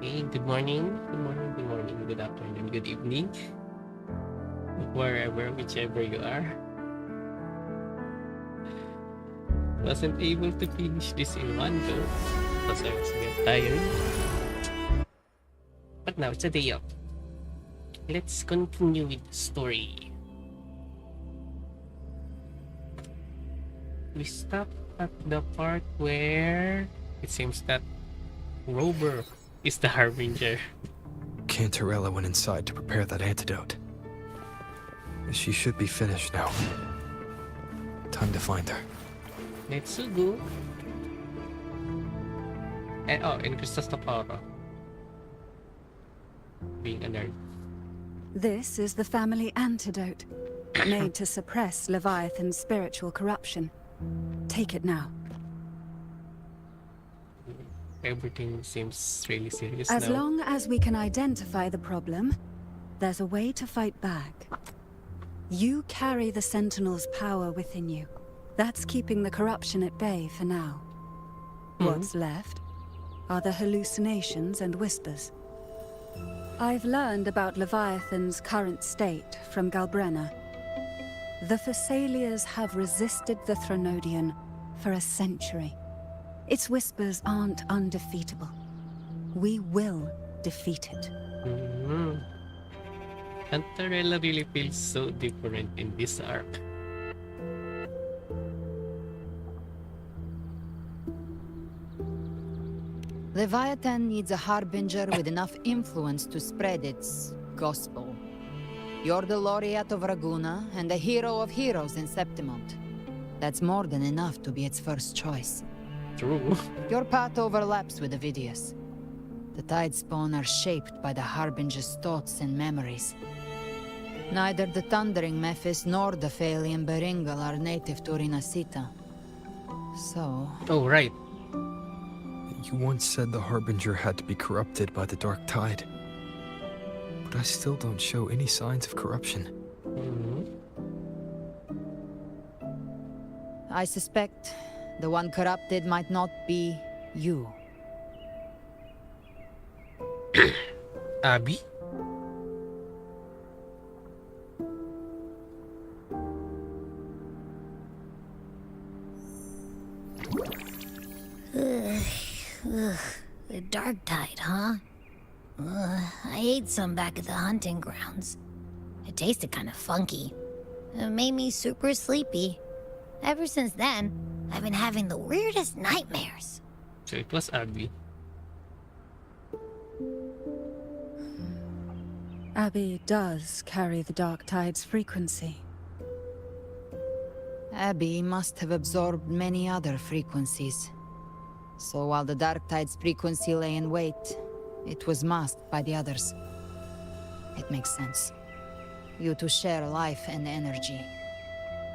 Hey, good morning, good afternoon, good evening, wherever, whichever you are. Wasn't able to finish this in one go because I was a bit tired. But now it's a day off. Let's continue with the story. We stopped at the part where it seems that Rover is the Harbinger. Cantarella went inside to prepare that antidote. She should be finished now. Time to find her. Let's go. And Cristoforo. Being a nerd. This is the family antidote, made to suppress Leviathan's spiritual corruption. Take it now. Everything seems really serious As now. long as we can identify the problem, there's a way to fight back. You carry the Sentinel's power within you. That's keeping the corruption at bay for now. What's left are the hallucinations and whispers. I've learned about Leviathan's current state from Galbrenna. The Thessalias have resisted the Threnodian for a century. Its whispers aren't undefeatable. We will defeat it. Cantarella really feels so different in this arc. Leviathan needs a harbinger with enough influence to spread its gospel. You're the laureate of Raguna and the hero of heroes in Septimont. That's more than enough to be its first choice. True. Your path overlaps with Avidius. The Tidespawn are shaped by the Harbinger's thoughts and memories. Neither the Thundering Mephis nor the Phalian Beringal are native to Rinasita. So... Oh, right. You once said the Harbinger had to be corrupted by the Dark Tide. But I still don't show any signs of corruption. I suspect the one corrupted might not be you. Abby? The Dark Tide, huh? I ate some back at the hunting grounds. It tasted kind of funky. It made me super sleepy. Ever since then, I've been having the weirdest nightmares. So it was Abby. Abby does carry the Dark Tide's frequency. Abby must have absorbed many other frequencies. So while the Dark Tide's frequency lay in wait, it was masked by the others. It makes sense. You two share life and energy.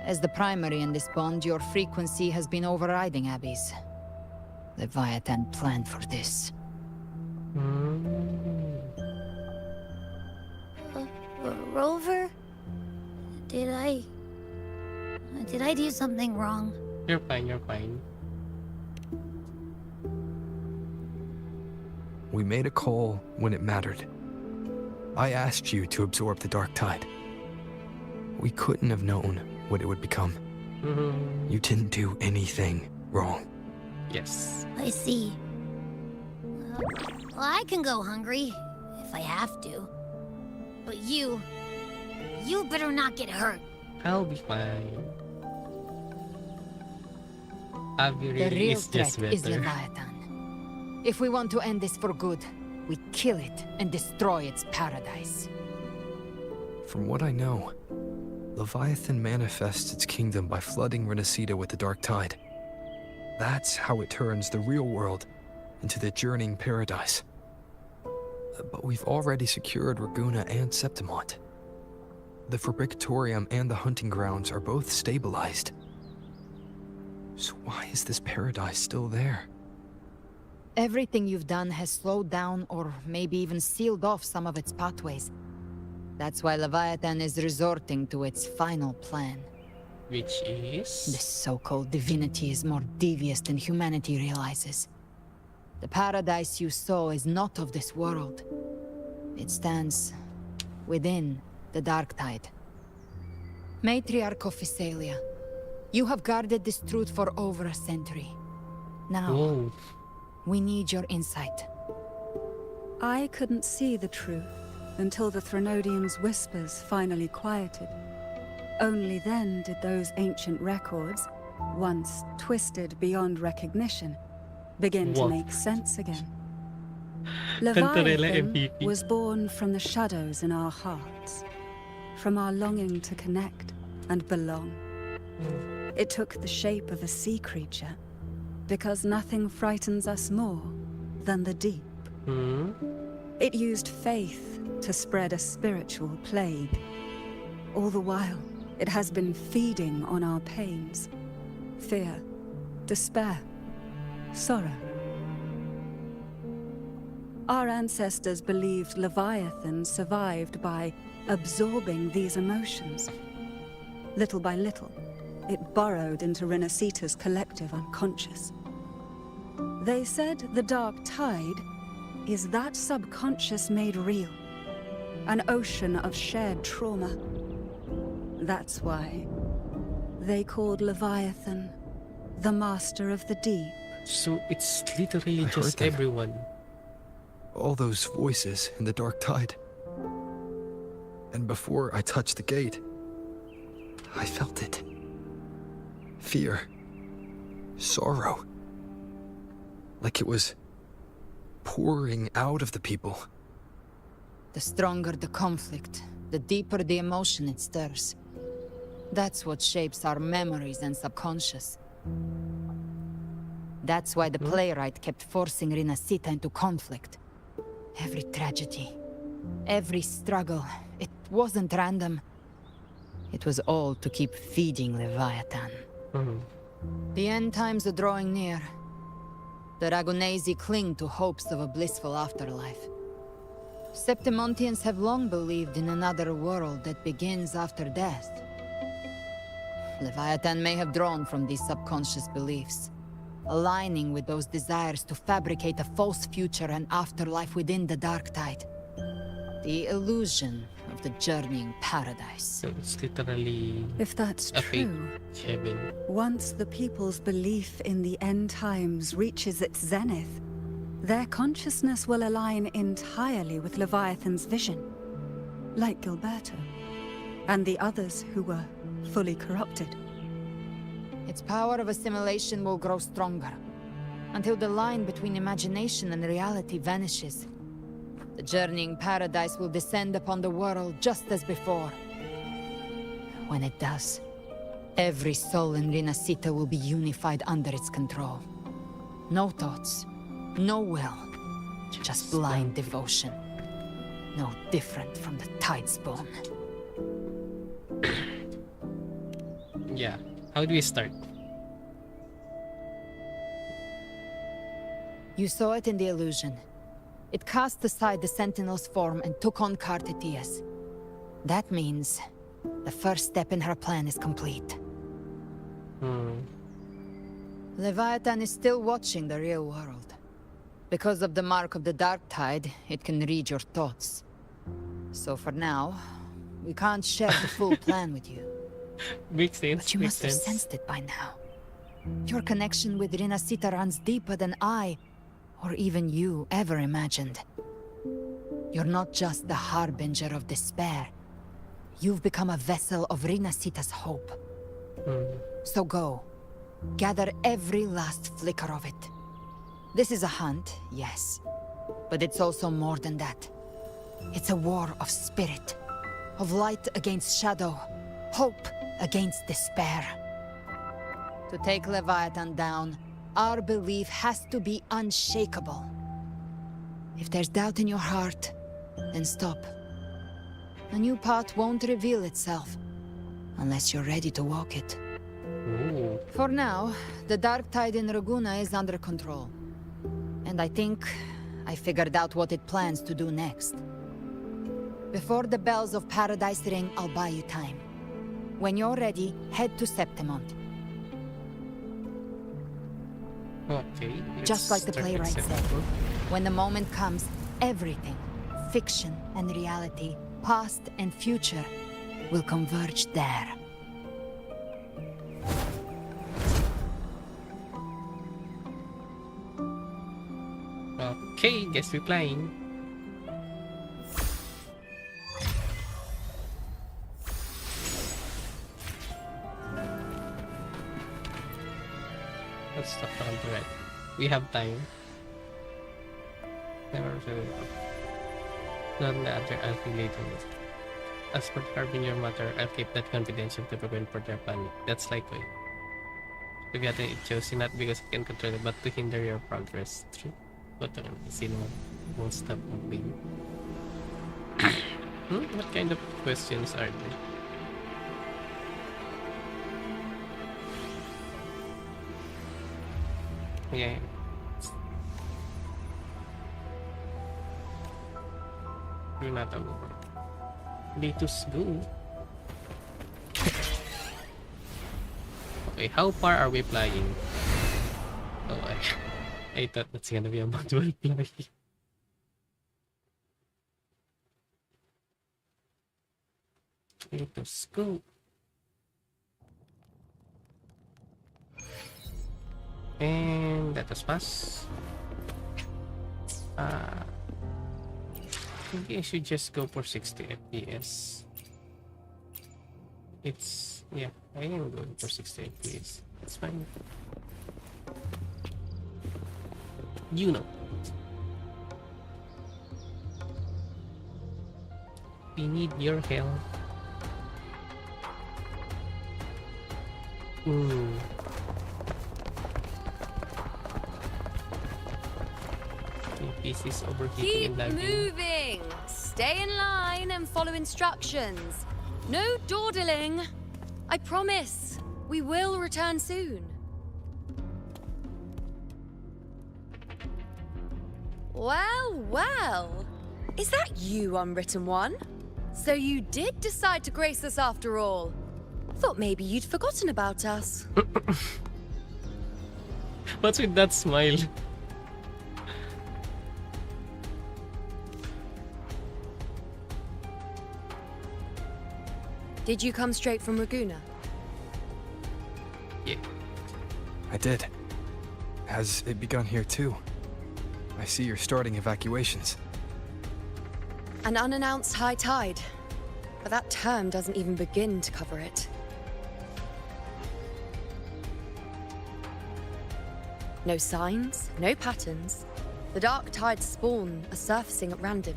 As the primary in this bond, your frequency has been overriding Abby's. Leviathan planned for this. Rover? Did I do something wrong? You're fine, you're fine. We made a call when it mattered. I asked you to absorb the Dark Tide. We couldn't have known what it would become. You didn't do anything wrong. Yes. I see. Well, I can go hungry, if I have to. But you better not get hurt. I'll be fine. Abby The really real is just threat is better. Leviathan. If we want to end this for good, we kill it and destroy its paradise. From what I know, Leviathan manifests its kingdom by flooding Renacida with the Dark Tide. That's how it turns the real world into the journeying paradise. But we've already secured Raguna and Septimont. The Fabricatorium and the hunting grounds are both stabilized. So why is this paradise still there? Everything you've done has slowed down or maybe even sealed off some of its pathways. That's why Leviathan is resorting to its final plan. Which is... This so-called divinity is more devious than humanity realizes. The paradise you saw is not of this world. It stands within the Dark Tide. Matriarch of Physalia, you have guarded this truth for over a century. Now, Whoa. we need your insight. I couldn't see the truth until the Threnodians' whispers finally quieted. Only then did those ancient records, once twisted beyond recognition, begin to What? make sense again. Cantarella Leviathan MVP. was born from the shadows in our hearts, from our longing to connect and belong. It took the shape of a sea creature, because nothing frightens us more than the deep. Hmm? It used faith to spread a spiritual plague. All the while, it has been feeding on our pains. Fear, despair, sorrow. Our ancestors believed Leviathan survived by absorbing these emotions. Little by little, it burrowed into Renacita's collective unconscious. They said the Dark Tide is that subconscious made real. An ocean of shared trauma. That's why they called Leviathan the Master of the Deep. So it's literally I heard just them. everyone. All those voices in the Dark Tide. And before I touched the gate, I felt it. Fear. Sorrow. Like it was pouring out of the people. The stronger the conflict, the deeper the emotion it stirs. That's what shapes our memories and subconscious. That's why the playwright kept forcing Renacita into conflict. Every tragedy, every struggle, it wasn't random. It was all to keep feeding Leviathan. Hmm. The end times are drawing near. The Ragunesi cling to hopes of a blissful afterlife. Septimontians have long believed in another world that begins after death. Leviathan may have drawn from these subconscious beliefs, aligning with those desires to fabricate a false future and afterlife within the Dark Tide. The illusion of the journeying paradise. So it's literally If that's a fake true, heaven. once the people's belief in the end times reaches its zenith, their consciousness will align entirely with Leviathan's vision, like Gilberto, and the others who were fully corrupted. Its power of assimilation will grow stronger, until the line between imagination and reality vanishes. The journeying paradise will descend upon the world just as before. When it does, every soul in Renacita will be unified under its control. No thoughts, no will, just blind devotion. No different from the Tidespawn. Yeah. How do we start? You saw it in the illusion. It cast aside the Sentinel's form and took on Cartetias. That means the first step in her plan is complete. Hmm. Leviathan is still watching the real world. Because of the mark of the Dark Tide, it can read your thoughts. So for now, we can't share the full plan with you. Makes sense. But you makes must have sense. sensed it by now. Your connection with Renacita runs deeper than I, or even you, ever imagined. You're not just the harbinger of despair. You've become a vessel of Renacita's hope. Hmm. So go. Gather every last flicker of it. This is a hunt, yes. But it's also more than that. It's a war of spirit. Of light against shadow. Hope against despair. To take Leviathan down, Our belief has to be unshakable. If there's doubt in your heart, then stop. A new path won't reveal itself unless you're ready to walk it. Ooh. For now, the dark tide in Raguna is under control. And I think I figured out what it plans to do next. Before the bells of Paradise ring, I'll buy you time. When you're ready, head to Septimont. Okay. Just like the start playwright said, accepting. when the moment comes, everything, fiction and reality, past and future, will converge there. Okay, guess we're playing. Let's talk about it. We have time. Never not the other I'll later. As for the Harbinger matter, I'll keep that confidential to prevent further panic. That's likely. Together it chose you not because I can control it, but to hinder your progress. True. But won't stop moving. What kind of questions are they? Yeah. We're not over. Let us go. Okay, how far are we flying? Oh, I thought that's gonna be a manual fly. Let us go. And let us pass. Maybe I should just go for 60 FPS. It's, yeah, I am going for 60 FPS. It's fine. You know. We need your help. PC's overheating Keep and lagging. moving! Stay in line and follow instructions. No dawdling! I promise, we will return soon. Well, well. Is that you, Unwritten One? So you did decide to grace us after all. Thought maybe you'd forgotten about us. What's with that smile? Did you come straight from Raguna? Yeah. I did. Has it begun here too? I see you're starting evacuations. An unannounced high tide. But that term doesn't even begin to cover it. No signs, no patterns. The dark tide's spawn are surfacing at random,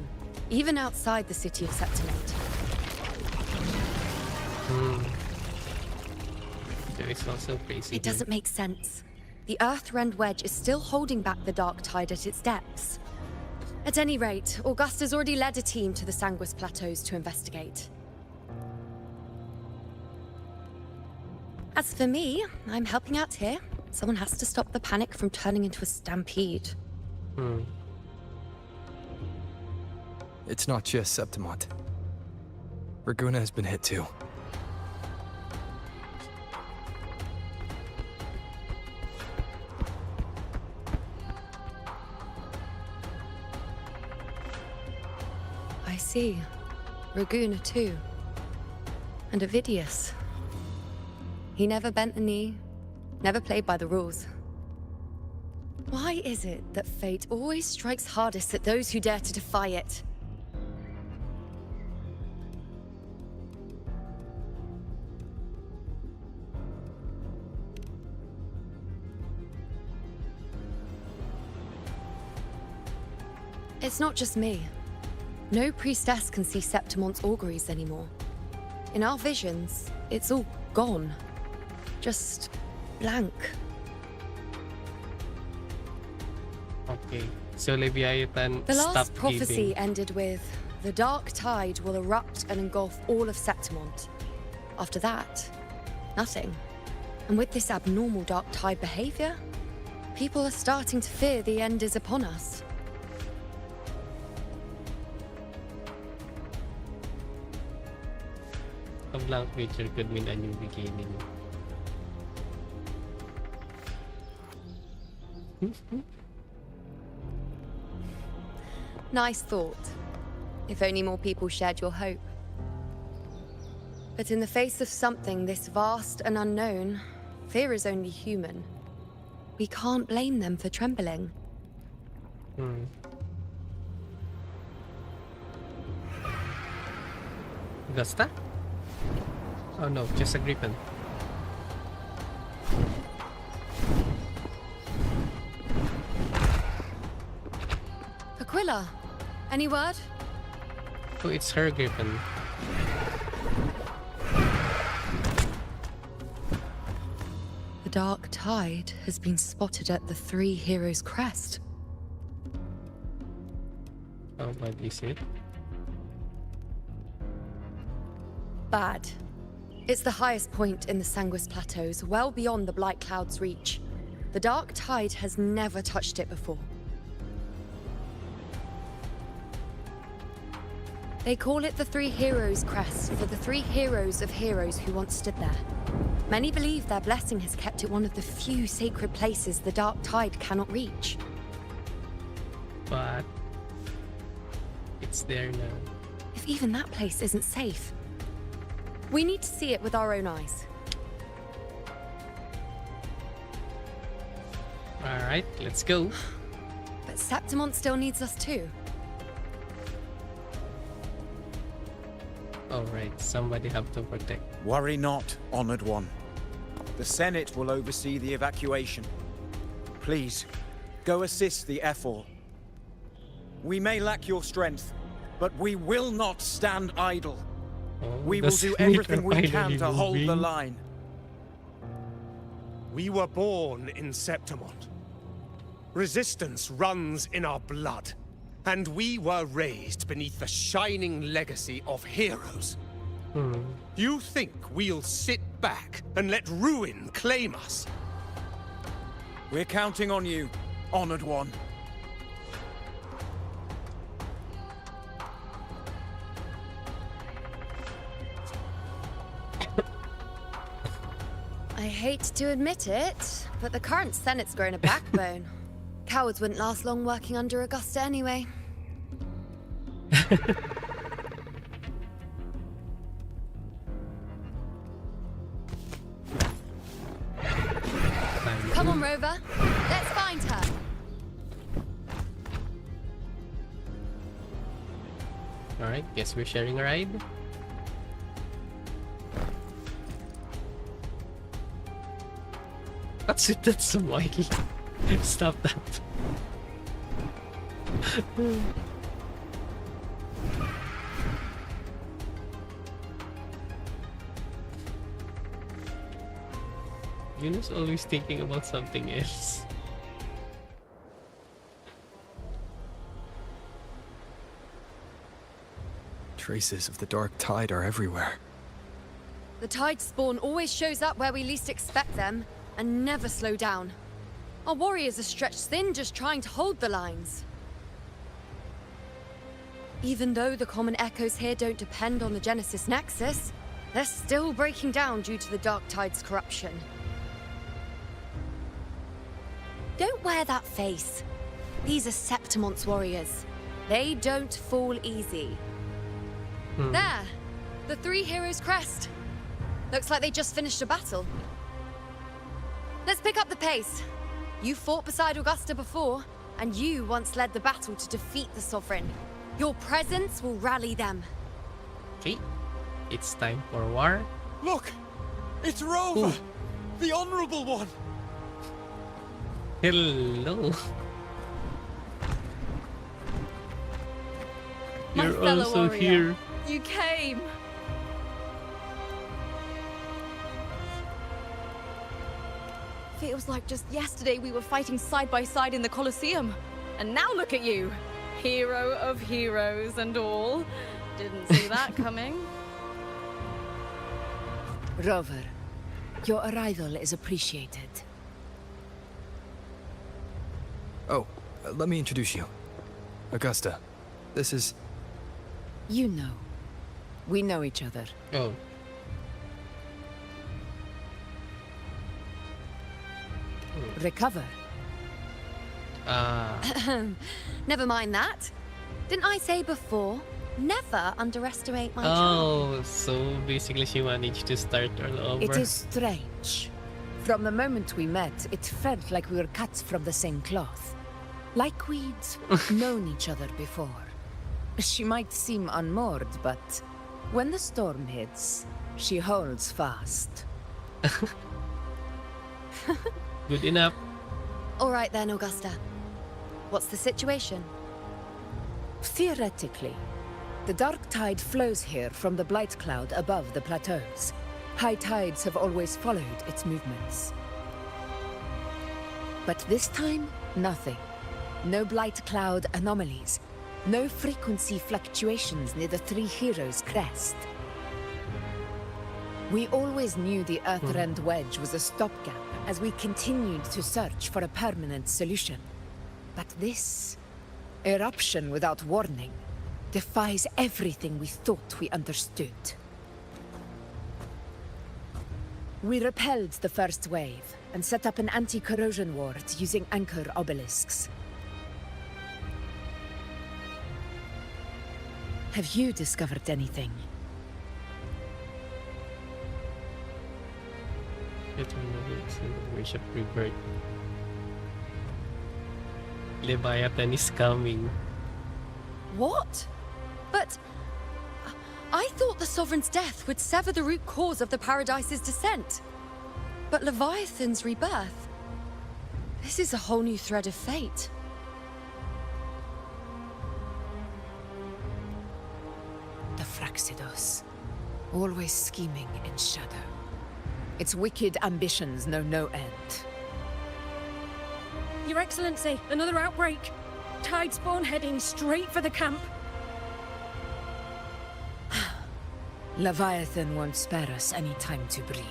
even outside the city of Septimont. There is also crazy. It doesn't make sense. The Earthrend Wedge is still holding back the dark tide at its depths. At any rate, Augusta's already led a team to the Sanguis Plateaus to investigate. As for me, I'm helping out here. Someone has to stop the panic from turning into a stampede. It's not just Septimont. Raguna has been hit too. I see. Raguna too. And Ovidius. He never bent the knee, never played by the rules. Why is it that fate always strikes hardest at those who dare to defy it? It's not just me. No priestess can see Septimont's auguries anymore. In our visions, it's all gone. Just blank. Okay, so Leviathan The last stopped prophecy giving. ended with the dark tide will erupt and engulf all of Septimont. After that, nothing. And with this abnormal dark tide behavior, people are starting to fear the end is upon us. A blank creature could mean a new beginning. Nice thought. If only more people shared your hope. But in the face of something this vast and unknown, fear is only human. We can't blame them for trembling. Gusta? Oh no, just a griffin. Aquila, any word? Oh, it's her griffin. The dark tide has been spotted at the Three Heroes Crest. Oh, what is it? Bad. It's the highest point in the Sanguis Plateaus, well beyond the Blight Cloud's reach. The dark tide has never touched it before. They call it the Three Heroes Crest for the three heroes of heroes who once stood there. Many believe their blessing has kept it one of the few sacred places the dark tide cannot reach. But it's there now. If even that place isn't safe, we need to see it with our own eyes. Alright, let's go. But Septimont still needs us too. Alright, somebody have to protect. Worry not, Honored One. The Senate will oversee the evacuation. Please, go assist the Ephor. We may lack your strength, but we will not stand idle. Oh, We the will do Senate everything are we can finally to hold the moving. line. We were born in Septimont. Resistance runs in our blood. And we were raised beneath the shining legacy of heroes. You think we'll sit back and let ruin claim us? We're counting on you, Honored One. I hate to admit it, but the current Senate's grown a backbone. Cowards wouldn't last long working under Augusta anyway. Come on, Rover. Let's find her. Alright, guess we're sharing a ride. That's it, that's so Mikey. Stop that. Yuno's always thinking about something else. Traces of the dark tide are everywhere. The tide spawn always shows up where we least expect them, and never slow down. Our warriors are stretched thin just trying to hold the lines. Even though the common echoes here don't depend on the Genesis Nexus, they're still breaking down due to the Dark Tide's corruption. Don't wear that face. These are Septimont's warriors. They don't fall easy. There! The Three Heroes Crest. Looks like they just finished a battle. Let's pick up the pace. You fought beside Augusta before, and you once led the battle to defeat the Sovereign. Your presence will rally them. Okay, it's time for war. Look! It's Rover! Ooh. The Honorable One! Hello. My You're fellow also warrior. here. You came! Feels like just yesterday we were fighting side by side in the Colosseum. And now look at you. Hero of heroes and all. Didn't see that coming. Rover, your arrival is appreciated. Oh, let me introduce you. Augusta, this is... You know. We know each other. Oh. Recover. Never mind that. Didn't I say before? Never underestimate my charm. Oh, so basically she managed to start all over. It is strange. From the moment we met, it felt like we were cut from the same cloth. Like we'd known each other before. She might seem unmoored, but when the storm hits, she holds fast. Good enough. All right then, Augusta. What's the situation? Theoretically, the dark tide flows here from the Blight Cloud above the plateaus. High tides have always followed its movements. But this time, nothing. No Blight Cloud anomalies. No frequency fluctuations near the Three Heroes crest. We always knew the Earthrend Wedge was a stopgap as we continued to search for a permanent solution. But this eruption without warning defies everything we thought we understood. We repelled the first wave and set up an anti-corrosion ward using anchor obelisks. Have you discovered anything? Worship revert. Leviathan is coming. What? But I thought the Sovereign's death would sever the root cause of the Paradise's descent. But Leviathan's rebirth? This is a whole new thread of fate. The Fraxidos. Always scheming in shadow. Its wicked ambitions know no end. Your Excellency, another outbreak. Tidespawn heading straight for the camp. Leviathan won't spare us any time to breathe.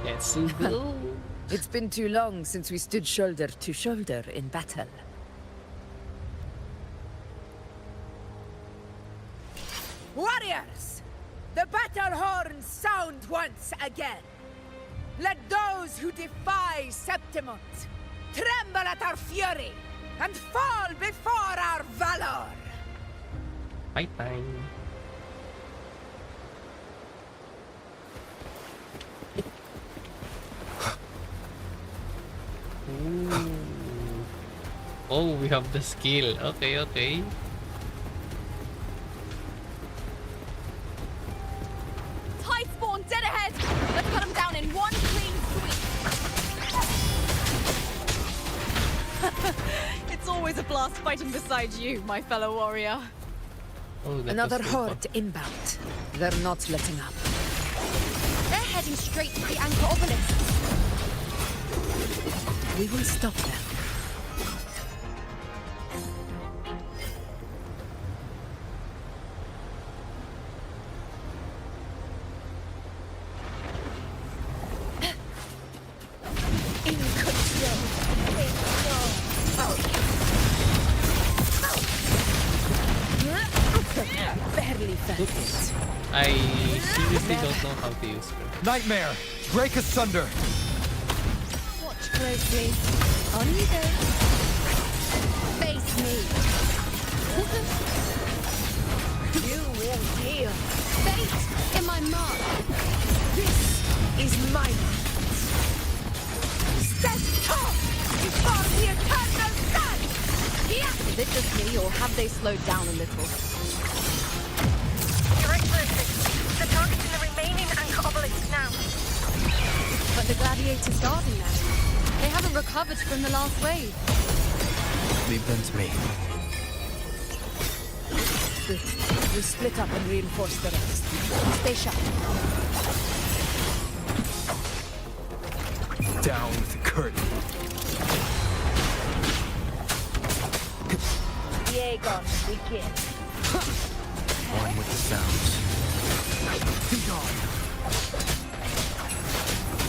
Let's go. It's been too long since we stood shoulder to shoulder in battle. Warriors! The battle horns sound once again! Let those who defy Septimont tremble at our fury and fall before our valor! Fight time. Ooh. Oh, we have the skill. Okay, okay. Tidespawn dead ahead! Let's cut him down in one clean sweep! It's always a blast fighting beside you, my fellow warrior. Oh, that Another was so fun. horde inbound. They're not letting up. They're heading straight to the Anchor Obelisk. We will stop them. In control. Barely fast. I seriously don't know how to use her. Nightmare! Break asunder! Watch closely. On you go. Face me. You will heal. Fate in my mark. This is my land. Stand tall before the eternal sun! Is it just me, or have they slowed down a little? Your Excellency, the target's in the remaining Anchor Obelisk now. But the gladiators guarding them. They haven't recovered from the last wave. Leave them to me. Good. We split up and reinforce the rest. Stay sharp. Down with the curtain. Aegon, begin. On with the sounds. Be gone.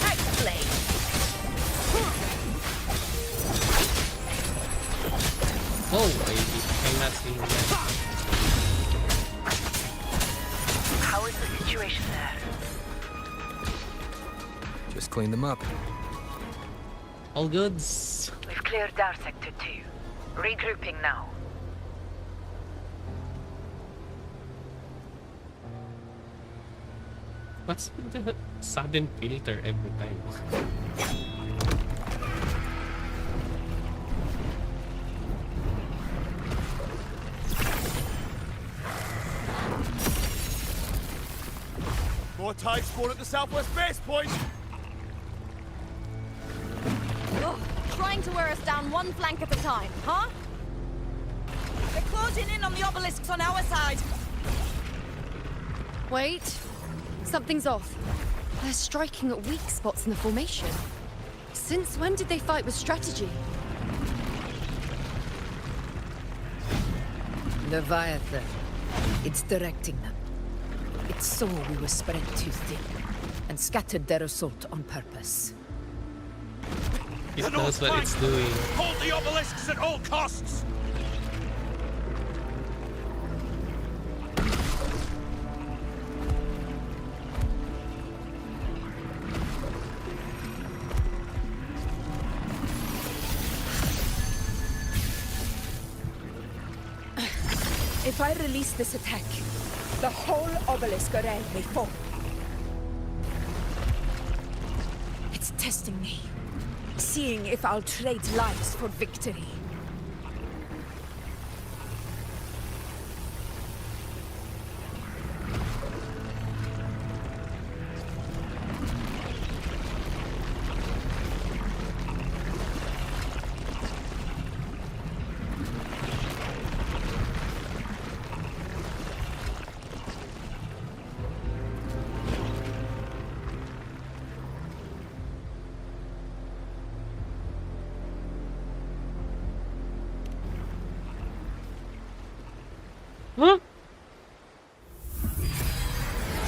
Ice blade. Oh, I'm not seeing that. How is the situation there? Just clean them up. All goods. We've cleared our sector 2. Regrouping now. What's with the sudden filter every time? More tide spawn at the southwest base point! Ugh, trying to wear us down one flank at a time, huh? They're closing in on the obelisks on our side. Wait. Something's off. They're striking at weak spots in the formation. Since when did they fight with strategy? Leviathan. It's directing them. It saw we were spread too thin, and scattered their assault on purpose. It knows what it's doing. Hold the obelisks at all costs! If I release this attack, the whole obelisk array may fall. It's testing me, seeing if I'll trade lives for victory. Huh?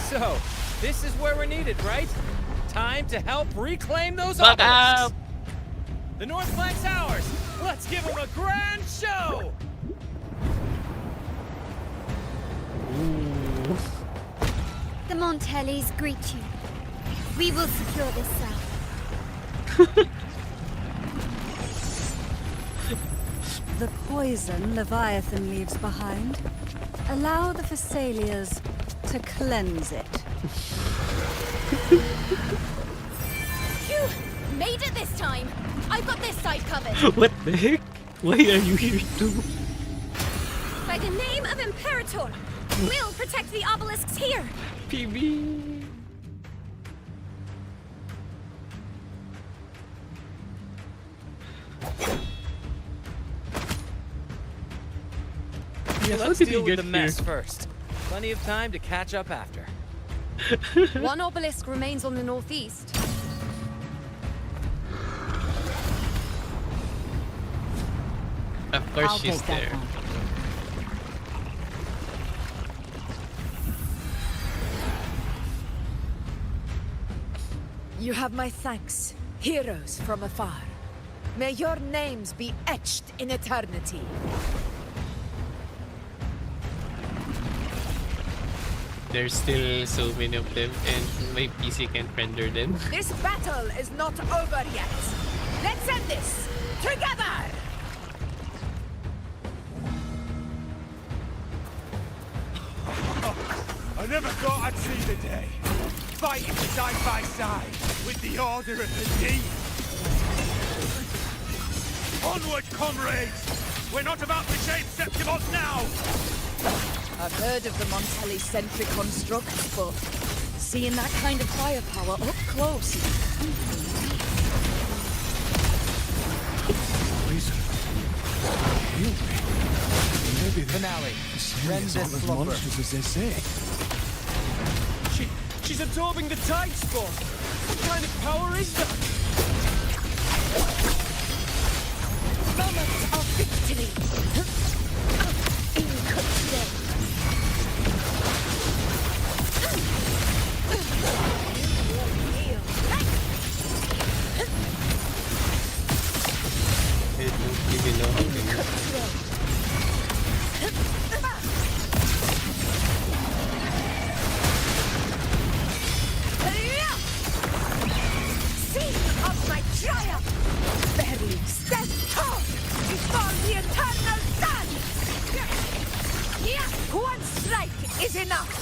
So, this is where we're needed, right? Time to help reclaim those Fuck obelisks. up. The North Flank's ours. Let's give them a grand show. The Montellis greet you. We will secure this south. The poison Leviathan leaves behind, allow the Thessalians to cleanse it. Phew! Made it this time! I've got this side covered! What the heck? Why are you here too? By the name of Imperator, we'll protect the obelisks here! PB. Yeah, how Let's did he deal with get the mess here? first. Plenty of time to catch up after. One obelisk remains on the northeast. Of course I'll she's take that there. one. You have my thanks, heroes from afar. May your names be etched in eternity. There's still so many of them and my PC can't render them. This battle is not over yet. Let's end this together! I never thought I'd see the day. Fighting side by side with the Order of the Deep. Onward, comrades! We're not about to chase Septimos now! I've heard of the Montelli-centric constructs, but seeing that kind of firepower up close is Maybe Finale. Rend aren't this as slumber. monstrous as they say. She's absorbing the tide spawn. What kind of power is that? Moments of victory. I don't even know how to do it. Scene of my triumph! Barely stand tall before the eternal sun! One strike is enough!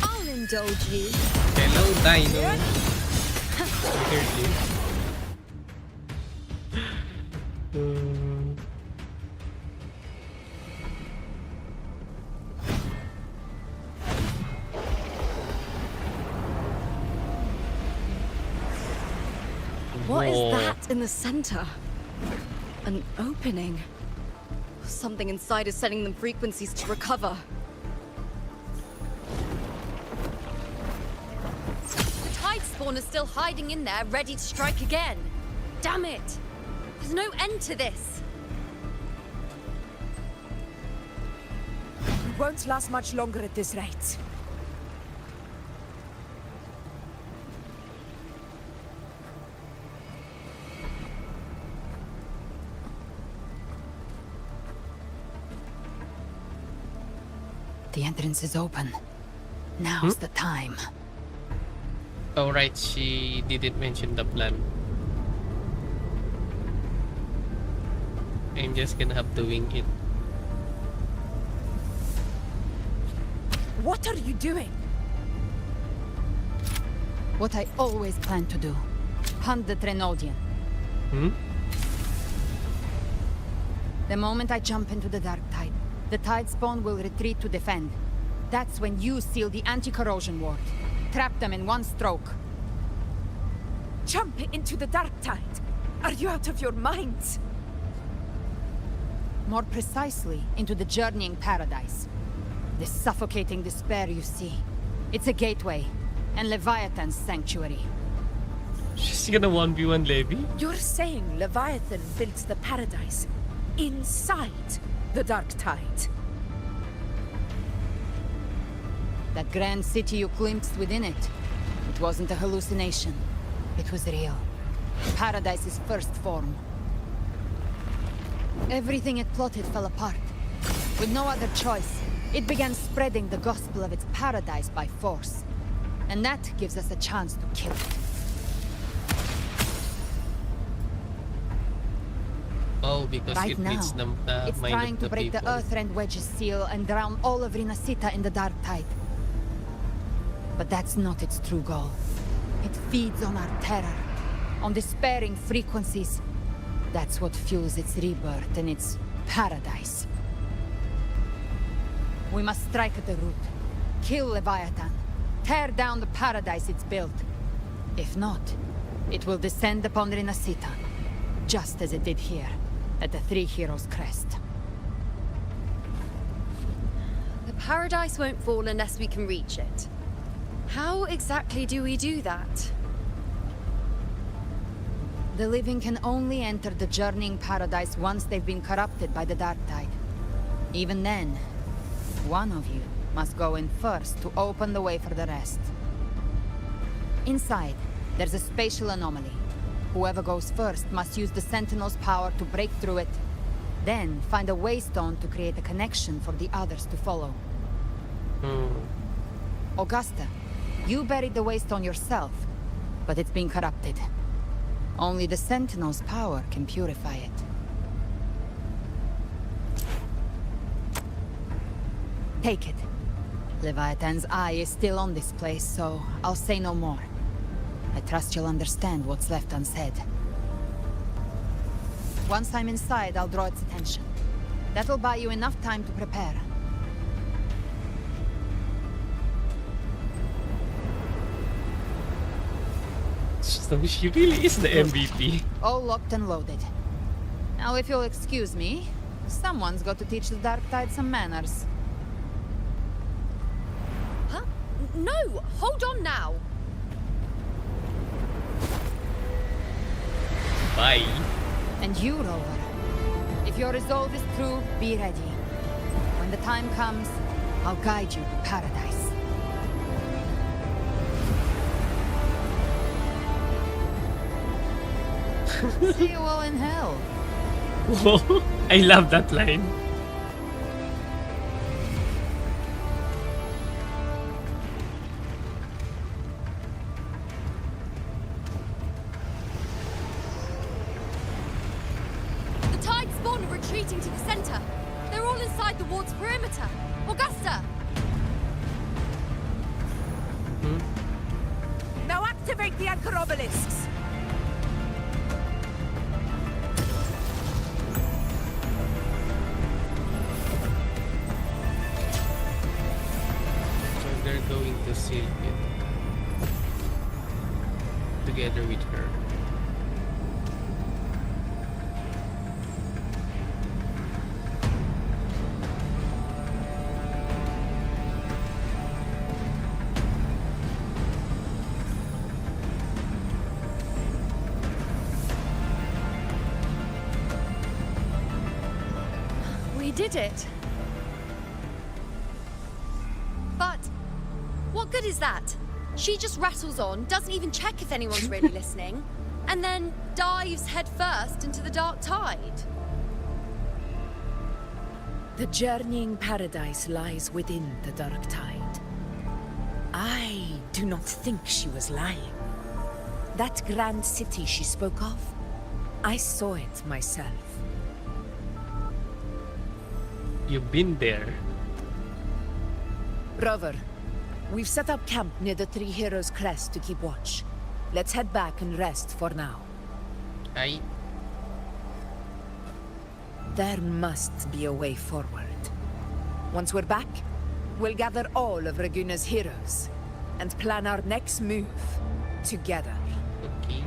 I'll indulge you. Hello, Dino. I heard you. What is Whoa. that in the center? An opening. Something inside is sending them frequencies to recover. The Tide Spawn is still hiding in there, ready to strike again. Damn it! There's no end to this. We won't last much longer at this rate. The entrance is open. Now's the time. Oh right, she didn't mention the plan. I'm just gonna have to wing it. What are you doing? What I always planned to do. Hunt the Trenodian. The moment I jump into the Dark Tide, the Tide Spawn will retreat to defend. That's when you seal the anti-corrosion ward. Trap them in one stroke. Jump into the Dark Tide! Are you out of your minds? More precisely, into the journeying paradise. This suffocating despair you see. It's a gateway, and Leviathan's sanctuary. She's gonna 1v1 Levi? You're saying Leviathan built the paradise inside the Dark Tide? That grand city you glimpsed within it, it wasn't a hallucination. It was real. Paradise's first form. Everything it plotted fell apart. With no other choice, it began spreading the gospel of its paradise by force. And that gives us a chance to kill it. Oh, because Right it now, needs the it's mind trying of to the break people. the Earthrend Wedge's seal and drown all of Rinasita in the Dark Tide. But that's not its true goal. It feeds on our terror, on despairing frequencies. That's what fuels its rebirth and its paradise. We must strike at the root. Kill Leviathan. Tear down the paradise it's built. If not, it will descend upon Rinasita, just as it did here, at the Three Heroes Crest. The paradise won't fall unless we can reach it. How exactly do we do that? The living can only enter the journeying paradise once they've been corrupted by the Dark Tide. Even then, one of you must go in first to open the way for the rest. Inside, there's a spatial anomaly. Whoever goes first must use the Sentinel's power to break through it, then find a waystone to create a connection for the others to follow. Augusta, you buried the waystone yourself, but it's been corrupted. Only the Sentinel's power can purify it. Take it. Leviathan's eye is still on this place, so I'll say no more. I trust you'll understand what's left unsaid. Once I'm inside, I'll draw its attention. That'll buy you enough time to prepare. So she really is the MVP. All locked and loaded. Now, if you'll excuse me, someone's got to teach the Dark Tide some manners. Huh? No! Hold on now! Bye. And you, Rover. If your resolve is true, be ready. When the time comes, I'll guide you to paradise. See you all in hell. I love that line. The tide spawn are retreating to the center. They're all inside the ward's perimeter. Augusta! Now activate the anchor obelisks. So they're going to seal it together with her. We did it. But what good is that? She just rattles on, doesn't even check if anyone's really listening, and then dives headfirst into the dark tide. The journeying paradise lies within the dark tide. I do not think she was lying. That grand city she spoke of, I saw it myself. You've been there. Rover, we've set up camp near the Three Heroes crest to keep watch. Let's head back and rest for now. Aye. There must be a way forward. Once we're back, we'll gather all of Raguna's heroes and plan our next move together. Okay.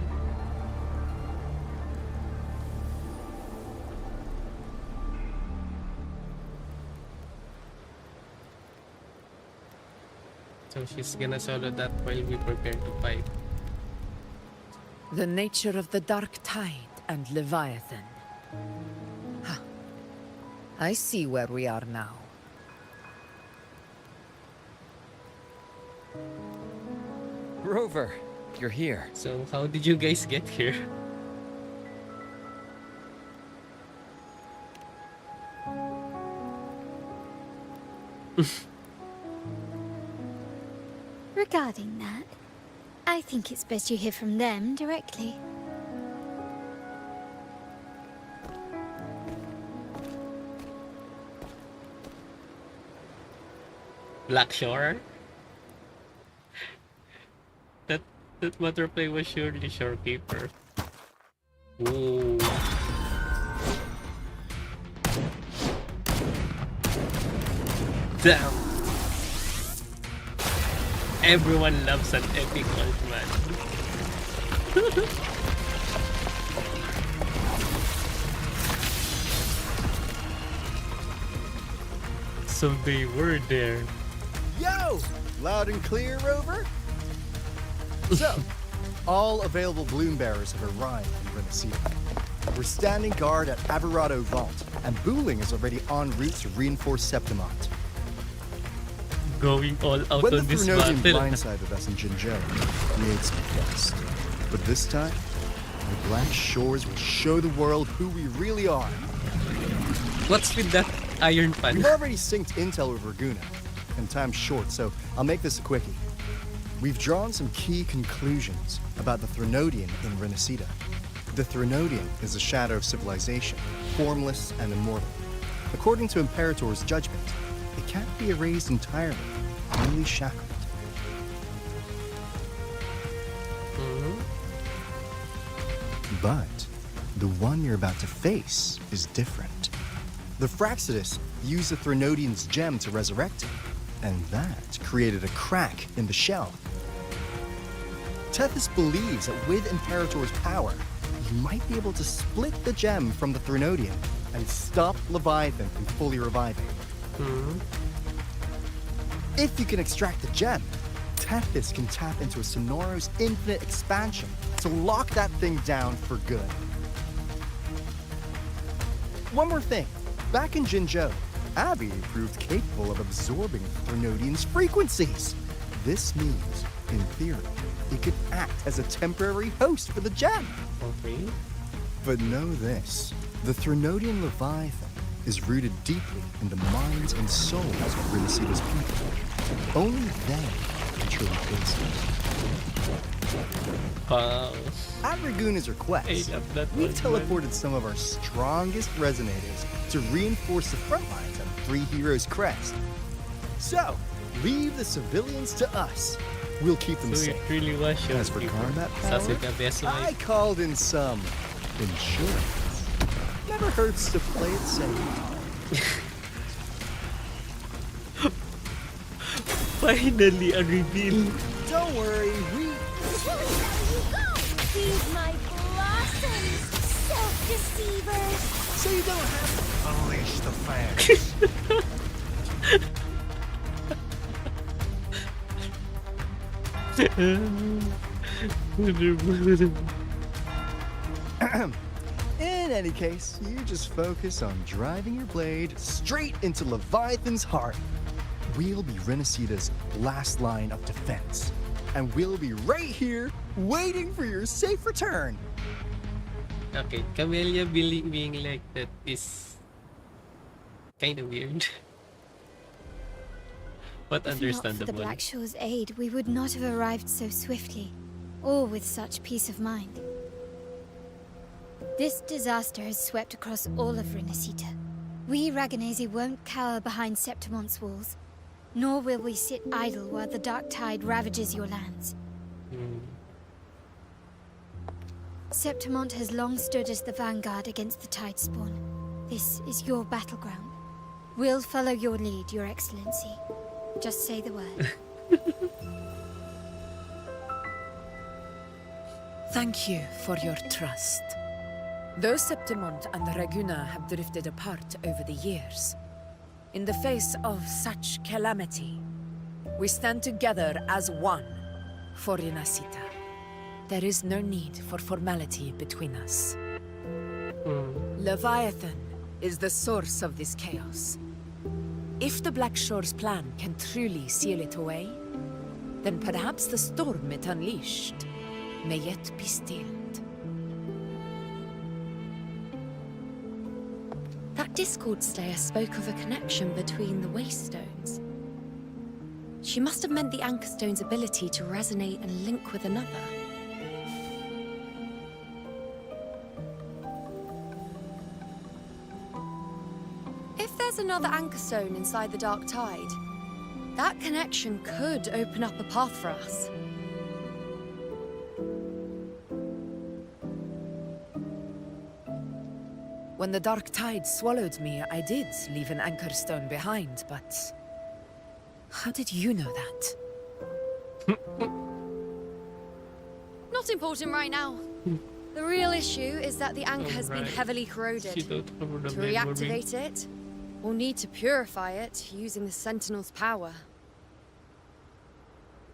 So she's gonna solo that while we prepare to fight. The nature of the dark tide and Leviathan. Huh. I see where we are now. Rover, you're here. So how did you guys get here? Regarding that, I think it's best you hear from them directly. Blackshore? That butterfly was surely Shorekeeper. Ooh. Damn. Everyone loves an epic ult, man. So they were there. Yo! Loud and clear, Rover? So, all available bloom bearers have arrived in Renacida. We're standing guard at Averado Vault, and Booling is already en route to reinforce Septimont. Going all out When on the this Thrunodian battle. blindsided us in Jinjel, we ate some dust. But this time, the Black Shores will show the world who we really are. What's with that iron pan? We've already synced intel with Raguna, and time's short, so I'll make this a quickie. We've drawn some key conclusions about the Thrunodian in Renacida. The Thrunodian is a shadow of civilization, formless and immortal. According to Imperator's judgment, it can't be erased entirely, only shackled. But the one you're about to face is different. The Fraxidus used the Thrunodian's gem to resurrect him, and that created a crack in the shell. Tethys believes that with Imperator's power, he might be able to split the gem from the Thrunodian and stop Leviathan from fully reviving. If you can extract the gem, Tethys can tap into a Sonoro's infinite expansion to lock that thing down for good. one more thing. Back in Jinzhou, Abby proved capable of absorbing Threnodian's frequencies. This means, in theory, it could act as a temporary host for the gem. Okay. But know this, the Threnodian Leviathan is rooted deeply in the minds and souls of Renicida's people. Only they can truly face it. Wow. At Raguna's request, I love that we've one, man. teleported some of our strongest resonators to reinforce the front lines on Three Heroes Crest. So, leave the civilians to us. We'll keep them So it safe. really was shown. As for combat power, Sasuke best I life. called in some insurance. Never hurts to play it safe. Finally, a reveal. Don't worry, we... These my blossoms, self-deceivers. So you don't have to... Unleash the In any case, you just focus on driving your blade straight into Leviathan's heart. We'll be Renicida's last line of defense. And we'll be right here, waiting for your safe return. Okay, Camellia being like that is kind of weird. But If not for the understandable. Black Shore's aid, we would not have arrived so swiftly, or with such peace of mind. This disaster has swept across all of Renicita. We Raganazi won't cower behind Septimon's walls, nor will we sit idle while the dark tide ravages your lands. Septimont has long stood as the vanguard against the Tide Spawn. This is your battleground. We'll follow your lead, Your Excellency. Just say the word. Thank you for your trust. Though Septimont and Raguna have drifted apart over the years, in the face of such calamity, we stand together as one for Renacita. There is no need for formality between us. Leviathan is the source of this chaos. If the Black Shore's plan can truly seal it away, then perhaps the storm it unleashed may yet be stilled. That Discord Slayer spoke of a connection between the Wastestones. She must have meant the Anchor Stone's ability to resonate and link with another. If there's another Anchor Stone inside the Dark Tide, that connection could open up a path for us. When the Dark Tide swallowed me, I did leave an Anchor Stone behind, but... how did you know that? Not important right now. The real issue is that the anchor has been heavily corroded. She don't cover the To memory. reactivate it, we'll need to purify it using the Sentinel's power.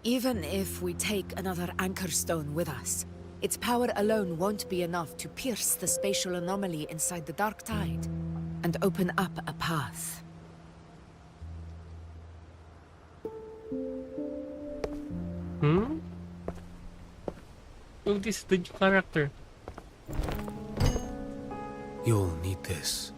Even if we take another Anchor Stone with us, its power alone won't be enough to pierce the spatial anomaly inside the Dark Tide and open up a path. Oh, this is the new character. You'll need this.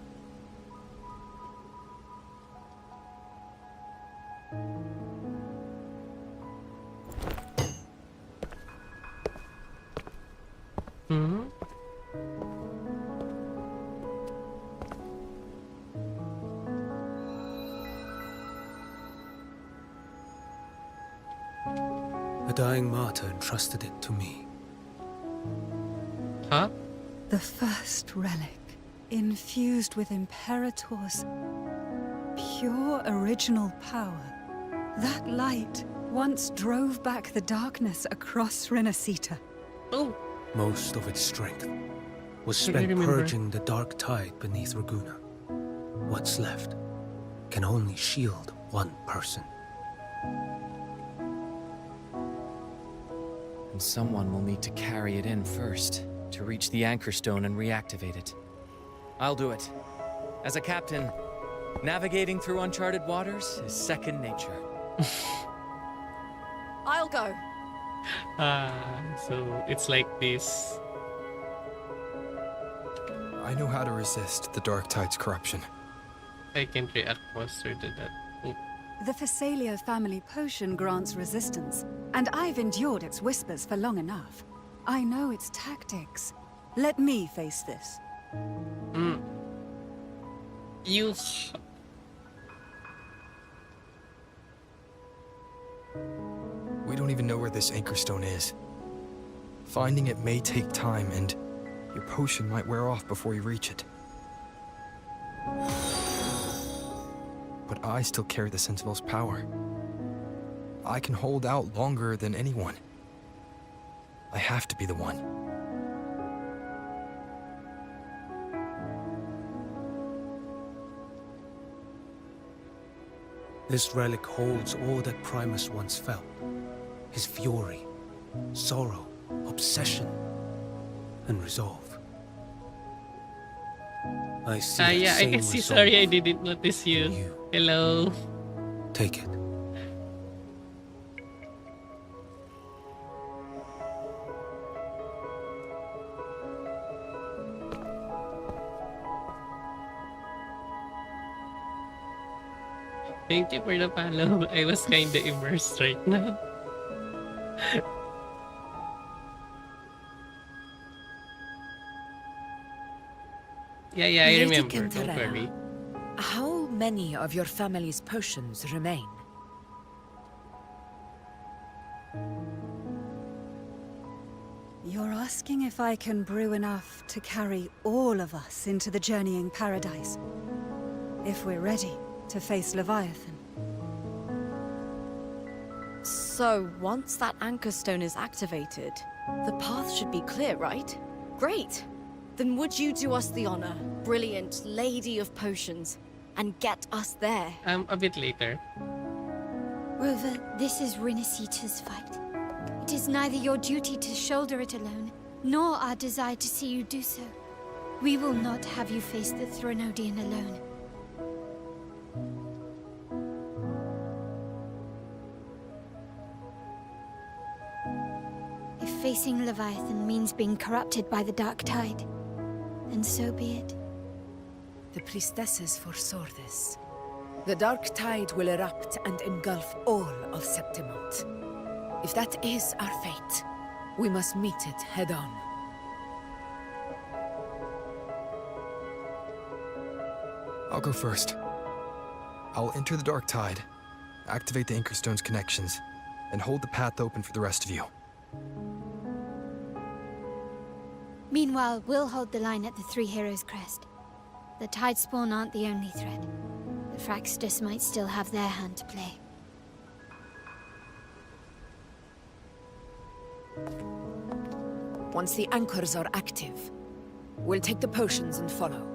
A dying martyr entrusted it to me. Huh? The first relic, infused with Imperator's pure original power. That light once drove back the darkness across Renacita. Oh. Most of its strength was I spent remember. purging the dark tide beneath Raguna. What's left can only shield one person. And someone will need to carry it in first, to reach the Anchor Stone and reactivate it. I'll do it. As a captain, navigating through uncharted waters is second nature. I'll go. So it's like this. I know how to resist the Dark Tide's corruption. I can react faster to that. Oh, The Phasalia family potion grants resistance, and I've endured its whispers for long enough. I know its tactics. Let me face this. You. We don't even know where this anchor stone is. Finding it may take time, and your potion might wear off before you reach it. But I still carry the Sentinel's power. I can hold out longer than anyone. I have to be the one. This relic holds all that Primus once felt. His fury, sorrow, obsession, and resolve. I see that Yeah, I same can see. resolve. Sorry, I didn't notice you. Hello. Take it. Thank you for the follow. I was kinda immersed right now. Yeah, I Lady remember. Don't Kintarella, worry. how many of your family's potions remain? You're asking if I can brew enough to carry all of us into the journeying paradise. If we're ready to face Leviathan. So, once that anchor stone is activated, the path should be clear, right? Great! Then would you do us the honor, brilliant Lady of Potions, and get us there? A bit later. Rover, this is Renacita's fight. It is neither your duty to shoulder it alone, nor our desire to see you do so. We will not have you face the Threnodian alone. If facing Leviathan means being corrupted by the Dark Tide, then so be it. The priestesses foresaw this. The Dark Tide will erupt and engulf all of Septimont. If that is our fate, we must meet it head-on. I'll go first. I'll enter the Dark Tide, activate the Anchor Stone's connections, and hold the path open for the rest of you. Meanwhile, we'll hold the line at the Three Heroes Crest. The Tidespawn aren't the only threat. The Fraxtus might still have their hand to play. Once the anchors are active, we'll take the potions and follow.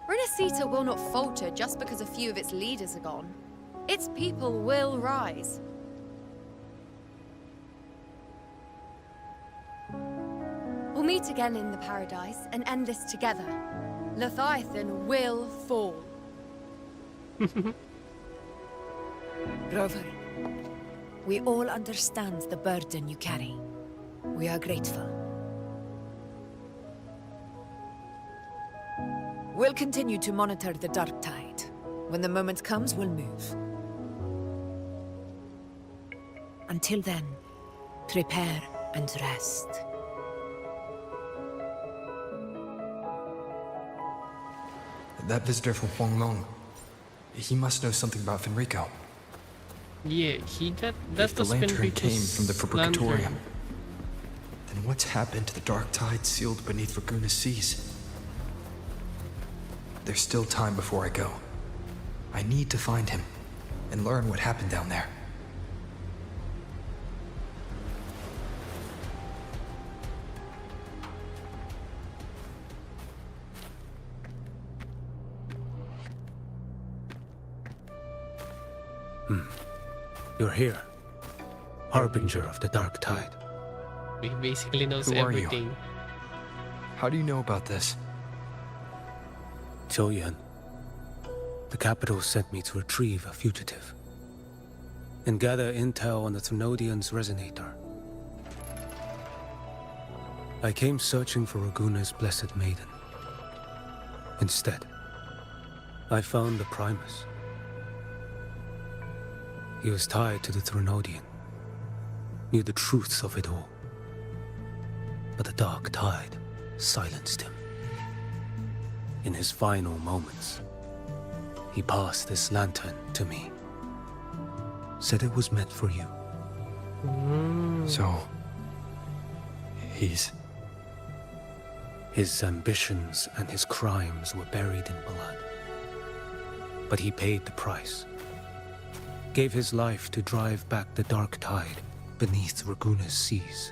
Renacita will not falter just because a few of its leaders are gone. Its people will rise. We'll meet again in the paradise and end this together. Leviathan will fall. Rover, we all understand the burden you carry. We are grateful. We'll continue to monitor the Dark Tide. When the moment comes, we'll move. Until then, prepare and rest. That visitor from Huanglong, he must know something about Fenrico. Yeah, that If the was lantern came Fenrico's from the Fabricatorium, lantern. then what's happened to the Dark Tide sealed beneath Raguna's seas? There's still time before I go. I need to find him and learn what happened down there. You're here. Harbinger of the Dark Tide. He basically knows Who are you? everything. How do you know about this? Choyan. The capital sent me to retrieve a fugitive and gather intel on the Thrunodian's resonator. I came searching for Raguna's blessed maiden. Instead, I found the Primus. He was tied to the Thrunodian, knew the truths of it all. But the dark tide silenced him. In his final moments, he passed this lantern to me. Said it was meant for you. So... he's... His ambitions and his crimes were buried in blood. But he paid the price. Gave his life to drive back the dark tide beneath Raguna's seas.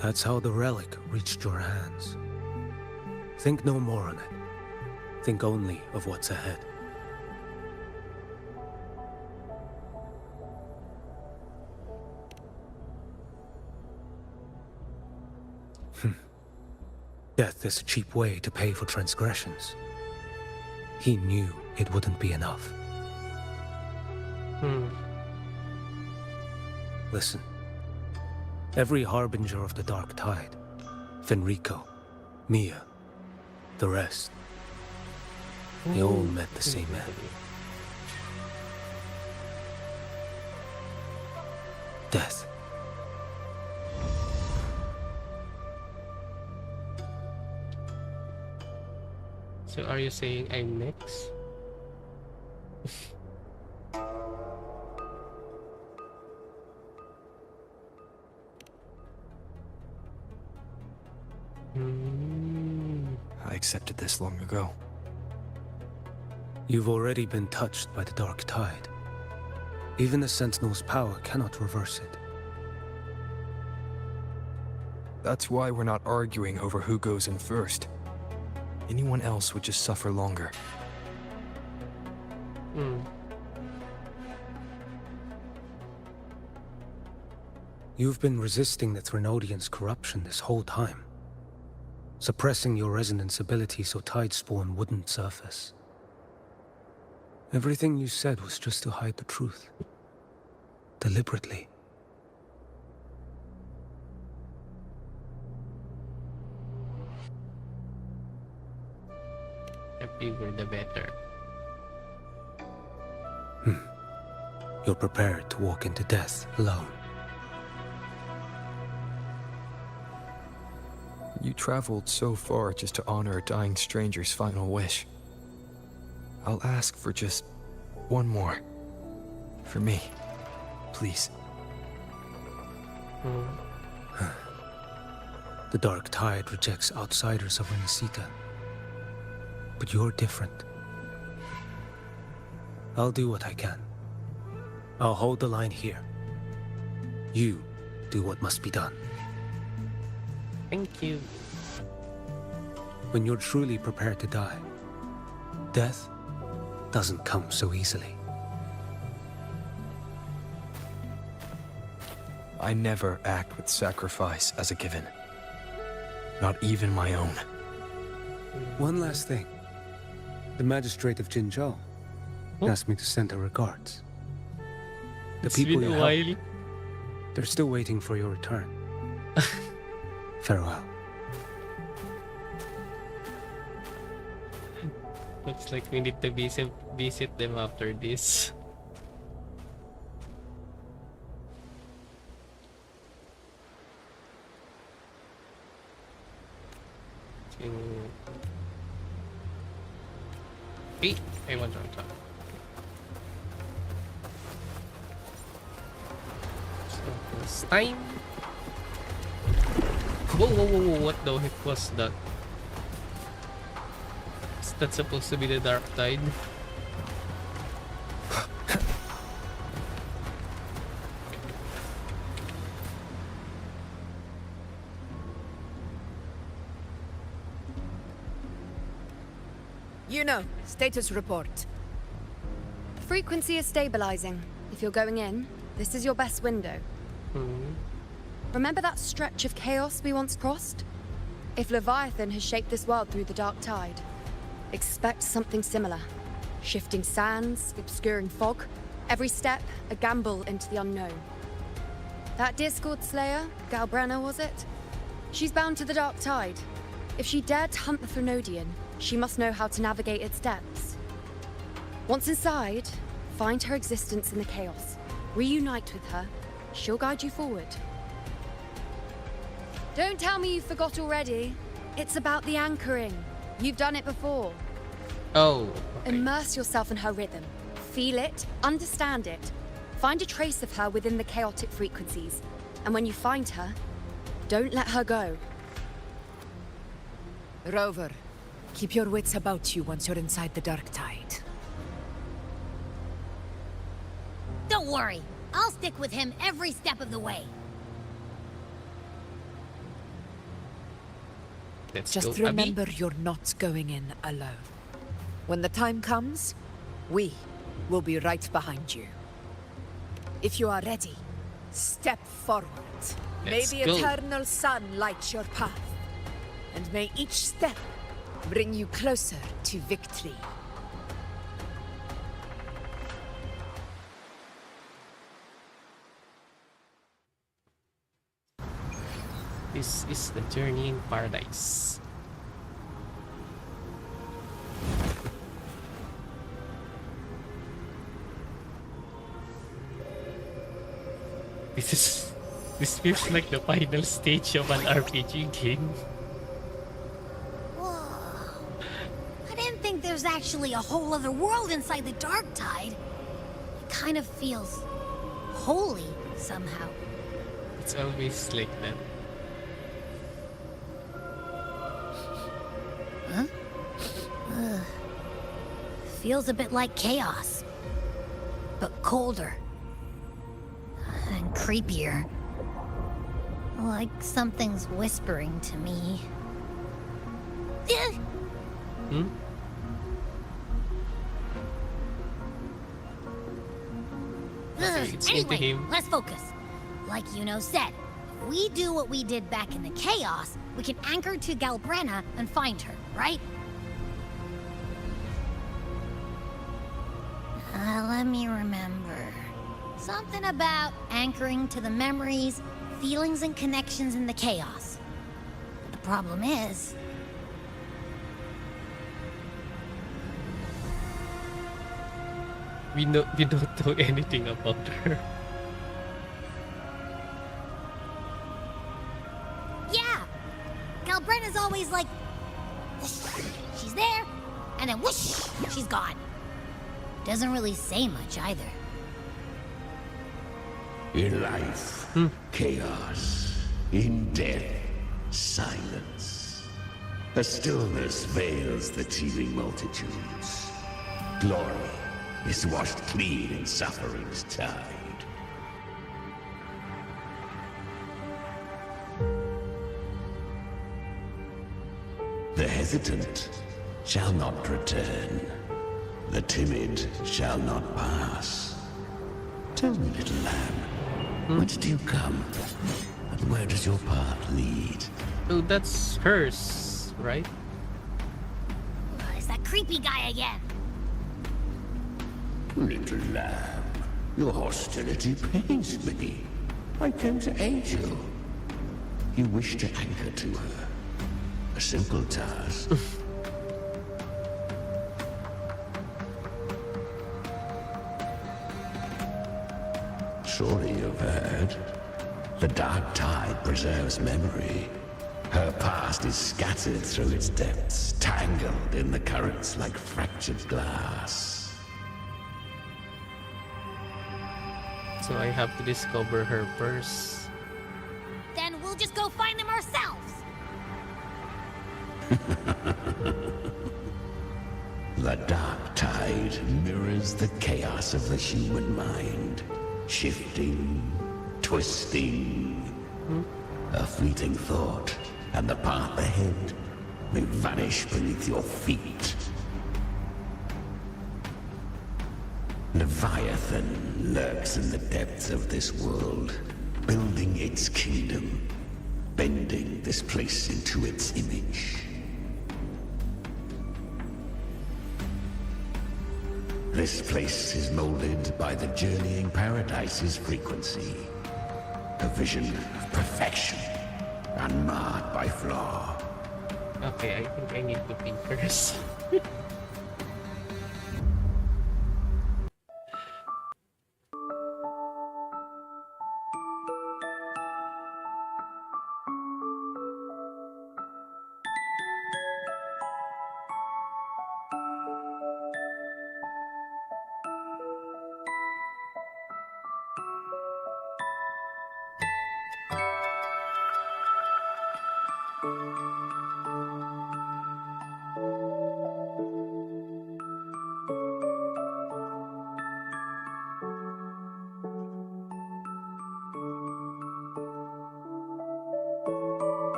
That's how the relic reached your hands. Think no more on it. Think only of what's ahead. Death is a cheap way to pay for transgressions. He knew it wouldn't be enough. Listen. Every harbinger of the dark tide, Fenrico, Mia, the rest, they all met the same end. Death. So are you saying I'm next? I accepted this long ago. You've already been touched by the dark tide. Even the Sentinel's power cannot reverse it. That's why we're not arguing over who goes in first. Anyone else would just suffer longer. You've been resisting the Thrunodian's corruption this whole time. Suppressing your resonance ability so Tidespawn wouldn't surface. Everything you said was just to hide the truth. Deliberately. The bigger the better. You're prepared to walk into death alone. You traveled so far just to honor a dying stranger's final wish. I'll ask for just one more. For me. Please. The dark tide rejects outsiders of Renacita. But you're different. I'll do what I can. I'll hold the line here. You do what must be done. Thank you. When you're truly prepared to die, death doesn't come so easily. I never act with sacrifice as a given. Not even my own. One last thing. The magistrate of Jinzhou asked me to send her regards. The It's people been you a helped, while. they're still waiting for your return. Farewell. Looks like we need to visit them after this. Hey, I want to talk. So this time. Whoa, what the heck was that? Is that supposed to be the dark tide? You know, status report. Frequency is stabilizing. If you're going in, this is your best window. Remember that stretch of chaos we once crossed? If Leviathan has shaped this world through the dark tide, expect something similar. Shifting sands, obscuring fog, every step a gamble into the unknown. That Discord Slayer, Galbrenna was it? She's bound to the dark tide. If she dared to hunt the Threnodian, she must know how to navigate its depths. Once inside, find her existence in the chaos. Reunite with her. She'll guide you forward. Don't tell me you forgot already. It's about the anchoring. You've done it before. Oh. Okay. Immerse yourself in her rhythm. Feel it, understand it. Find a trace of her within the chaotic frequencies. And when you find her, don't let her go. Rover, keep your wits about you once you're inside the dark tide. Don't worry. I'll stick with him every step of the way. Let's Just go, remember Abby. you're not going in alone. When the time comes, we will be right behind you. If you are ready, step forward. Let's May the go. eternal sun light your path. And may each step bring you closer to victory. This is the journey in paradise. This feels like the final stage of an RPG game. Whoa. I didn't think there's actually a whole other world inside the dark tide. It kind of feels holy somehow. It's always like that. Huh? Ugh. Feels a bit like chaos, but colder and creepier. Like something's whispering to me. Hmm? Okay, it's into Anyway, him. let's focus. Like Yuno said, if we do what we did back in the chaos, we can anchor to Galbrenna and find her, right? Let me remember. Something about anchoring to the memories, feelings, and connections in the chaos. But the problem is, We don't know anything about her. yeah, Galbrenna's always like, whoosh, she's there, and then whoosh, she's gone. Doesn't really say much either. In life, chaos. In death, silence. A stillness veils the teeming multitudes. Glory is washed clean in suffering's tide. The hesitant shall not return. The timid shall not pass. Tell me, little lamb, whence do you come? And where does your path lead? Oh, that's hers, right? It's that creepy guy again. Little lamb, your hostility pains me. I came to aid you. You wish to anchor to her. A simple task. Surely you've heard. The dark tide preserves memory. Her past is scattered through its depths, tangled in the currents like fractured glass. So I have to discover her purse. Then we'll just go find them ourselves. The dark tide mirrors the chaos of the human mind. Shifting, twisting. A fleeting thought, and the path ahead may vanish beneath your feet. Leviathan lurks in the depths of this world, building its kingdom, bending this place into its image. This place is molded by the journeying paradise's frequency. A vision of perfection, unmarred by flaw. Okay, I think I need to pee first.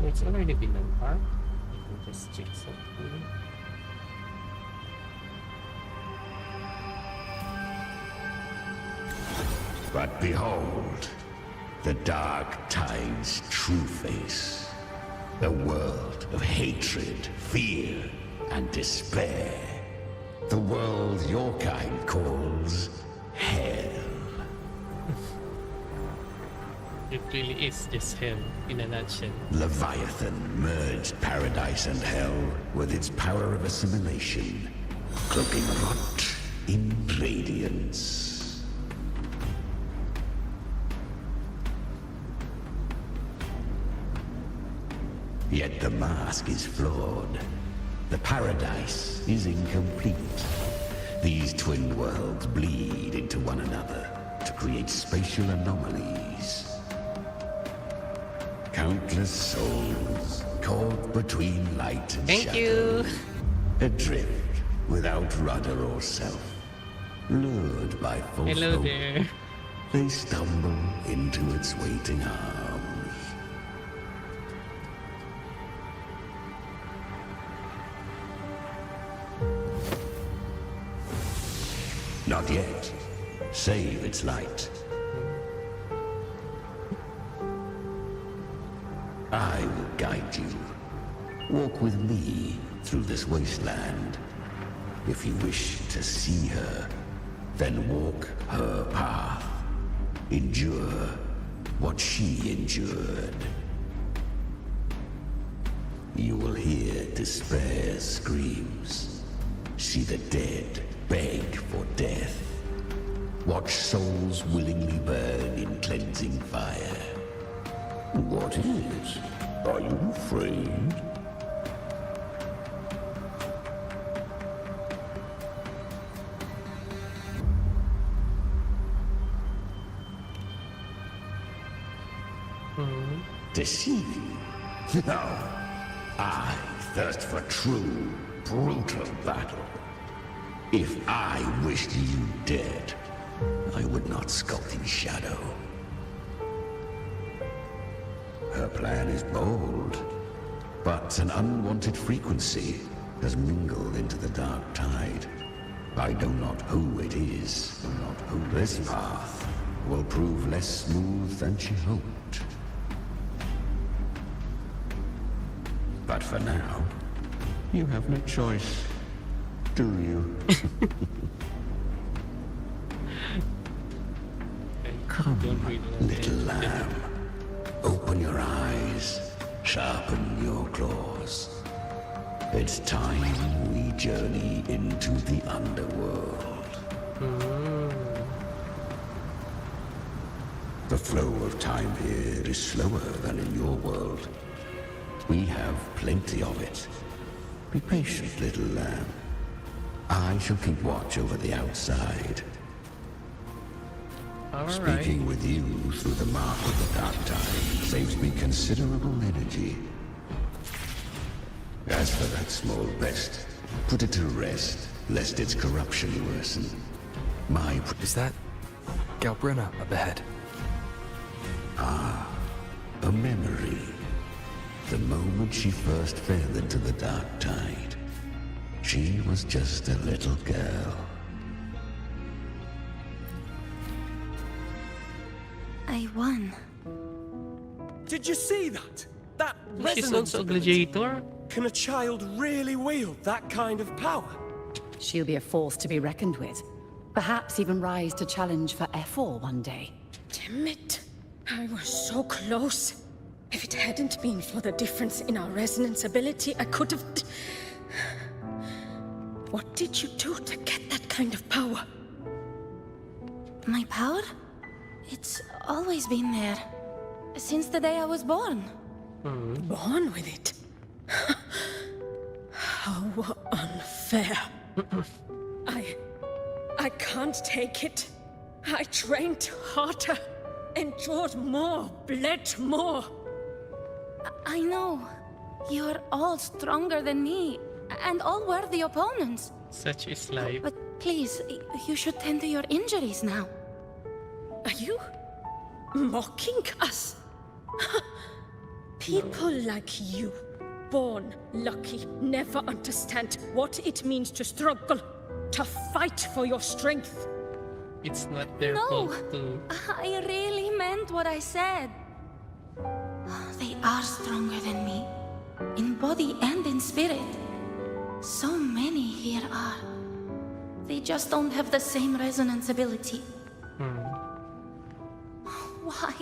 It's already been unparked. I can just check something. But behold, the Dark Tide's true face. A world of hatred, fear, and despair. The world your kind calls hell. It really is just hell in a nutshell. Leviathan merged paradise and hell with its power of assimilation, cloaking rot in radiance. Yet the mask is flawed. The paradise is incomplete. These twin worlds bleed into one another to create spatial anomalies. Countless souls caught between light and Thank shadow. you. Adrift without rudder or self. Lured by false Hello hope, there. they stumble into its waiting arms. Not yet. Save its light. I will guide you. Walk with me through this wasteland. If you wish to see her, then walk her path. Endure what she endured. You will hear despair's screams. See the dead beg for death. Watch souls willingly burn in cleansing fire. What is? Are you afraid? Deceive you? No. I thirst for true, brutal battle. If I wished you dead, I would not skulk in shadow. her plan is bold, but an unwanted frequency has mingled into the dark tide. I know not who it is. This path will prove less smooth than she hoped. But for now, you have no choice, do you? Come, little lamb. Open your eyes, sharpen your claws. It's time we journey into the underworld. The flow of time here is slower than in your world. We have plenty of it. Be patient, little lamb. I shall keep watch over the outside. Speaking with you through the mark of the dark tide saves me considerable energy. As for that small pest, put it to rest, lest its corruption worsen. Is that Galbrina up ahead? Ah, a memory. The moment she first fell into the dark tide, she was just a little girl. I won. Did you see that? That She's resonance also a ability. gladiator. Can a child really wield that kind of power? She'll be a force to be reckoned with. Perhaps even rise to challenge for F4 one day. Damn it. I was so close. If it hadn't been for the difference in our resonance ability, I could have... What did you do to get that kind of power? My power? It's always been there. Since the day I was born. Born with it? How unfair. I can't take it. I trained harder, endured more, bled more. I know. You're all stronger than me, and all worthy opponents. Such is life. But please, you should tend to your injuries now. Are you mocking us? People like you, born lucky, never understand what it means to struggle, to fight for your strength. It's not their No, fault too. I really meant what I said. They are stronger than me, in body and in spirit. So many here are. They just don't have the same resonance ability. Why?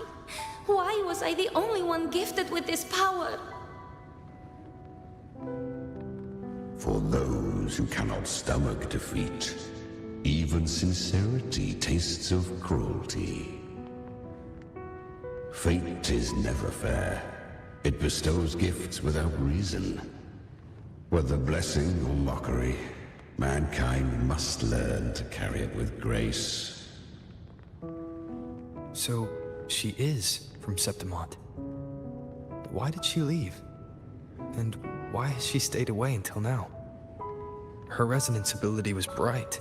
Why was I the only one gifted with this power? For those who cannot stomach defeat, even sincerity tastes of cruelty. Fate is never fair. It bestows gifts without reason. Whether blessing or mockery, mankind must learn to carry it with grace. So, she is from Septimont. Why did she leave? And why has she stayed away until now? Her resonance ability was bright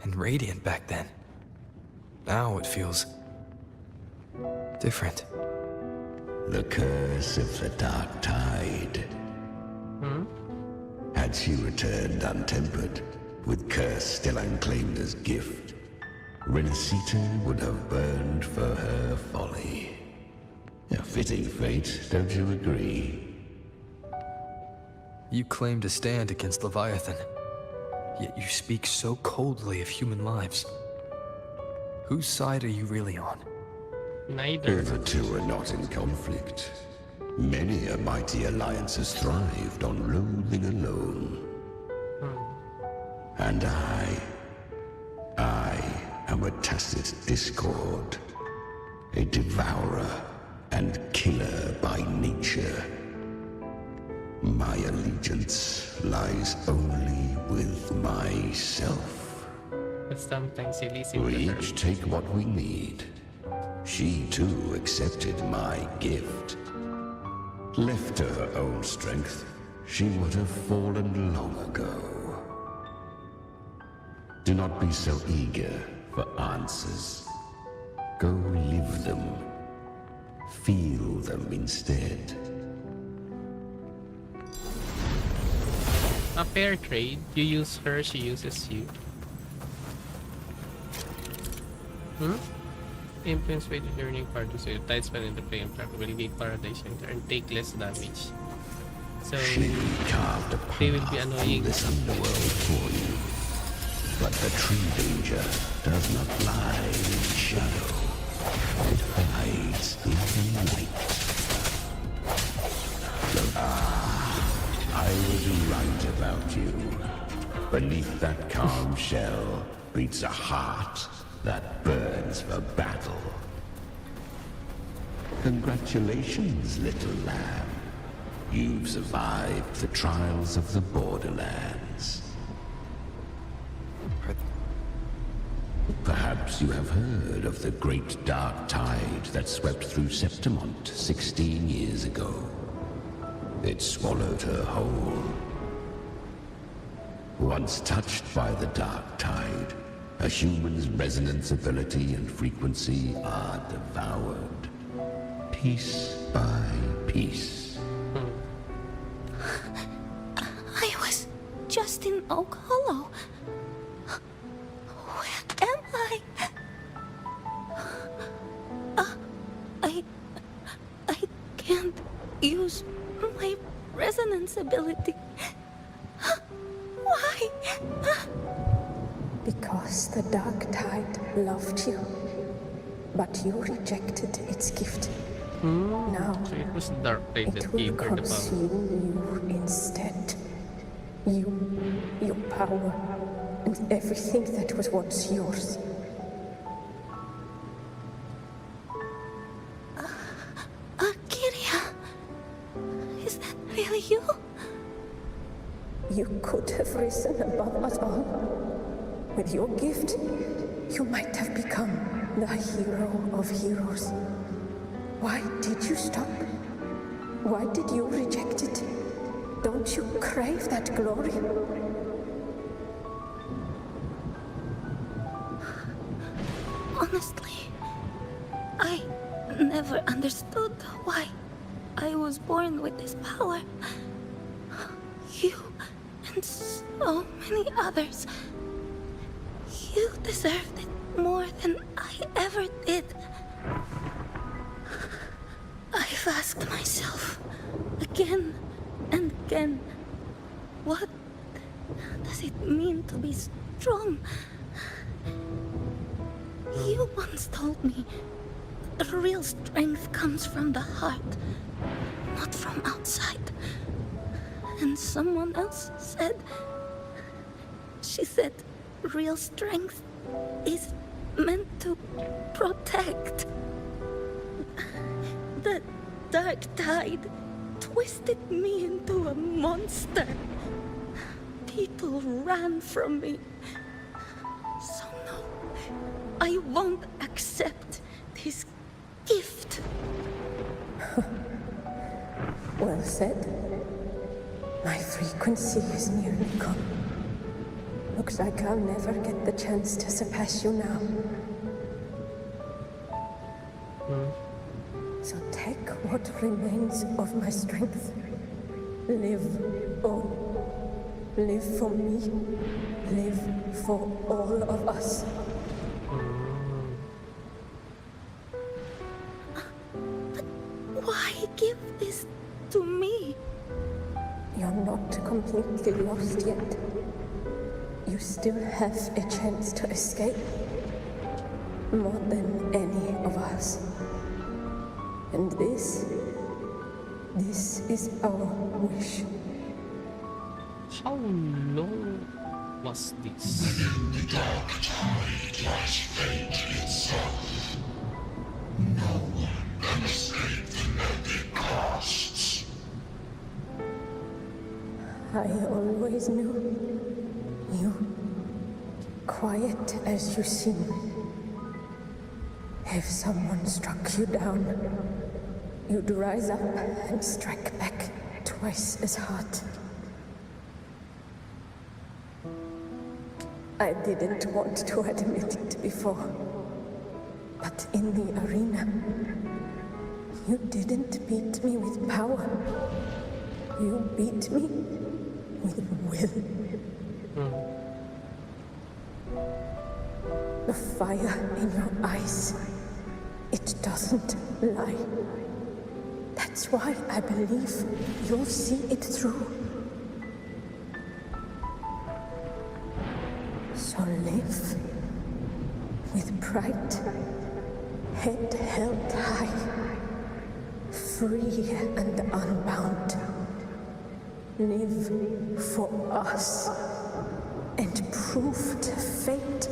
and radiant back then. Now it feels different. The curse of the dark tide. Had she returned untempered, with curse still unclaimed as gift, Renacita would have burned for her folly. A fitting fate, don't you agree? You claim to stand against Leviathan, yet you speak so coldly of human lives. Whose side are you really on? Neither. The two are not in conflict. Many a mighty alliance has thrived on loathing alone. And I am a tacit discord, a devourer and killer by nature. My allegiance lies only with myself. But sometimes you listen We to her. each take what we need. She too accepted my gift. Left to her own strength, she would have fallen long ago. Do not be so eager for answers. Go live them. Feel them instead. A fair trade. You use her, she uses you. Influence weighted learning parties, so your tide spend in the play and will gain paradise and turn take less damage. So they will be annoying. This underworld for you. But the true danger does not lie in shadow. It hides in the light. I was right about you. Beneath that calm shell beats a heart that burns for battle. Congratulations, little lamb. You've survived the trials of the Borderlands. Perhaps you have heard of the great dark tide that swept through Septimont 16 years ago. It swallowed her whole. Once touched by the dark tide, a human's resonance ability and frequency are devoured, piece by piece. I was just in Oak Hollow. Where am I? I can't use my resonance ability. Why? Because the dark tide loved you, but you rejected its gift. Now, So it was dark tide that it will gave her the power. consume you instead. You, your power, and everything that was once yours. Kiria, is that really you? You could have risen above us all. With your gift, you might have become the hero of heroes. Why did you stop? Why did you reject it? Don't you crave that glory? Honestly, I never understood why I was born with this power. You and so many others. You deserved it more than I ever did. I've asked myself again and again, what does it mean to be strong? You once told me that real strength comes from the heart, not from outside. And someone else said, she said, real strength is meant to protect. The dark tide twisted me into a monster. People ran from me. So no, I won't accept this gift. Well said. My frequency is nearly gone. Looks like I'll never get the chance to surpass you now. So take what remains of my strength. Live on. Live for me. Live for all of us. But why give this to me? You're not completely lost yet. You still have a chance to escape. More than any of us. And this is our wish. How long was this? Within the dark tide lies fate itself. No one can escape the net it casts. I always knew you, quiet as you seem. If someone struck you down, you'd rise up and strike back twice as hard. I didn't want to admit it before, but in the arena, You didn't beat me with power. You beat me with will. The fire in your eyes, it doesn't lie. That's why I believe you'll see it through. So live with pride, head held high, free and unbound. Live for us and prove to fate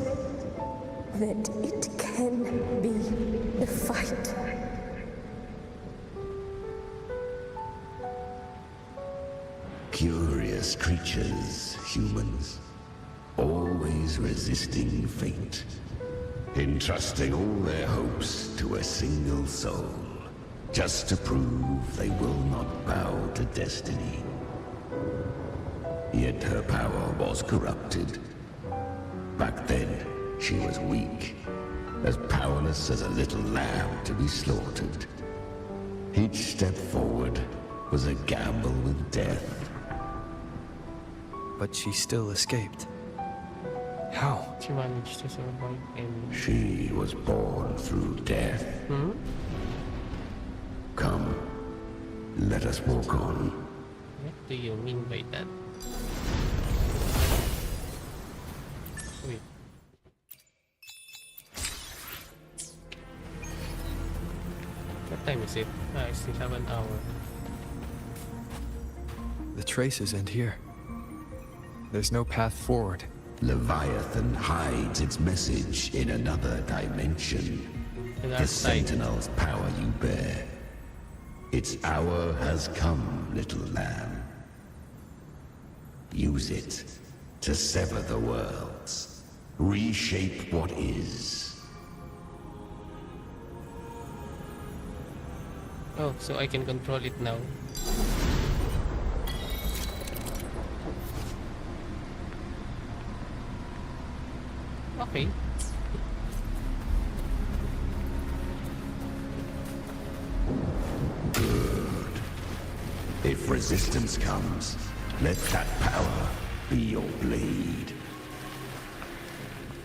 that it can be the fight. Curious creatures, humans, always resisting fate, entrusting all their hopes to a single soul, just to prove they will not bow to destiny. Yet her power was corrupted. Back then, she was weak, as powerless as a little lamb to be slaughtered. Each step forward was a gamble with death. But she still escaped. How? She managed to survive and... She was born through death. Come, let us walk on. What do you mean by that? Wait. What time is it? I still have an hour. The traces end here. There's no path forward. Leviathan hides its message in another dimension. The Sentinel's power you bear. Its hour has come, little lamb. Use it to sever the worlds. Reshape what is. Oh, so I can control it now. Okay. Good. If resistance comes, let that power be your blade.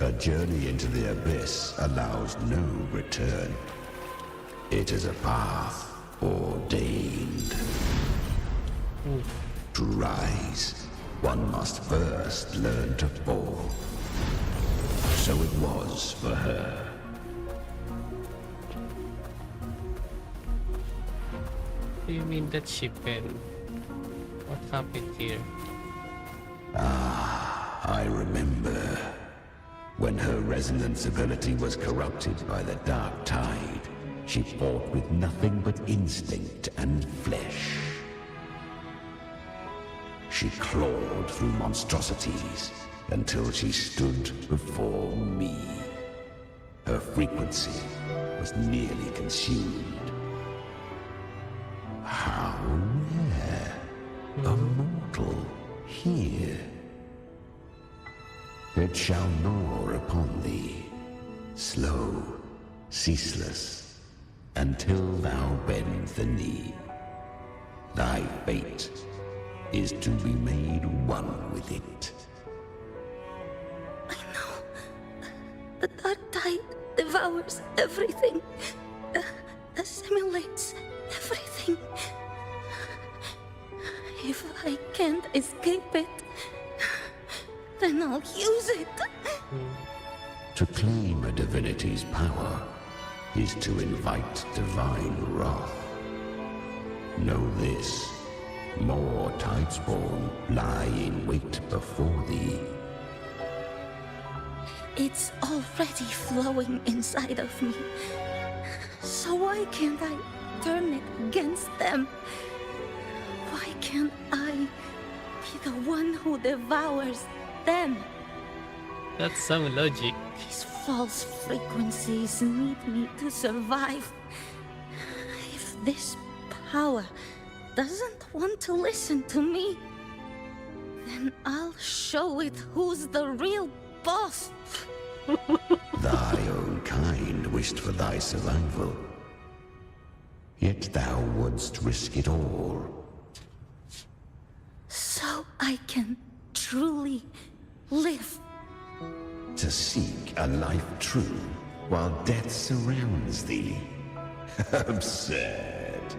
A journey into the abyss allows no return. It is a path ordained. To rise, one must first learn to fall. So it was for her. Do you mean that she fell? What happened here? I remember. When her resonance ability was corrupted by the Dark Tide, she fought with nothing but instinct and flesh. She clawed through monstrosities until she stood before me. Her frequency was nearly consumed. How rare! A mortal here. It shall gnaw upon thee, slow, ceaseless, until thou bend the knee. Thy fate is to be made one with it. The Dark Tide devours everything, assimilates everything. If I can't escape it, then I'll use it. To claim a divinity's power is to invite divine wrath. Know this, more Tidespawn lie in wait before thee. It's already flowing inside of me. So why can't I turn it against them? Why can't I be the one who devours them? That's some logic. These false frequencies need me to survive. If this power doesn't want to listen to me, then I'll show it who's the real boss. Thy own kind wished for thy survival. Yet thou wouldst risk it all. So I can truly live. To seek a life true while death surrounds thee. Absurd.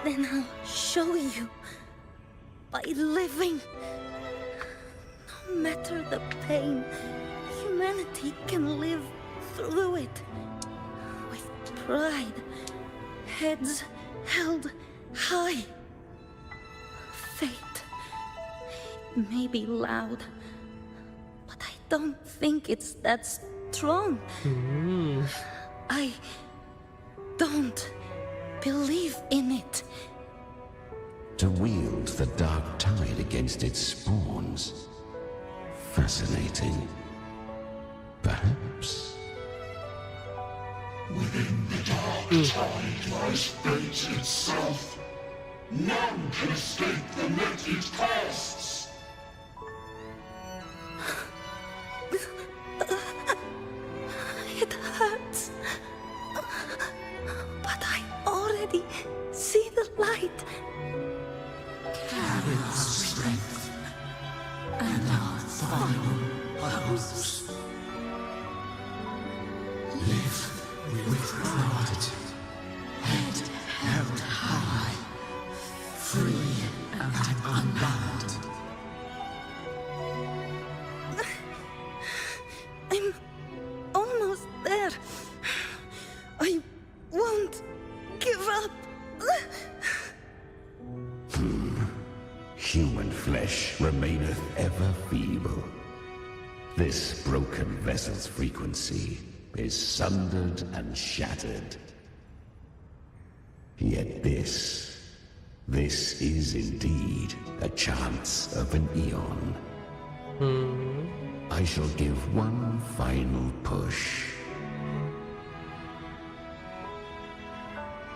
Then I'll show you. By living. No matter the pain, humanity can live through it. With pride. Heads held high. Fate. It may be loud, but I don't think it's that strong. I don't believe in it. To wield the dark tide against its spawns. Fascinating. Perhaps. Within the dark tide lies fate itself. None can escape the net it casts. It hurts. But I already see the light. Carry our strength and our final hopes. Live with pride, head held high, free and unbound. I'm almost there. I won't give up. Human flesh remaineth ever feeble. This broken vessel's frequency is sundered and shattered. Yet this is indeed a chance of an eon. I shall give one final push.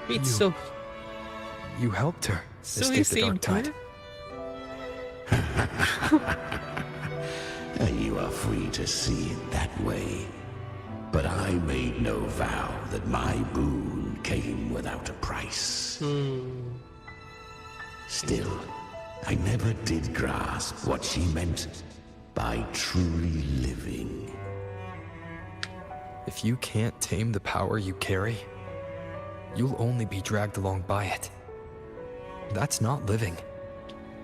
It's so... You helped her So escape you the dark saved tide. her? You are free to see it that way. But I made no vow that my boon came without a price. Still, I never did grasp what she meant by truly living. If you can't tame the power you carry, you'll only be dragged along by it. That's not living.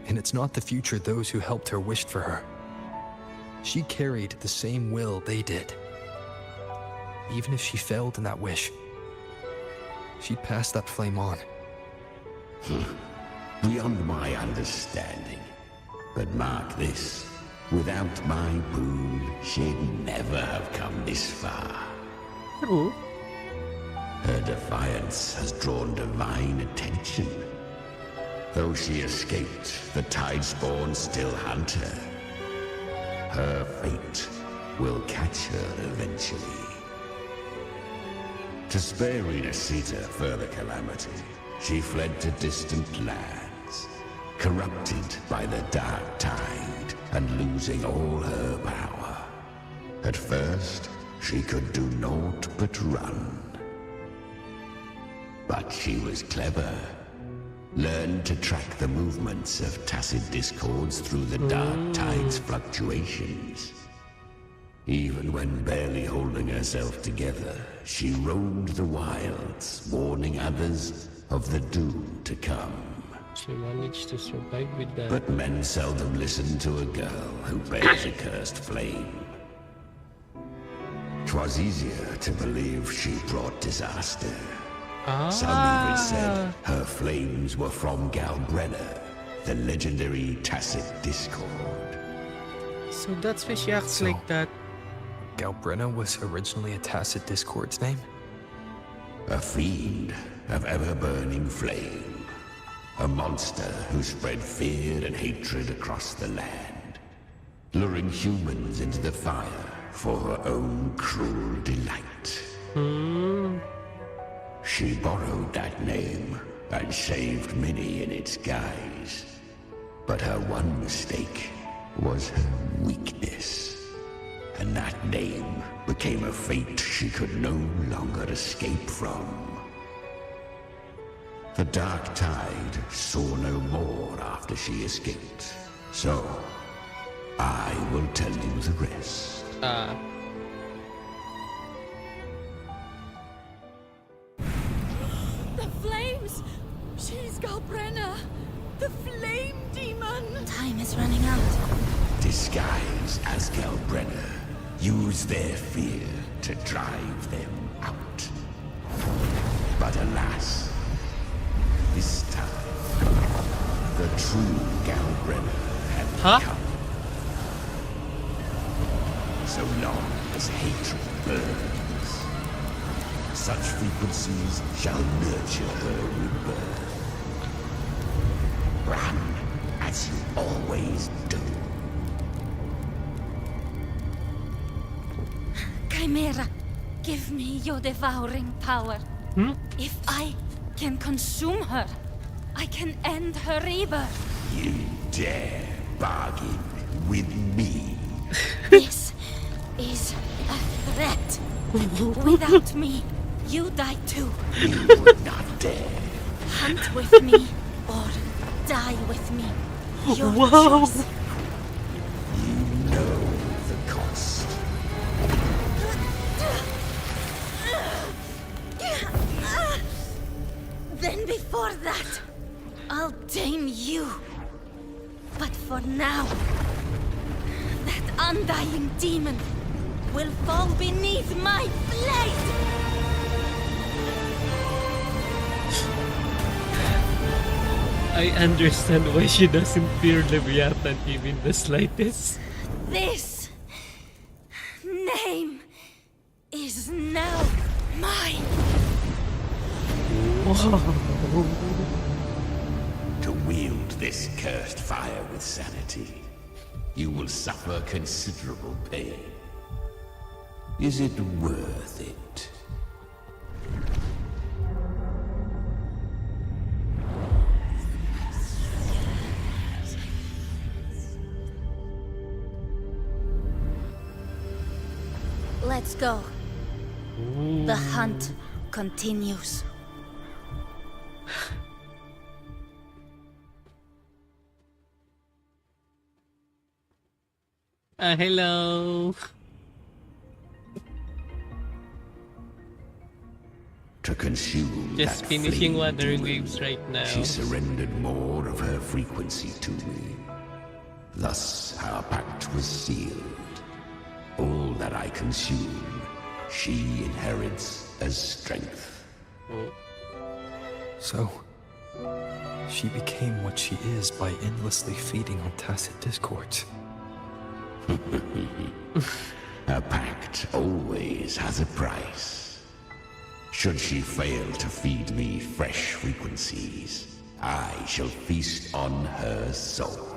And it's not the future those who helped her wished for her. She carried the same will they did. Even if she failed in that wish, she'd pass that flame on. Beyond my understanding. But mark this, without my boon, she'd never have come this far. True. Her defiance has drawn divine attention. Though she escaped, the Tidespawn still hunt her. Her fate will catch her eventually. To spare Renacita further calamity, she fled to distant lands, corrupted by the dark tide and losing all her power. At first, she could do naught but run. But she was clever. Learned to track the movements of tacit discords through the dark tide's fluctuations. Even when barely holding herself together, she roamed the wilds, warning others of the doom to come. She managed to survive with that. But men seldom listen to a girl who bears a cursed flame. 'Twas easier to believe she brought disaster. Some even said her flames were from Galbrenna, the legendary tacit discord. So that's why she acts like that. Galbrenna was originally a tacit discord's name? A fiend of ever-burning flame. A monster who spread fear and hatred across the land, luring humans into the fire for her own cruel delight. She borrowed that name and saved many in its guise. But her one mistake was her weakness. And that name became came a fate she could no longer escape from. The Dark Tide saw no more after she escaped. So, I will tell you the rest. The flames! She's Galbrenna! The flame demon! Time is running out. Disguised as Galbrenna, use their fear to drive them out. But alas, this time, the true Galbrenna had come. So long as hatred burns, such frequencies shall nurture her rebirth. Run, as you always do. Chimera, give me your devouring power. If I can consume her, I can end her rebirth. You dare bargain with me? This is a threat. Without me, you die too. You would not dare. Hunt with me or die with me. Your choice. You know the cost. Then before that, I'll tame you. But for now, that undying demon will fall beneath my blade! I understand why she doesn't fear Leviathan even the slightest. This name is now mine. To wield this cursed fire with sanity, you will suffer considerable pain. Is it worth it? Let's go. The hunt continues. Hello. To consume Just that finishing flame Wuthering demon, Waves right now. She surrendered more of her frequency to me. Thus our pact was sealed. All that I consume, she inherits as strength. So, she became what she is by endlessly feeding on tacit discords. A pact always has a price. Should she fail to feed me fresh frequencies, I shall feast on her soul,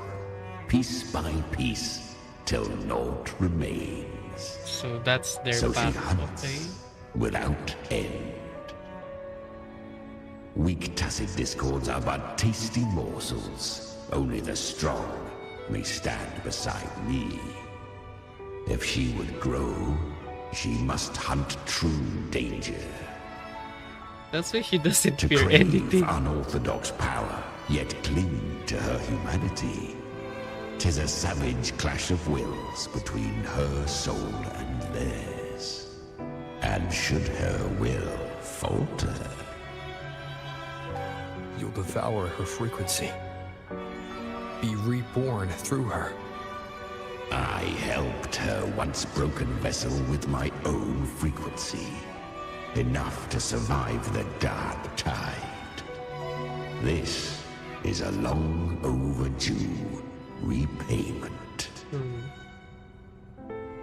piece by piece, till naught remains. So that's their So she path, hunts okay? without end. Weak tacit discords are but tasty morsels. Only the strong may stand beside me. If she would grow, she must hunt true danger. That's why she doesn't To fear crave anything. unorthodox power, yet cling to her humanity. 'Tis a savage clash of wills between her soul and theirs. And should her will falter, You'll devour her frequency. Be reborn through her. I helped her once broken vessel with my own frequency. Enough to survive the Dark Tide. This is a long overdue repayment.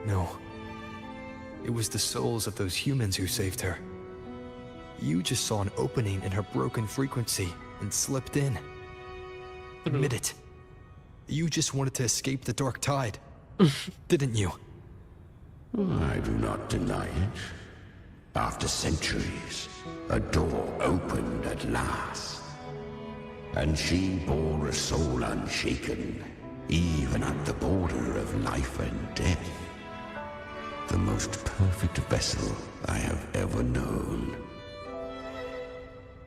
No. It was the souls of those humans who saved her. You just saw an opening in her broken frequency and slipped in. Admit it. You just wanted to escape the Dark Tide, didn't you? I do not deny it. After centuries, a door opened at last. And she bore a soul unshaken, even at the border of life and death. the most perfect vessel I have ever known.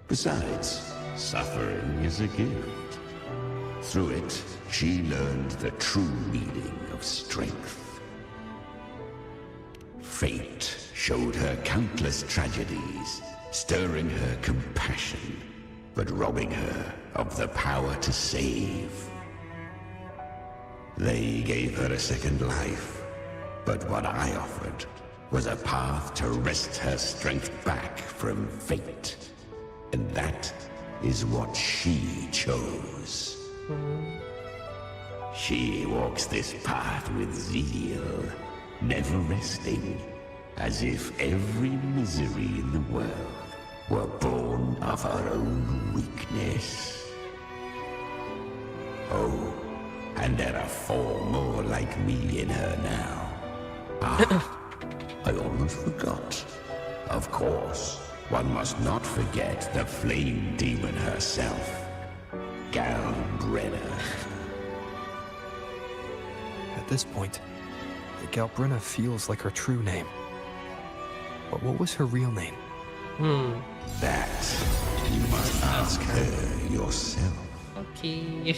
Besides, suffering is a gift. Through it, she learned the true meaning of strength. Fate showed her countless tragedies, stirring her compassion, but robbing her of the power to save. They gave her a second life, but what I offered was a path to wrest her strength back from fate. And that is what she chose. She walks this path with zeal, never resting, as if every misery in the world were born of her own weakness. Oh, and there are 4 more like me in her now. Ah, I almost forgot. Of course, one must not forget the flame demon herself, Galbrenna. At this point, Galbrenna feels like her true name. But what was her real name? That you must ask her yourself. Okay.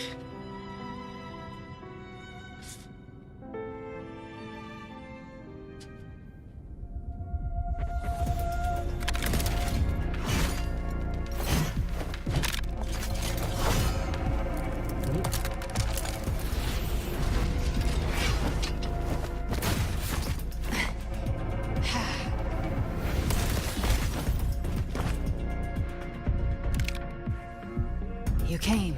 You came.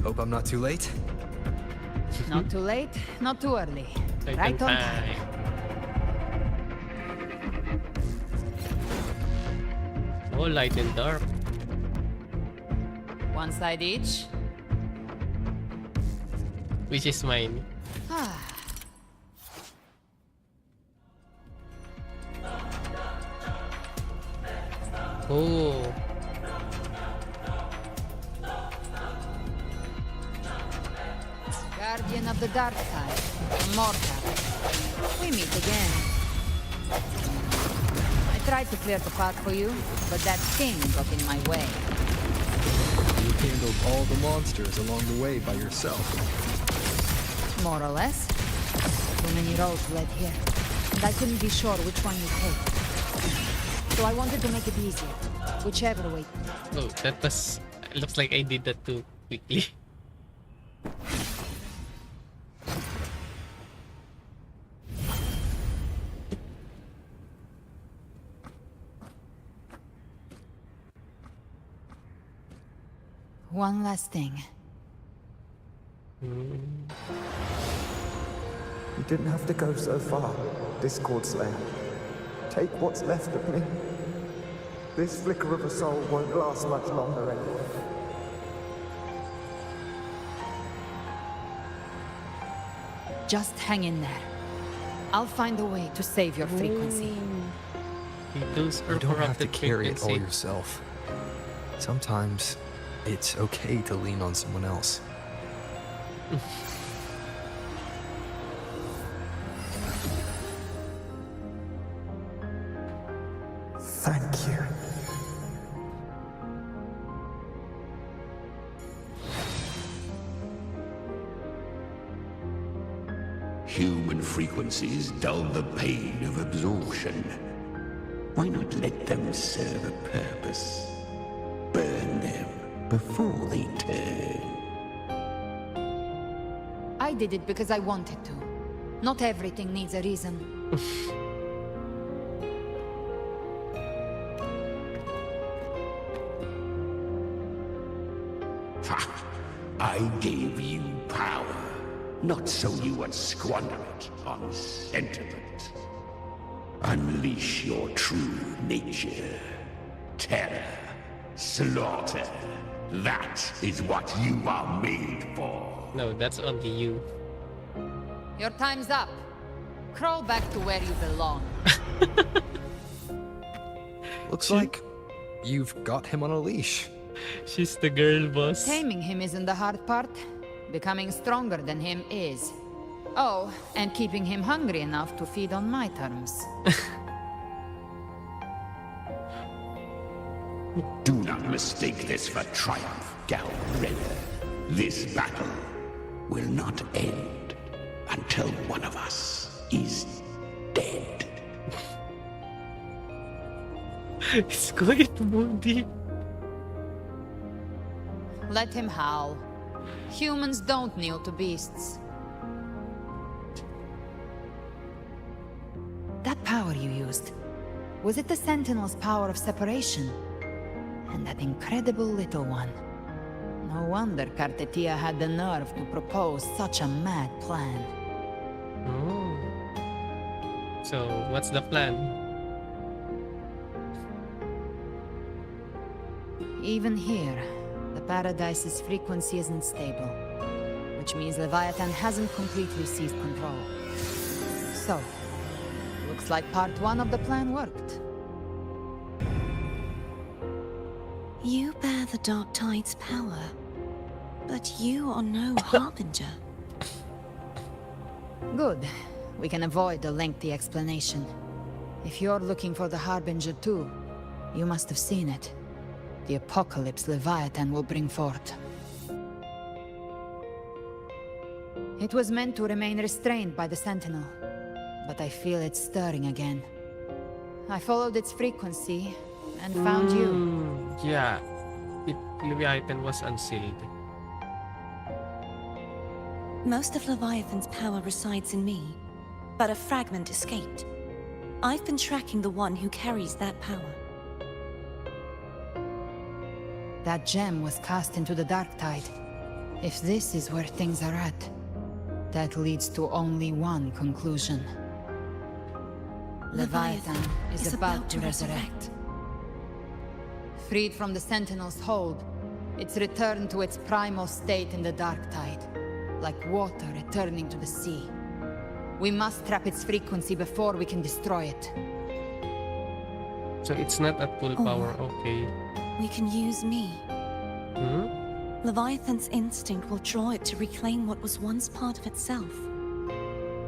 Hope I'm not too late. Not too late, not too early. Right Right on on time. time. Oh, light and dark. One side each. Which is mine. Oh. Guardian of the Dark Tide, Mortar. We meet again. I tried to clear the path for you, but that thing got in my way. You handled all the monsters along the way by yourself. More or less. Too many roads led here, and I couldn't be sure which one you take. So I wanted to make it easier, whichever way. Oh, that was... Looks like I did that too quickly. One last thing. You didn't have to go so far, Discord Slayer. Take what's left of me. This flicker of a soul won't last much longer anyway. Just hang in there. I'll find a way to save your frequency. Reduce or You don't have to corrupted carry it all frequency. yourself. Sometimes it's okay to lean on someone else. Thank you. Human frequencies dull the pain of absorption. Why not let them serve a purpose? Burn them before they turn. I did it because I wanted to. Not everything needs a reason. Ha! I gave you power, not so you would squander it on sentiment. Unleash your true nature. Terror, slaughter. That is what you are made for. No, that's only you. Your time's up. Crawl back to where you belong. Looks like you've got him on a leash. She's the girl boss. Taming him isn't the hard part. Becoming stronger than him is. Oh, and keeping him hungry enough to feed on my terms. Do not mistake this for triumph, Galbreda. This battle will not end until one of us is dead. It's quite moody. Let him howl. Humans don't kneel to beasts. That power you used, was it the Sentinel's power of separation? And that incredible little one. No wonder Kartetia had the nerve to propose such a mad plan. Oh. So, what's the plan? Even here, the Paradise's frequency isn't stable, which means Leviathan hasn't completely seized control. So, looks like part one of the plan worked. You bear the Dark Tide's power, but you are no Harbinger. Good. We can avoid a lengthy explanation. If you're looking for the Harbinger too, you must have seen it. The apocalypse Leviathan will bring forth. It was meant to remain restrained by the Sentinel, but I feel it stirring again. I followed its frequency and found you. Yeah. Leviathan was unsealed. Most of Leviathan's power resides in me, but a fragment escaped. I've been tracking the one who carries that power. That gem was cast into the Dark Tide. If this is where things are at, that leads to only one conclusion. Leviathan is about to resurrect. Freed from the Sentinel's hold, it's returned to its primal state in the Dark Tide, like water returning to the sea. We must trap its frequency before we can destroy it. So it's not at full power, okay. We can use me. Hmm? Leviathan's instinct will draw it to reclaim what was once part of itself.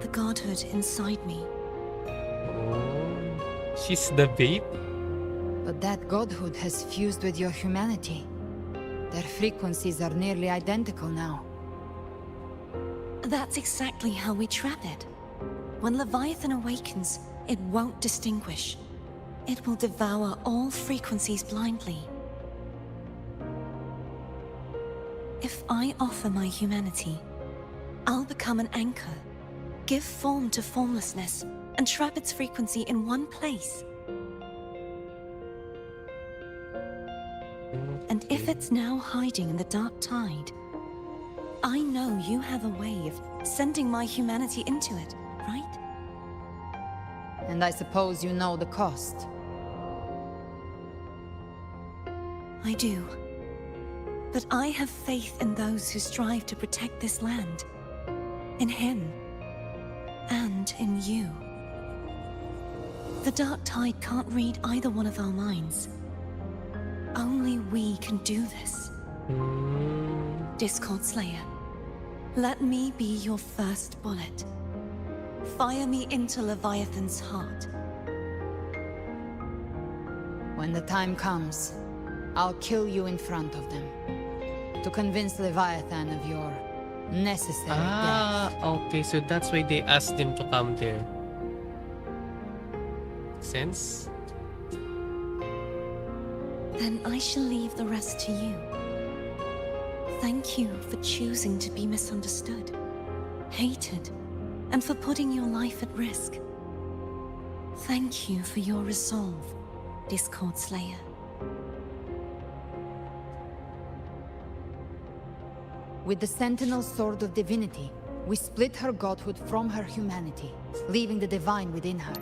The godhood inside me. Oh, she's the bait? But that godhood has fused with your humanity. Their frequencies are nearly identical now. That's exactly how we trap it. When Leviathan awakens, it won't distinguish. It will devour all frequencies blindly. If I offer my humanity, I'll become an anchor, give form to formlessness, and trap its frequency in one place. And if it's now hiding in the Dark Tide, I know you have a way of sending my humanity into it, right? And I suppose you know the cost. I do. But I have faith in those who strive to protect this land. In him. And in you. The Dark Tide can't read either one of our minds. Only we can do this. Discord Slayer, let me be your first bullet. Fire me into Leviathan's heart. When the time comes, I'll kill you in front of them. To convince Leviathan of your necessary death. Okay, so that's why they asked him to come there. Sense? Then I shall leave the rest to you. Thank you for choosing to be misunderstood, hated, and for putting your life at risk. Thank you for your resolve, Discord Slayer. With the Sentinel's Sword of Divinity, we split her godhood from her humanity, leaving the divine within her.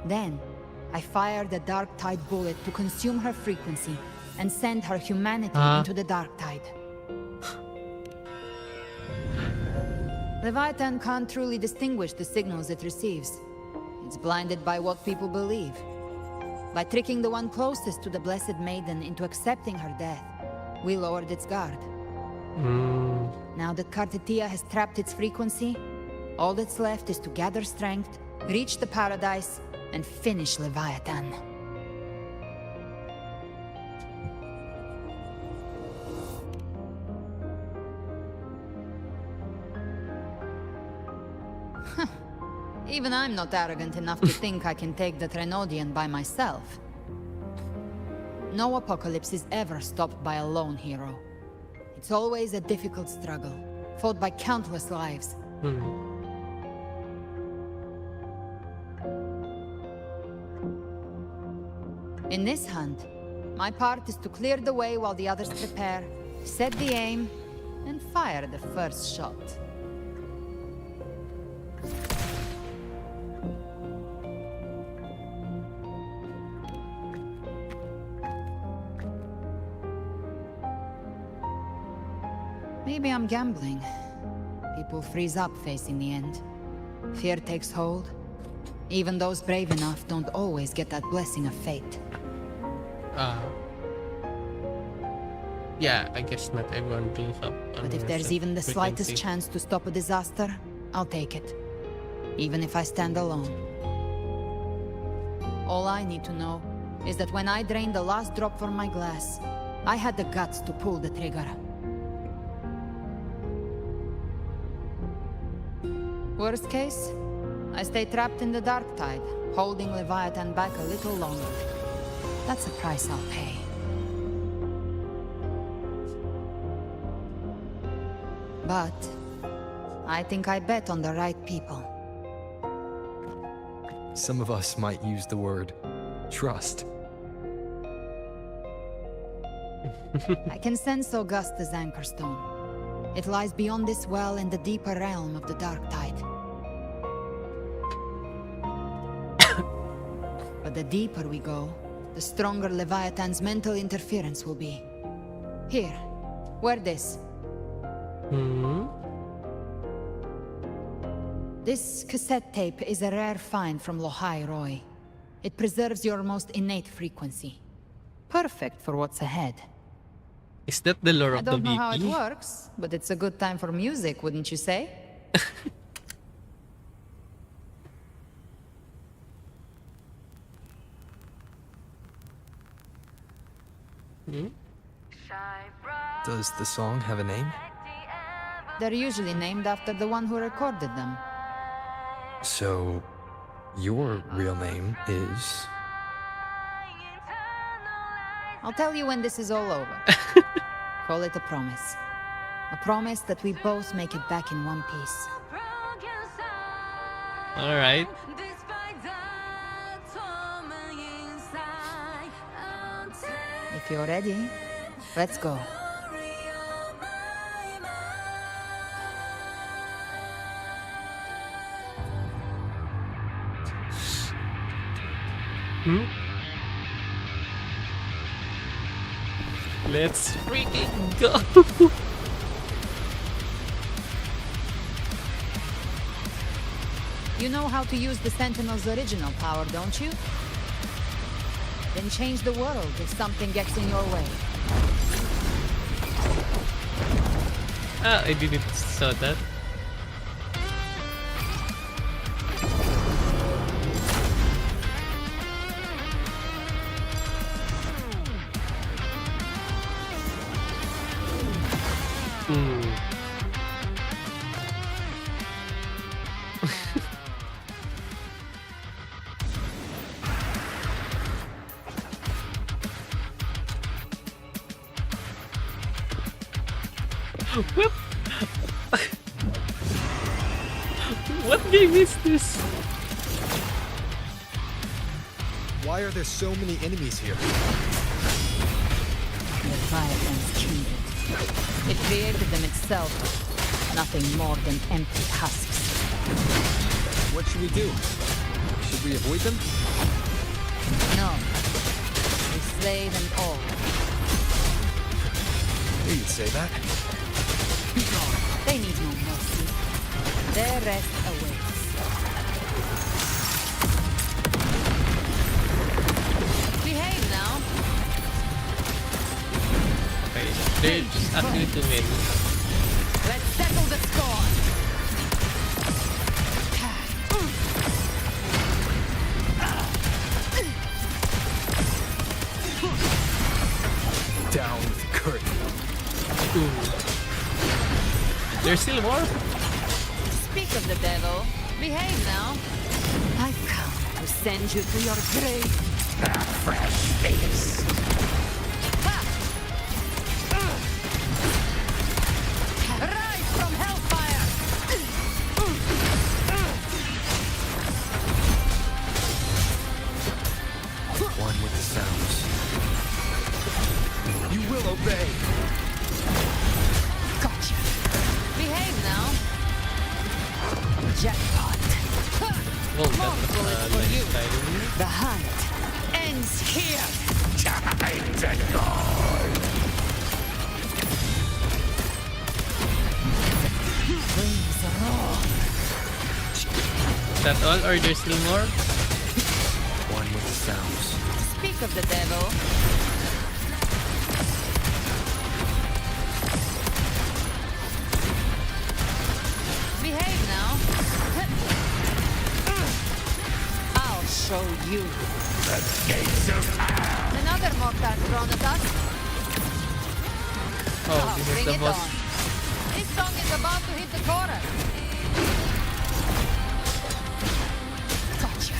Then, I fired the Dark Tide bullet to consume her frequency and send her humanity into the Dark Tide. Leviathan can't truly distinguish the signals it receives. It's blinded by what people believe. By tricking the one closest to the Blessed Maiden into accepting her death, we lowered its guard. Now that Kartetia has trapped its frequency, All that's left is to gather strength, reach the paradise, and finish Leviathan. Even I'm not arrogant enough to think I can take the Threnodian by myself. No apocalypse is ever stopped by a lone hero. It's always a difficult struggle, fought by countless lives. In this hunt, my part is to clear the way while the others prepare, set the aim, and fire the first shot. Maybe I'm gambling. People freeze up facing the end. Fear takes hold. Even those brave enough don't always get that blessing of fate. Yeah, I guess not everyone brings up. But if there's even the slightest chance to stop a disaster, I'll take it. Even if I stand alone. All I need to know is that when I drained the last drop from my glass, I had the guts to pull the trigger. Worst case, I stay trapped in the Dark Tide, holding Leviathan back a little longer. That's the price I'll pay. But I think I bet on the right people. Some of us might use the word trust. I can sense Augusta's Anchorstone. It lies beyond this well in the deeper realm of the Dark Tide. But the deeper we go, the stronger Leviathan's mental interference will be. Here, wear this. This cassette tape is a rare find from Lohai Roy. It preserves your most innate frequency. Perfect for what's ahead. Is that the lore I of the don't know how it VP? works, but it's a good time for music, wouldn't you say? Does the song have a name? They're usually named after the one who recorded them. So, your real name is... I'll tell you when this is all over. Call it a promise. A promise that we both make it back in one piece. Alright. If you're ready, let's go. Let's freaking go! You know how to use the Sentinel's original power, don't you? Then change the world if something gets in your way. Ah, I didn't saw that. What game is this? Why are there so many enemies here? Leviathan's kingdom. It created them itself. Nothing more than empty husks. What should we do? Should we avoid them? No. We slay them all. You would say that? They need no mercy. Their rest awaits. Behave now. Okay, they're just asking to win. Let's settle the score. there's still more? Speak of the devil. Behave now. I've come to send you to your grave. A fresh face. Rise from hellfire! One with the sounds. You will obey. Gotcha. Behave now. Jackpot. Oh, More that's bullets for nice you. timing. The hunt ends here. Time to go. Flames roar. Is that all, or there's still more? One with the sounds. Speak of the devil. Behave now. I'll show you. The gates of hell. Another mortar thrown at us. Oh, this is Bring the it boss. on. This song is about to hit the chorus. Gotcha.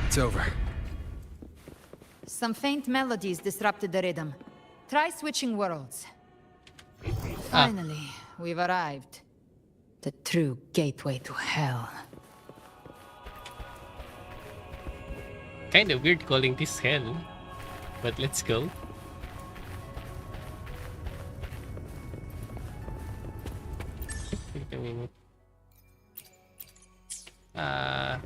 It's over. Some faint melodies disrupted the rhythm. Try switching worlds. Ah. Finally, we've arrived. The true gateway to hell. Kinda weird calling this hell, but let's go. Wait a minute. Oh.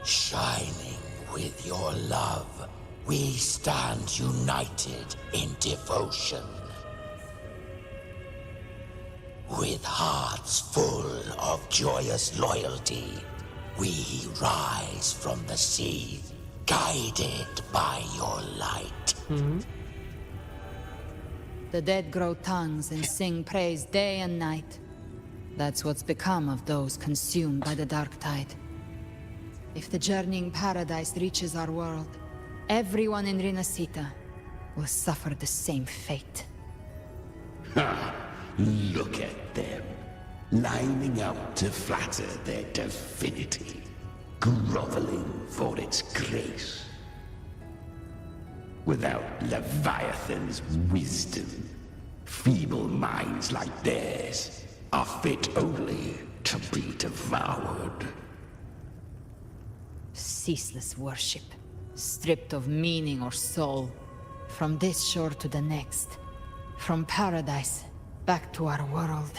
Shining with your love, we stand united in devotion. With hearts full of joyous loyalty, we rise from the sea, guided by your light. The dead grow tongues and sing praise day and night. That's what's become of those consumed by the dark tide. If the journeying paradise reaches our world, everyone in Renacita will suffer the same fate. Ha! Look at them, lining up to flatter their divinity, groveling for its grace. Without Leviathan's wisdom, feeble minds like theirs are fit only to be devoured. Ceaseless worship, stripped of meaning or soul. From this shore to the next. From paradise back to our world.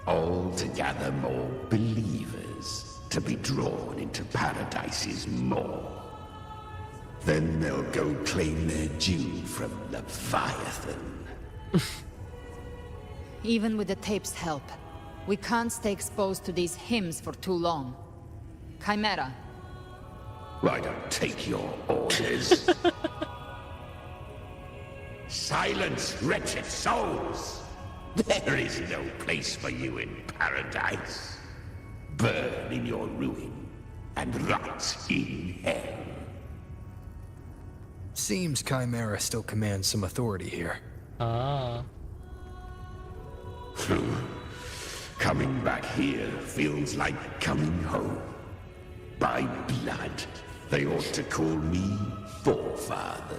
All to gather more believers to be drawn into Paradise's maw. Then they'll go claim their due from Leviathan. Even with the tape's help, we can't stay exposed to these hymns for too long. Chimera. I don't take your orders. Silence, wretched souls! There is no place for you in paradise. Burn in your ruin and rot in hell. Seems Chimera still commands some authority here. Ah. Coming back here feels like coming home. By blood, they ought to call me Forefather.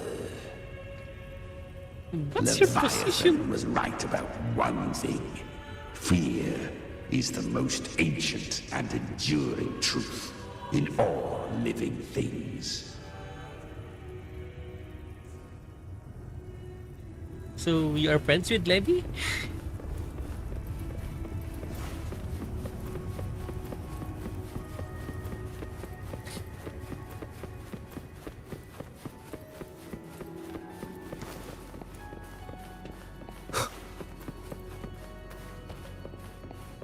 What's your Leviathan position? was right about one thing. Fear is the most ancient and enduring truth in all living things. So you are friends with Levi?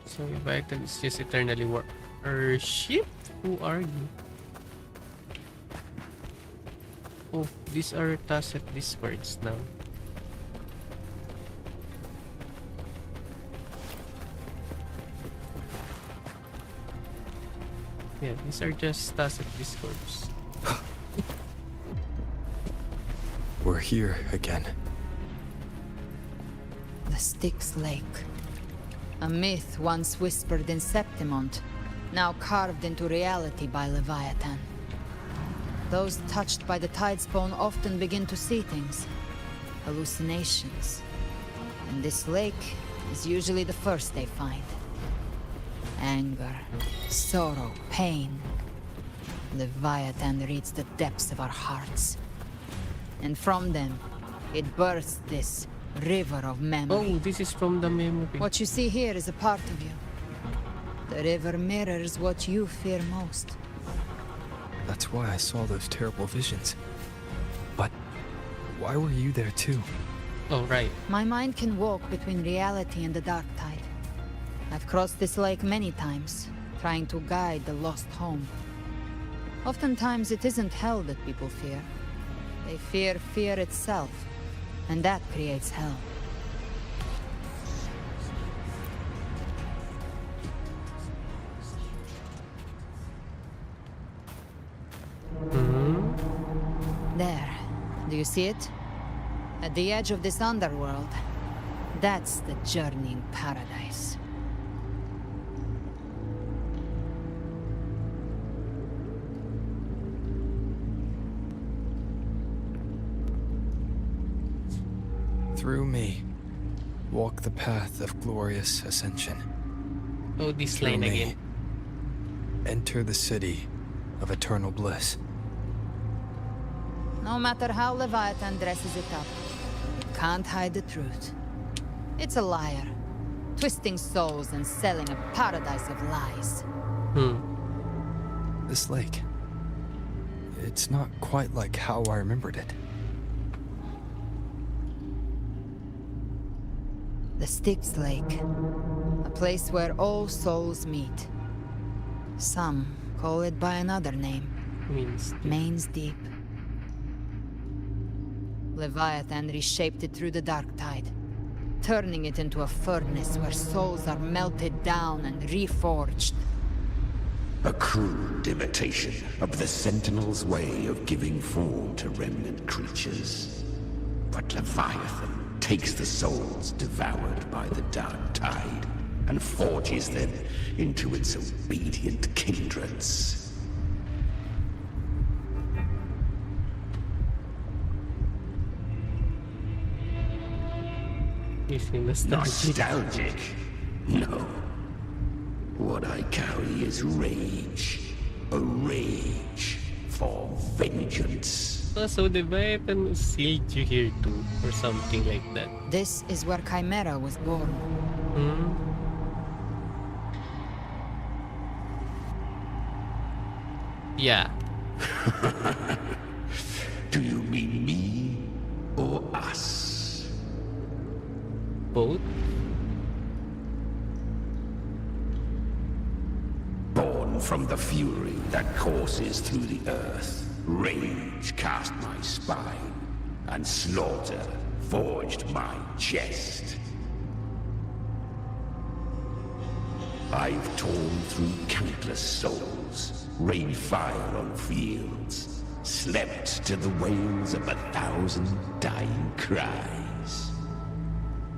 So Leviathan is just eternally worship? Who are you? Oh. These are tacit discords now. Yeah, these are just tacit discords. We're here again. The Styx Lake. A myth once whispered in Septimont, now carved into reality by Leviathan. Those touched by the Tidespawn often begin to see things. Hallucinations. And this lake is usually the first they find. Anger, sorrow, pain. Leviathan reads the depths of our hearts. And from them, it births this river of memory. Oh, this is from the memory. What you see here is a part of you. The river mirrors what you fear most. That's why I saw those terrible visions. But why were you there too? Oh, right. My mind can walk between reality and the dark tide. I've crossed this lake many times, trying to guide the lost home. Oftentimes it isn't hell that people fear. They fear fear itself, and that creates hell. There. Do you see it? At the edge of this underworld. That's the journeying paradise. Through me, walk the path of glorious ascension. Oh, this Through line me, again. enter the city of eternal bliss. No matter how Leviathan dresses it up, it can't hide the truth. It's a liar, twisting souls and selling a paradise of lies. This lake, it's not quite like how I remembered it. The Styx Lake, a place where all souls meet. Some call it by another name. Main's Deep. Leviathan reshaped it through the dark tide, turning it into a furnace where souls are melted down and reforged. A crude imitation of the Sentinel's way of giving form to remnant creatures. But Leviathan takes the souls devoured by the dark tide and forges them into its obedient kindreds. Nostalgic. No. What I carry is rage. A rage for vengeance. Oh, so the Leviathan sealed you here too, or something like that. This is where Chimera was born. Yeah. Do you mean me or us? Both? Born from the fury that courses through the earth, rage cast my spine, and slaughter forged my chest. I've torn through countless souls, rained fire on fields, slept to the wails of 1,000 dying cries.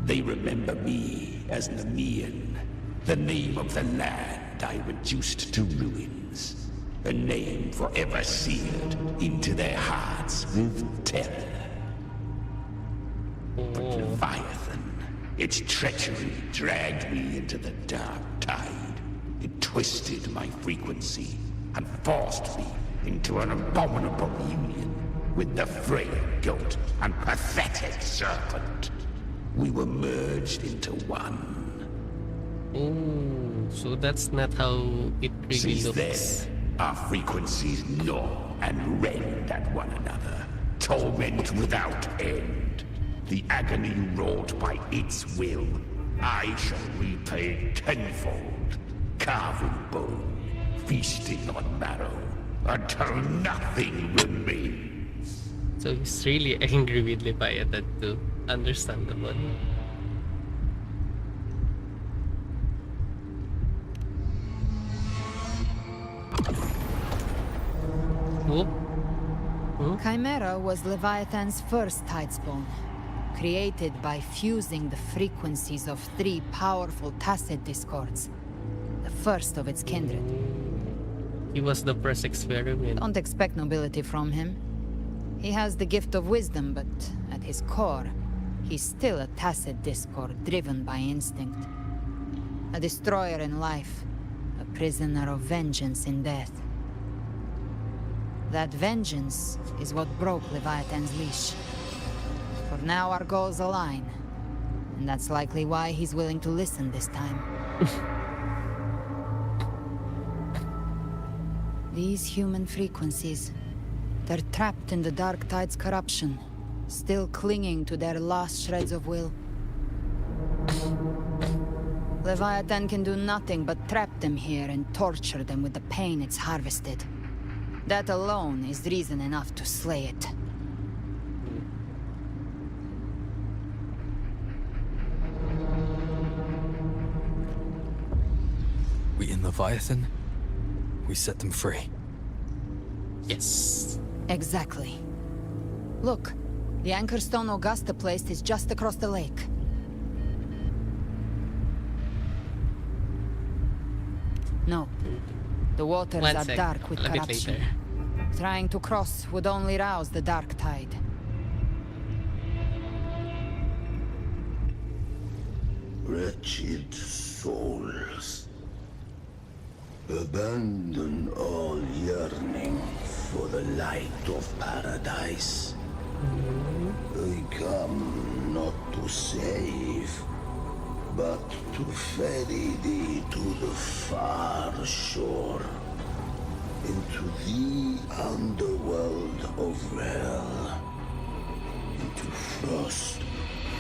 They remember me as Nemean, the name of the land I reduced to ruins, a name forever seared into their hearts with terror. But Leviathan, its treachery dragged me into the dark tide. It twisted my frequency and forced me into an abominable union with the frail goat and pathetic serpent. We were merged into one. Oh, so that's not how it really Since looks. then, our frequencies gnaw and rend at one another, torment without end. The agony wrought by its will, I shall repay tenfold, carving bone, feasting on marrow, until nothing remains. So he's really angry with Leviathan too. Understandable. Oh. Chimera was Leviathan's first tidespawn, created by fusing the frequencies of 3 powerful tacit discords, the first of its kindred. He was the first experiment. Don't expect nobility from him. He has the gift of wisdom, but at his core, he's still a tacit discord driven by instinct. A destroyer in life, a prisoner of vengeance in death. That vengeance is what broke Leviathan's leash. For now our goals align, and that's likely why he's willing to listen this time. These human frequencies, they're trapped in the Dark Tide's corruption, still clinging to their last shreds of will. Leviathan can do nothing but trap them here and torture them with the pain it's harvested. That alone is reason enough to slay it. We in Leviathan, we set them free. Yes. Exactly. Look, the Anchorstone Augusta placed is just across the lake. No. The waters One are sec, dark with a bit corruption. later. Trying to cross would only rouse the Dark Tide. Wretched souls, abandon all yearning for the light of paradise. I come not to save, but to ferry thee to the far shore, into the underworld of hell, into frost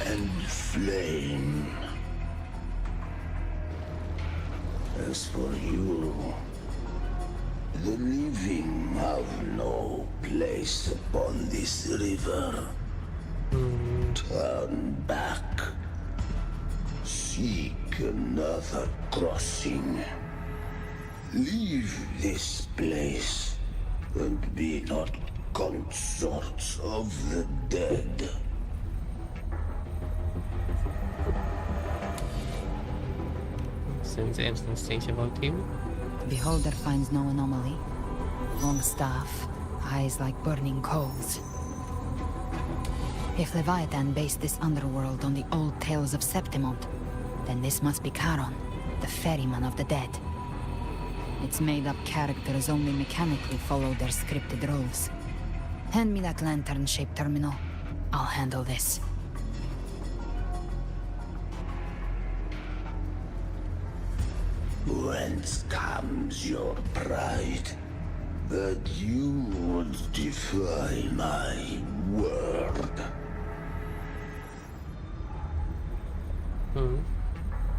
and flame. As for you, the living have no place upon this river. Turn back. Seek another crossing. Leave this place and be not consorts of the dead. Since instant stage about him. The beholder finds no anomaly. Long staff, eyes like burning coals. If Leviathan based this underworld on the old tales of Septimont, then this must be Charon, the ferryman of the dead. Its made-up characters only mechanically follow their scripted roles. Hand me that lantern-shaped terminal. I'll handle this. Whence comes your pride that you would defy my word?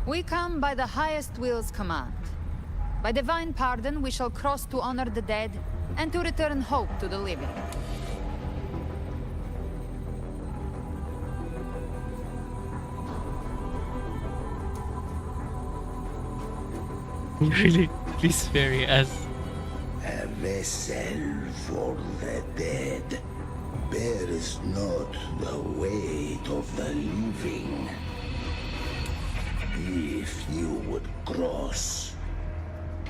We come by the highest will's command. By divine pardon, we shall cross to honor the dead and to return hope to the living. Really, please ferry us. A vessel for the dead bears not the weight of the living. If you would cross,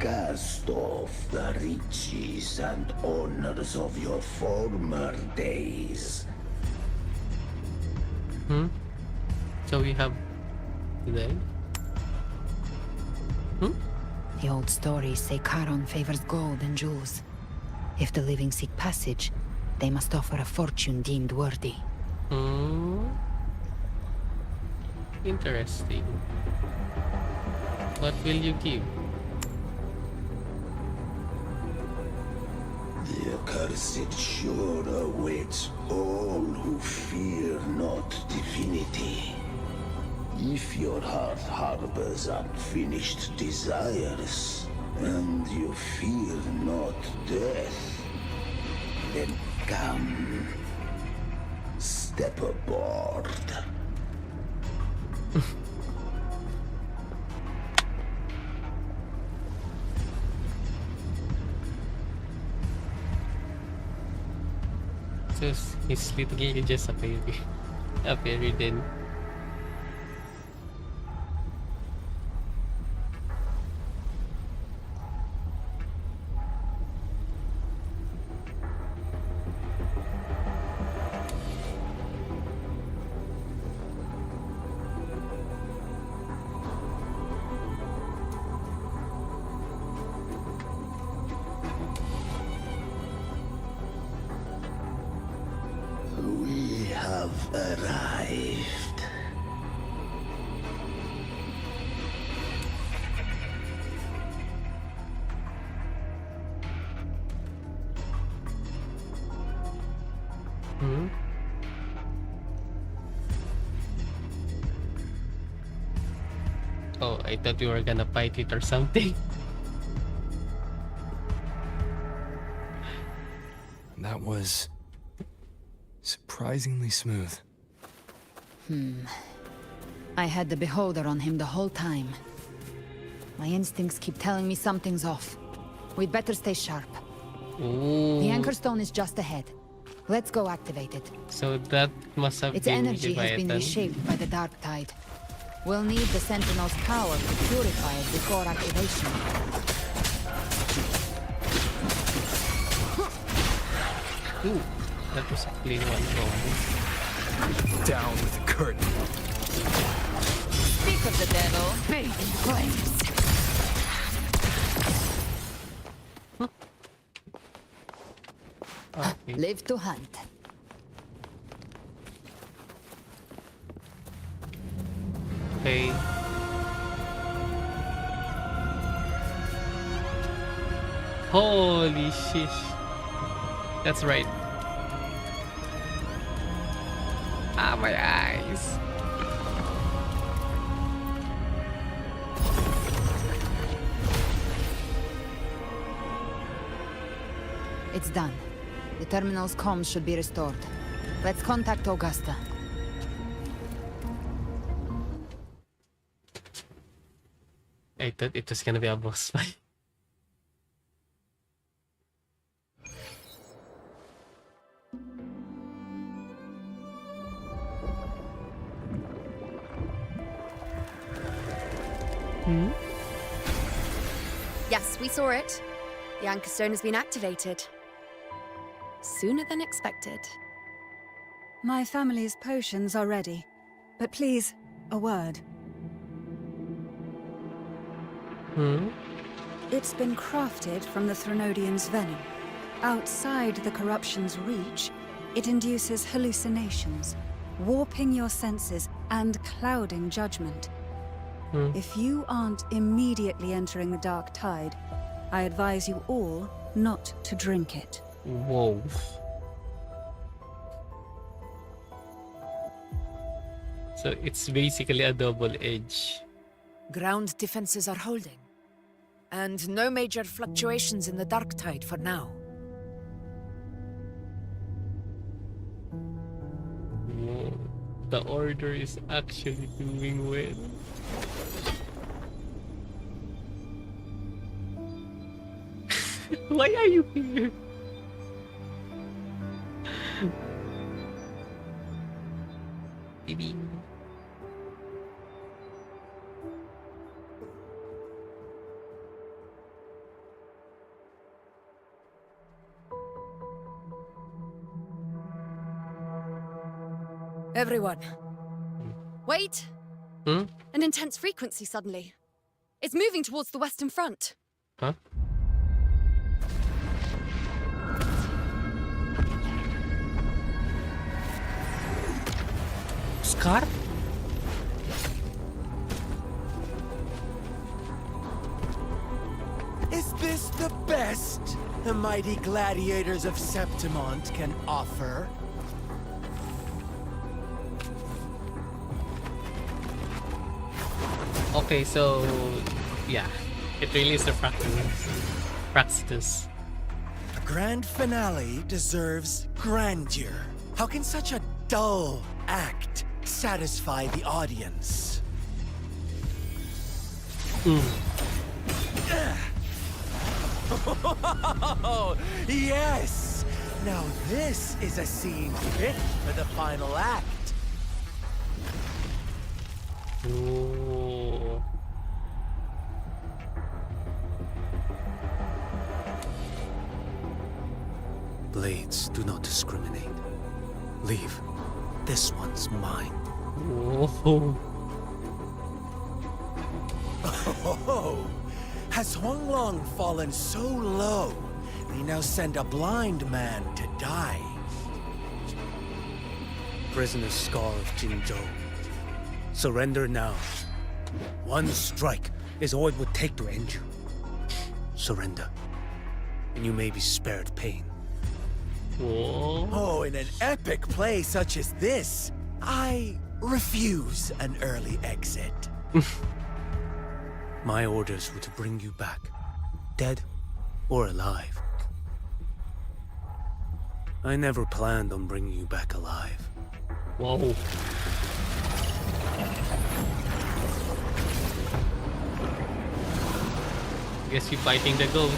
cast off the riches and honors of your former days. So we have today. The old stories say Charon favors gold and jewels. If the living seek passage, they must offer a fortune deemed worthy. Interesting. What will you give? The accursed shore awaits all who fear not divinity. If your heart harbors unfinished desires, and you fear not death, then come, step aboard. So he's literally just a fairy. A fairy then. We have arrived. Hmm? Oh, I thought you were gonna fight it or something. That was surprisingly smooth. I had the beholder on him the whole time. My instincts keep telling me something's off. We'd better stay sharp. Ooh. The Anchor Stone is just ahead. Let's go activate it. So that must have Its been energy has been Leviathan. reshaped by the Dark Tide. We'll need the Sentinel's power to purify it before activation. Ooh, that was a clean one. Oh. Down with the curtain. Speak of the devil, bathe in flames. Okay. Live to hunt. Okay. Holy shish. That's right. Ah, my eyes. It's done. The terminal's comms should be restored. Let's contact Augusta. I thought it was gonna be a boss fight. Hmm? Yes, we saw it. The Anchor Stone has been activated. Sooner than expected. My family's potions are ready. But please, a word. Hmm? It's been crafted from the Threnodian's venom. Outside the corruption's reach, it induces hallucinations, warping your senses and clouding judgment. If you aren't immediately entering the Dark Tide, I advise you all not to drink it. Whoa. So it's basically a double edge. Ground defenses are holding. And no major fluctuations in the Dark Tide for now. Whoa. The Order is actually doing well. Why are you here? Baby. Everyone. Wait! Hmm? An intense frequency suddenly. It's moving towards the Western Front. Huh? Scar? Is this the best the mighty gladiators of Septimont can offer? Okay, so yeah, it really is the Praxis. A grand finale deserves grandeur. How can such a dull act satisfy the audience? Yes! Now this is a scene fit for the final act. Ooh. Blades do not discriminate. Leave. This one's mine. Oh. Oh, has Huanglong fallen so low, they now send a blind man to die? Prisoner Scar of Jinzhou. Surrender now. One strike is all it would take to end you. Surrender, and you may be spared pain. Whoa. Oh, in an epic play such as this, I refuse an early exit. My orders were to bring you back, dead or alive. I never planned on bringing you back alive. Whoa. Guess you're fighting the goat.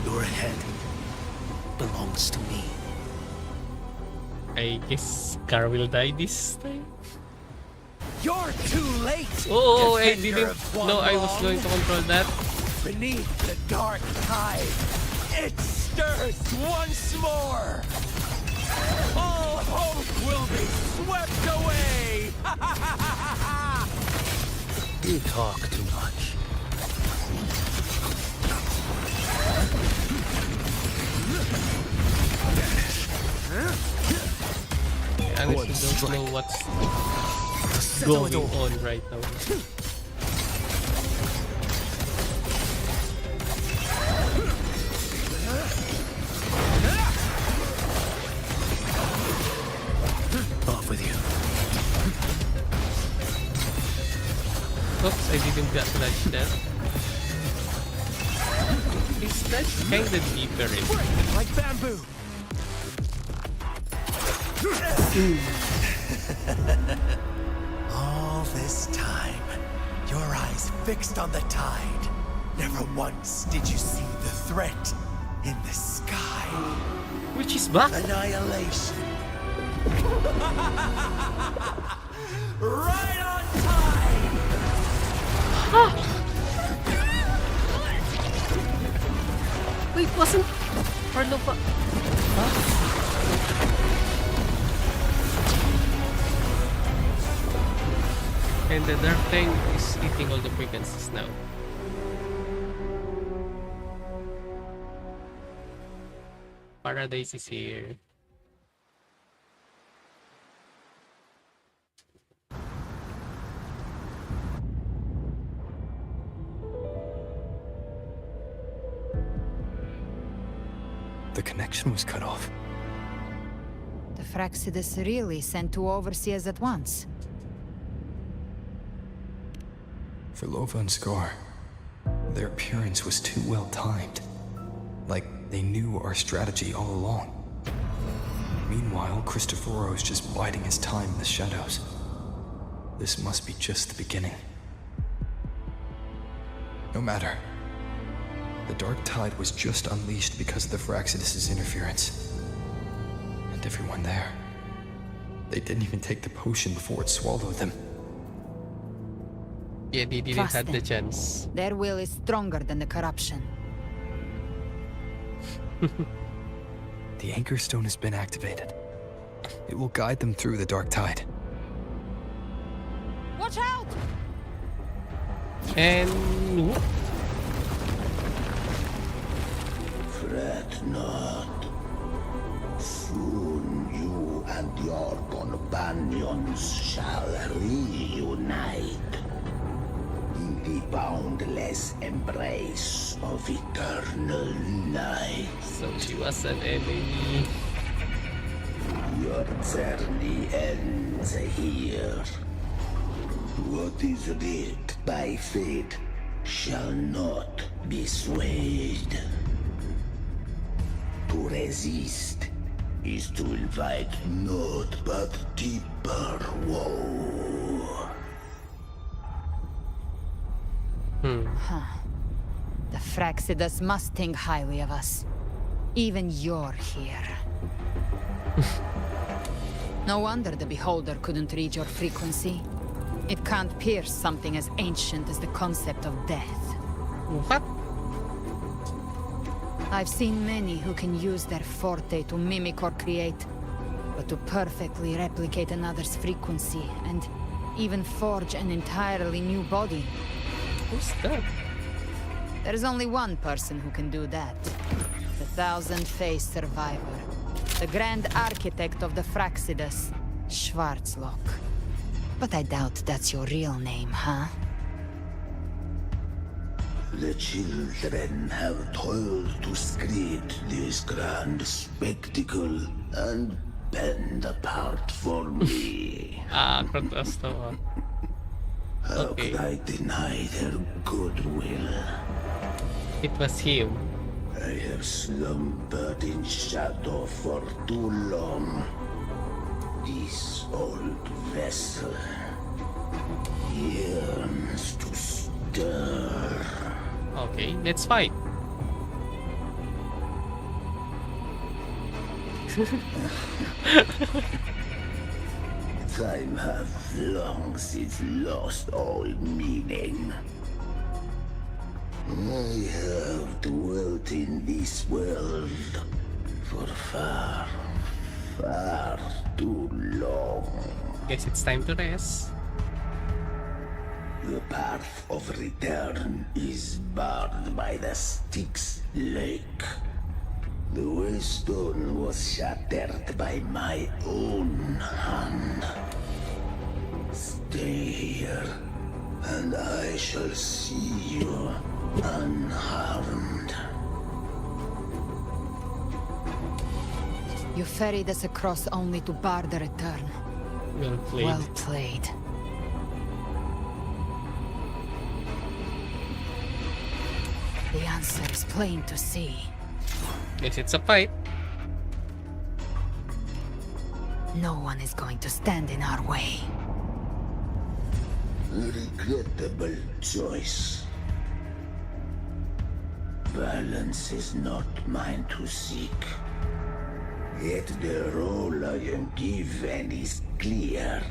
Your head belongs to me. I guess Scar will die this time. You're too late! Oh, I defender didn't of know I was Guanlong. going to control that. Beneath the dark tide, it stirs once more! All hope will be swept away! You talk too much. I honestly don't know what's going on right now. Off with you. Oops, I didn't get ledge there. This ledge kinda deeper in. Like bamboo! All this time, your eyes fixed on the tide. Never once did you see the threat in the sky. Which is back? Annihilation. Right on time! Wait, wasn't Arlo pa? And the dark thing is eating all the frequencies now. Paradise is here. The connection was cut off. The Fraxidus really sent two overseers at once. For Lova and Scar, their appearance was too well timed. Like they knew our strategy all along. Meanwhile, Christophero's just biding his time in the shadows. This must be just the beginning. No matter. The Dark Tide was just unleashed because of the Fraxidus' interference. And everyone there. They didn't even take the potion before it swallowed them. Yeah, they didn't Trust have the them. chance. Their will is stronger than the corruption. The Anchor Stone has been activated. It will guide them through the Dark Tide. Watch out! And Fret not. Soon you and your companions shall reunite in the boundless embrace of eternal night. so she was an enemy. Your journey ends here. What is writ by fate shall not be swayed. To resist is to invite naught but deeper woe. Huh. The Fraxidus must think highly of us. Even you're here. No wonder the Beholder couldn't read your frequency. It can't pierce something as ancient as the concept of death. What? I've seen many who can use their forte to mimic or create, but to perfectly replicate another's frequency and even forge an entirely new body. Who's that? There's only one person who can do that. The Thousand-Faced Survivor. The Grand Architect of the Fraxidus, Schwarzlock. But I doubt that's your real name, huh? The children have toiled to script this grand spectacle and bend apart for me. Kratos to. How could I deny their goodwill? It was him. I have slumbered in shadow for too long. This old vessel yearns to stir. Okay, let's fight. Time hath long since lost all meaning. I have dwelt in this world for far, far too long. Guess it's time to rest. The path of return is barred by the Styx Lake. The Waystone was shattered by my own hand. Stay here, and I shall see you unharmed. You ferried us across only to bar the return. Well played. Well played. The answer is plain to see. Guess it's a fight. No one is going to stand in our way. Regrettable choice. Balance is not mine to seek. Yet the role I am given is clear.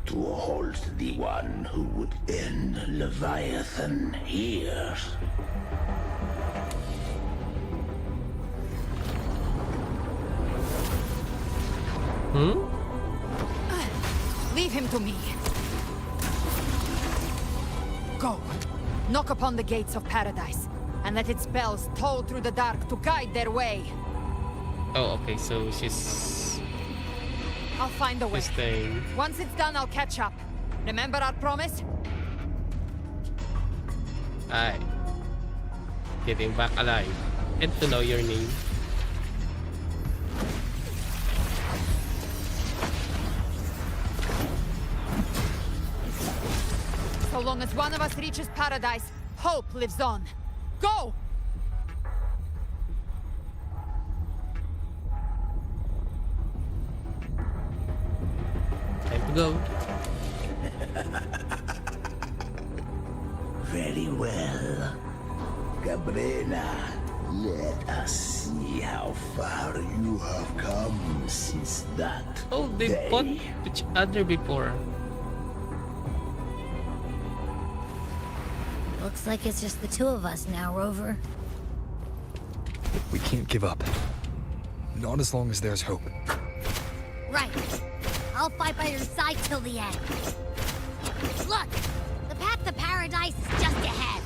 To hold the one who would end Leviathan here. Leave him to me. Go. Knock upon the gates of paradise, and let its bells toll through the dark to guide their way. Oh, okay, so she's I'll find a way. staying. Once it's done, I'll catch up. Remember our promise? Aye. Getting back alive. And to know your name. So long as one of us reaches paradise, hope lives on. Go! Time to go. Very well. Cabrera, let us see how far you have come since that Oh, they day. fought each other before. Looks like it's just the two of us now, Rover. We can't give up. Not as long as there's hope. Right. I'll fight by your side till the end. Look! The path to paradise is just ahead.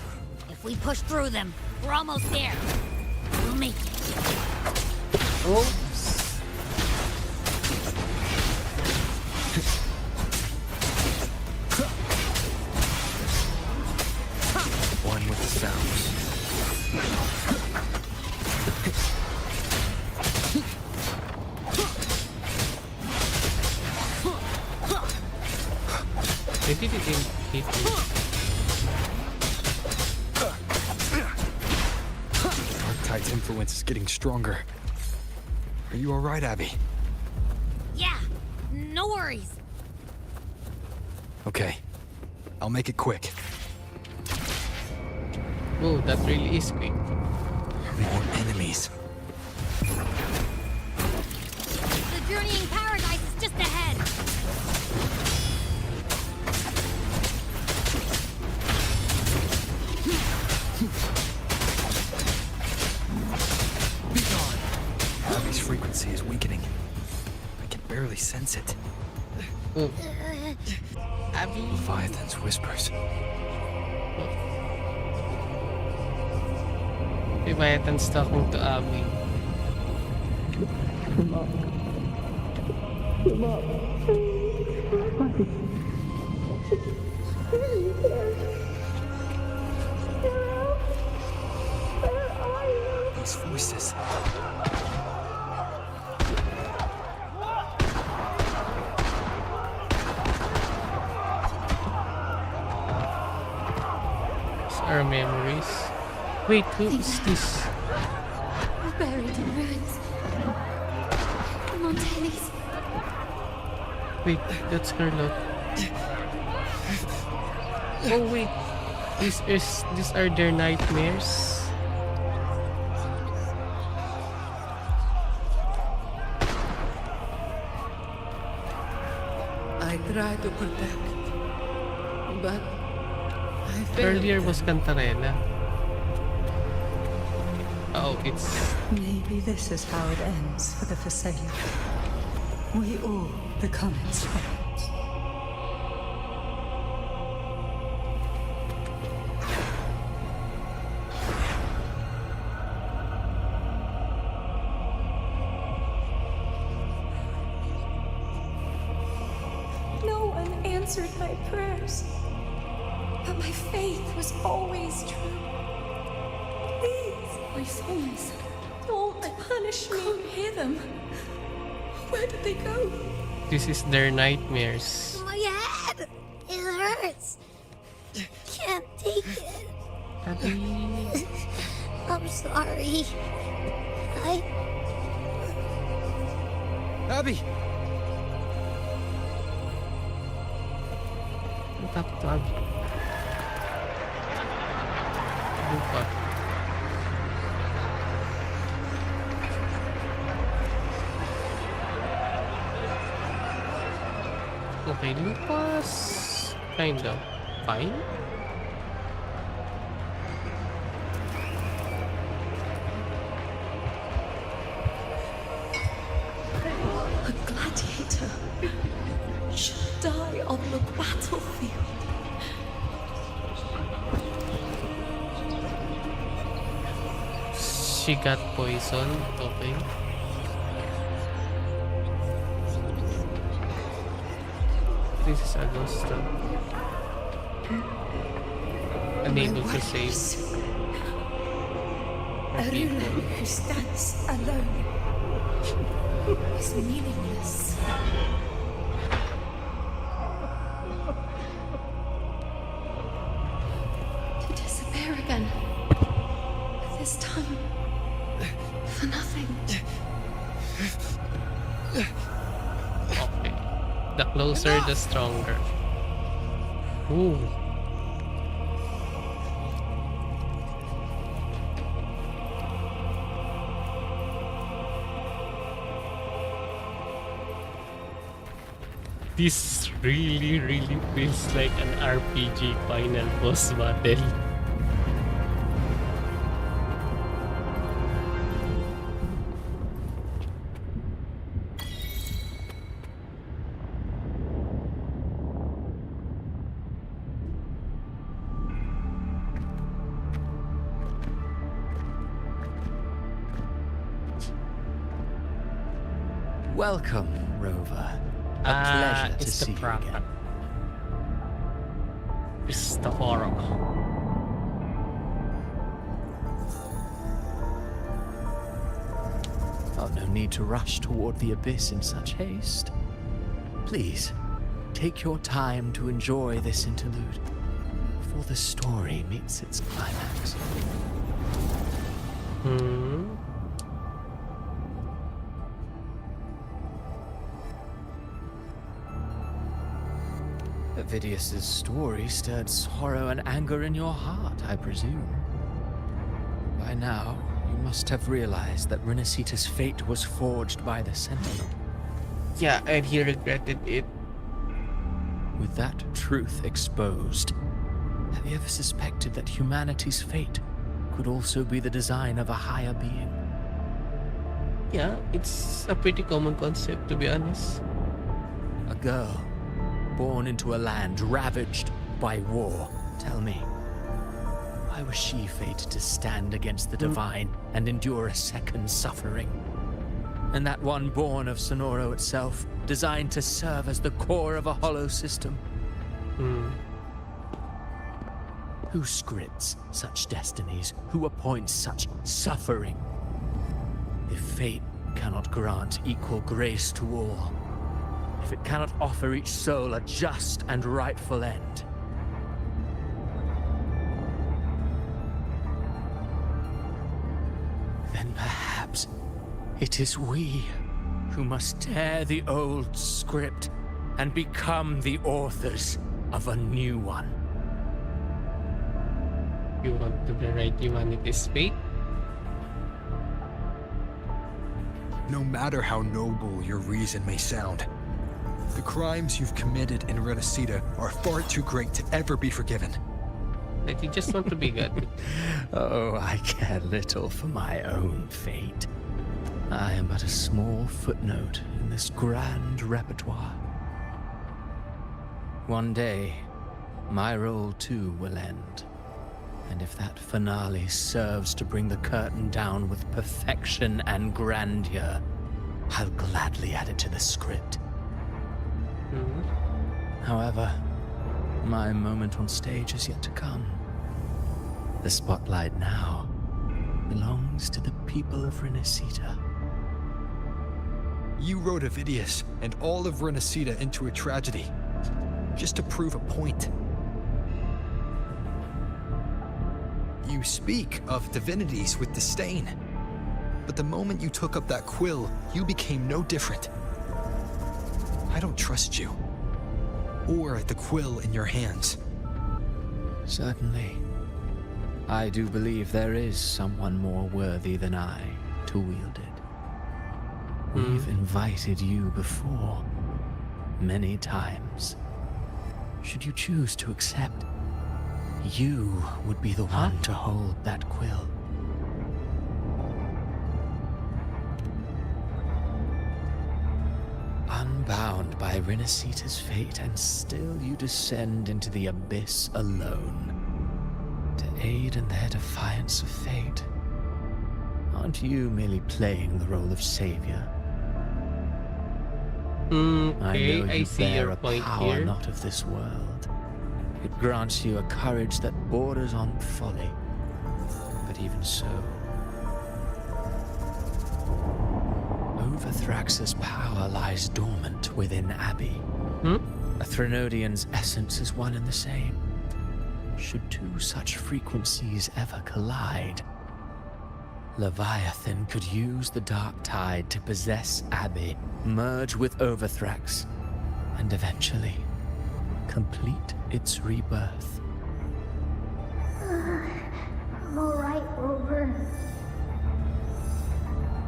If we push through them, we're almost there. We'll make it. One with the sounds. Maybe they didn't hit me. Darktide's influence is getting stronger. Are you alright, Abby? Yeah, no worries. Okay. I'll make it quick. Oh, that really is quick. More enemies. The journeying paradise is just ahead. Be gone! Abby's frequency is weakening. I can barely sense it. Abby? Leviathan's whispers. Leviathan's talking to Abby. These voices. These are memories. Wait, who is this? We're buried in ruins. Montelli's. Wait, that's Carlot. Oh wait, these are their nightmares. I try to protect, but I failed. Earlier was Cantarella. Oh, it's... Maybe this is how it ends for the Thessalian. We all become its friends. No one answered my prayers, but my faith was always true. Please, my souls, don't punish me. Can't hear them. Where did they go? This is their nightmares. My head! It hurts. Can't take it. Abby. I'm sorry. Abby! Tap to Abby. Lupa. Okay, Lupa's kind of fine. A gladiator should die on the battlefield. She got poisoned. Okay. This is Augusta. Unable to save her A people. ruler who stands alone is meaningless. To disappear again. This time, for nothing. Okay. The closer, the stronger. Ooh. This really feels like an RPG final boss battle. Welcome, Rover. A pleasure to it's see the you proper. again. It's the horror. Oh, no need to rush toward the abyss in such haste. Please, take your time to enjoy this interlude before the story meets its climax. Avidius's story stirred sorrow and anger in your heart, I presume. By now, you must have realized that Renacita's fate was forged by the Sentinel. Yeah, and he regretted it. With that truth exposed, have you ever suspected that humanity's fate could also be the design of a higher being? Yeah, it's a pretty common concept, to be honest. A girl born into a land ravaged by war. Tell me, why was she fated to stand against the divine and endure a second suffering? And that one born of Sonoro itself, designed to serve as the core of a hollow system? Who scripts such destinies? Who appoints such suffering? If fate cannot grant equal grace to all, if it cannot offer each soul a just and rightful end, then perhaps it is we who must tear the old script and become the authors of a new one. You want to rewrite humanity's fate? No matter how noble your reason may sound, the crimes you've committed in Renacita are far too great to ever be forgiven. Like, you just want to be good. Oh, I care little for my own fate. I am but a small footnote in this grand repertoire. One day, my role too will end. And if that finale serves to bring the curtain down with perfection and grandeur, I'll gladly add it to the script. However, my moment on stage is yet to come. The spotlight now belongs to the people of Renacita. You wrote Avidius and all of Renacita into a tragedy, just to prove a point. You speak of divinities with disdain, but the moment you took up that quill, you became no different. I don't trust you, or the quill in your hands. Certainly. I do believe there is someone more worthy than I to wield it. We've invited you before, many times. Should you choose to accept, you would be the one to hold that quill. Unbound by Renacita's fate, and still you descend into the abyss alone, to aid in their defiance of fate. Aren't you merely playing the role of savior? I know you see bear your a point power here. not of this world. It grants you a courage that borders on folly. But even so, Overthrax's power lies dormant within Abby. A Threnodian's essence is one and the same. Should two such frequencies ever collide, Leviathan could use the Dark Tide to possess Abby, merge with Overthrax, and eventually complete its rebirth. I'm alright, Rover.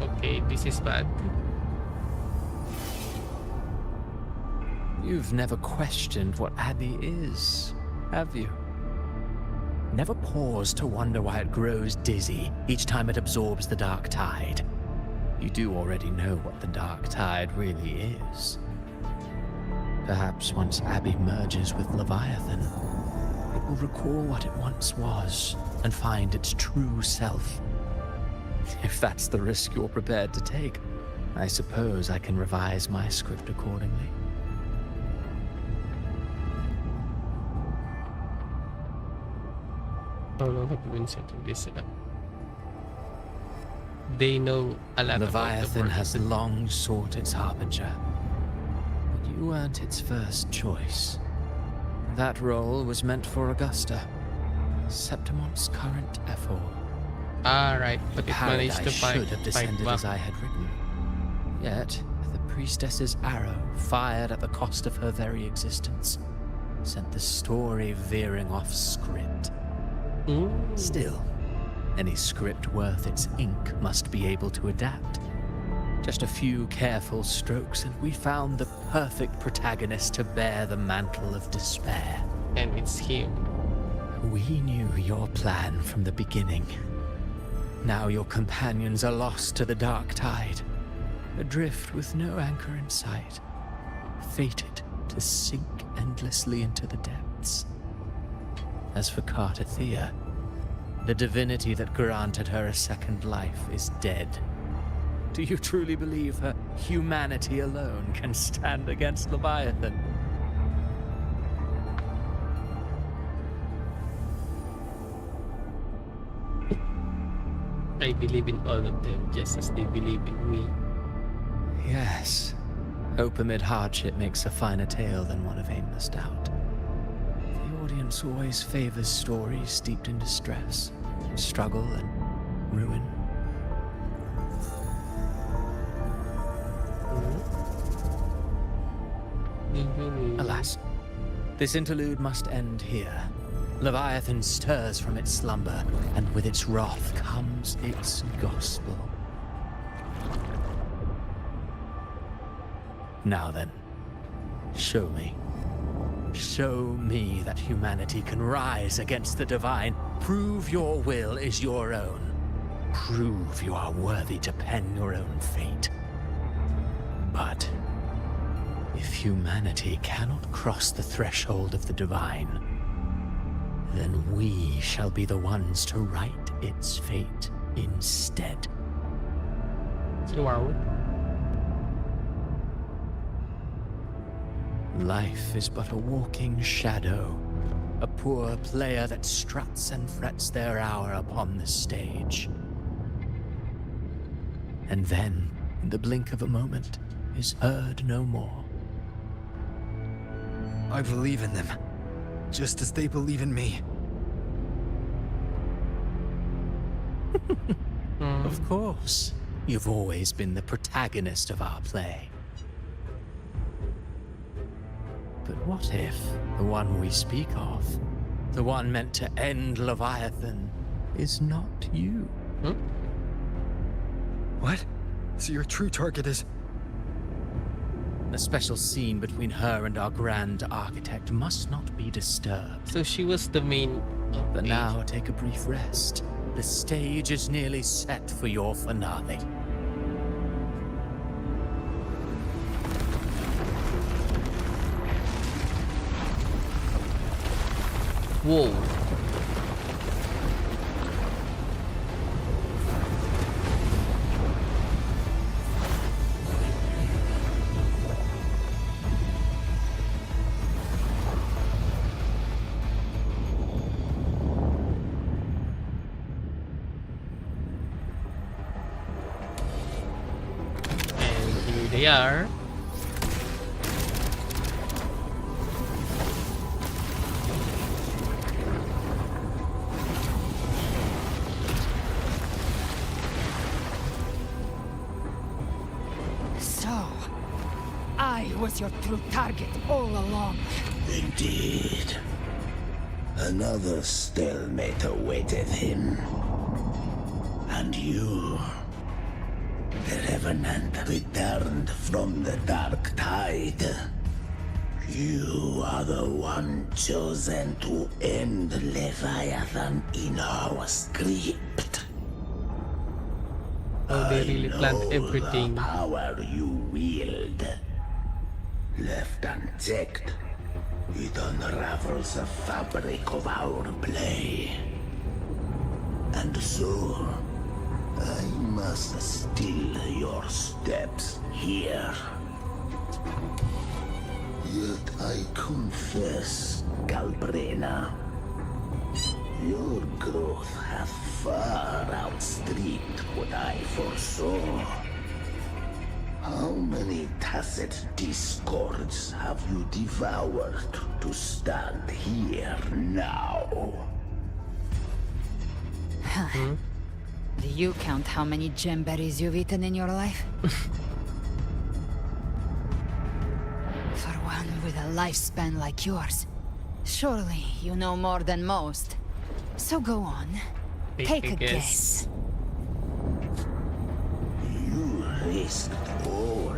Okay, this is bad. You've never questioned what Abby is, have you? Never paused to wonder why it grows dizzy each time it absorbs the Dark Tide. You do already know what the Dark Tide really is. Perhaps once Abby merges with Leviathan, it will recall what it once was and find its true self. If that's the risk you're prepared to take, I suppose I can revise my script accordingly. I don't know what to insert in this. They know a lot Leviathan about the has long sought its harbinger, but you weren't its first choice. That role was meant for Augusta, Septimon's current Ephor. Alright, but it managed to Paradise should have descended fight as I had written. Yet, the priestess's arrow, fired at the cost of her very existence, sent the story veering off script. Still, any script worth its ink must be able to adapt. Just a few careful strokes and we found the perfect protagonist to bear the mantle of despair. And it's him. We knew your plan from the beginning. Now your companions are lost to the dark tide, adrift with no anchor in sight, fated to sink endlessly into the depths. As for Cartathea, the divinity that granted her a second life is dead. Do you truly believe her humanity alone can stand against Leviathan? I believe in all of them just as they believe in me. Yes. Hope amid hardship makes a finer tale than one of aimless doubt. The audience always favors stories steeped in distress, struggle, and ruin. Alas, this interlude must end here. Leviathan stirs from its slumber, and with its wrath comes its gospel. Now then, show me. Show me that humanity can rise against the divine. Prove your will is your own. Prove you are worthy to pen your own fate. But if humanity cannot cross the threshold of the divine, then we shall be the ones to write its fate instead. Wow. Life is but a walking shadow, a poor player that struts and frets their hour upon the stage. And then, in the blink of a moment, is heard no more. I believe in them, just as they believe in me. Of course. You've always been the protagonist of our play. But what if the one we speak of, the one meant to end Leviathan, is not you? What? So your true target is... The special scene between her and our grand architect must not be disturbed. So she was the main... But now take a brief rest. The stage is nearly set for your finale. Whoa. And here they are. I was your true target all along. Indeed. Another stalemate awaited him. And you, the Revenant, returned from the Dark Tide. You are the one chosen to end Leviathan in our script. Oh, they really planned everything. The power you wield. Left unchecked, it unravels the fabric of our play. And so, I must still your steps here. Yet I confess, Galbrena, your growth hath far outstripped what I foresaw. How many tacit discords have you devoured to stand here now? Do you count how many gemberries you've eaten in your life? For one with a lifespan like yours, Surely you know more than most. So go on. Take a guess. You risked all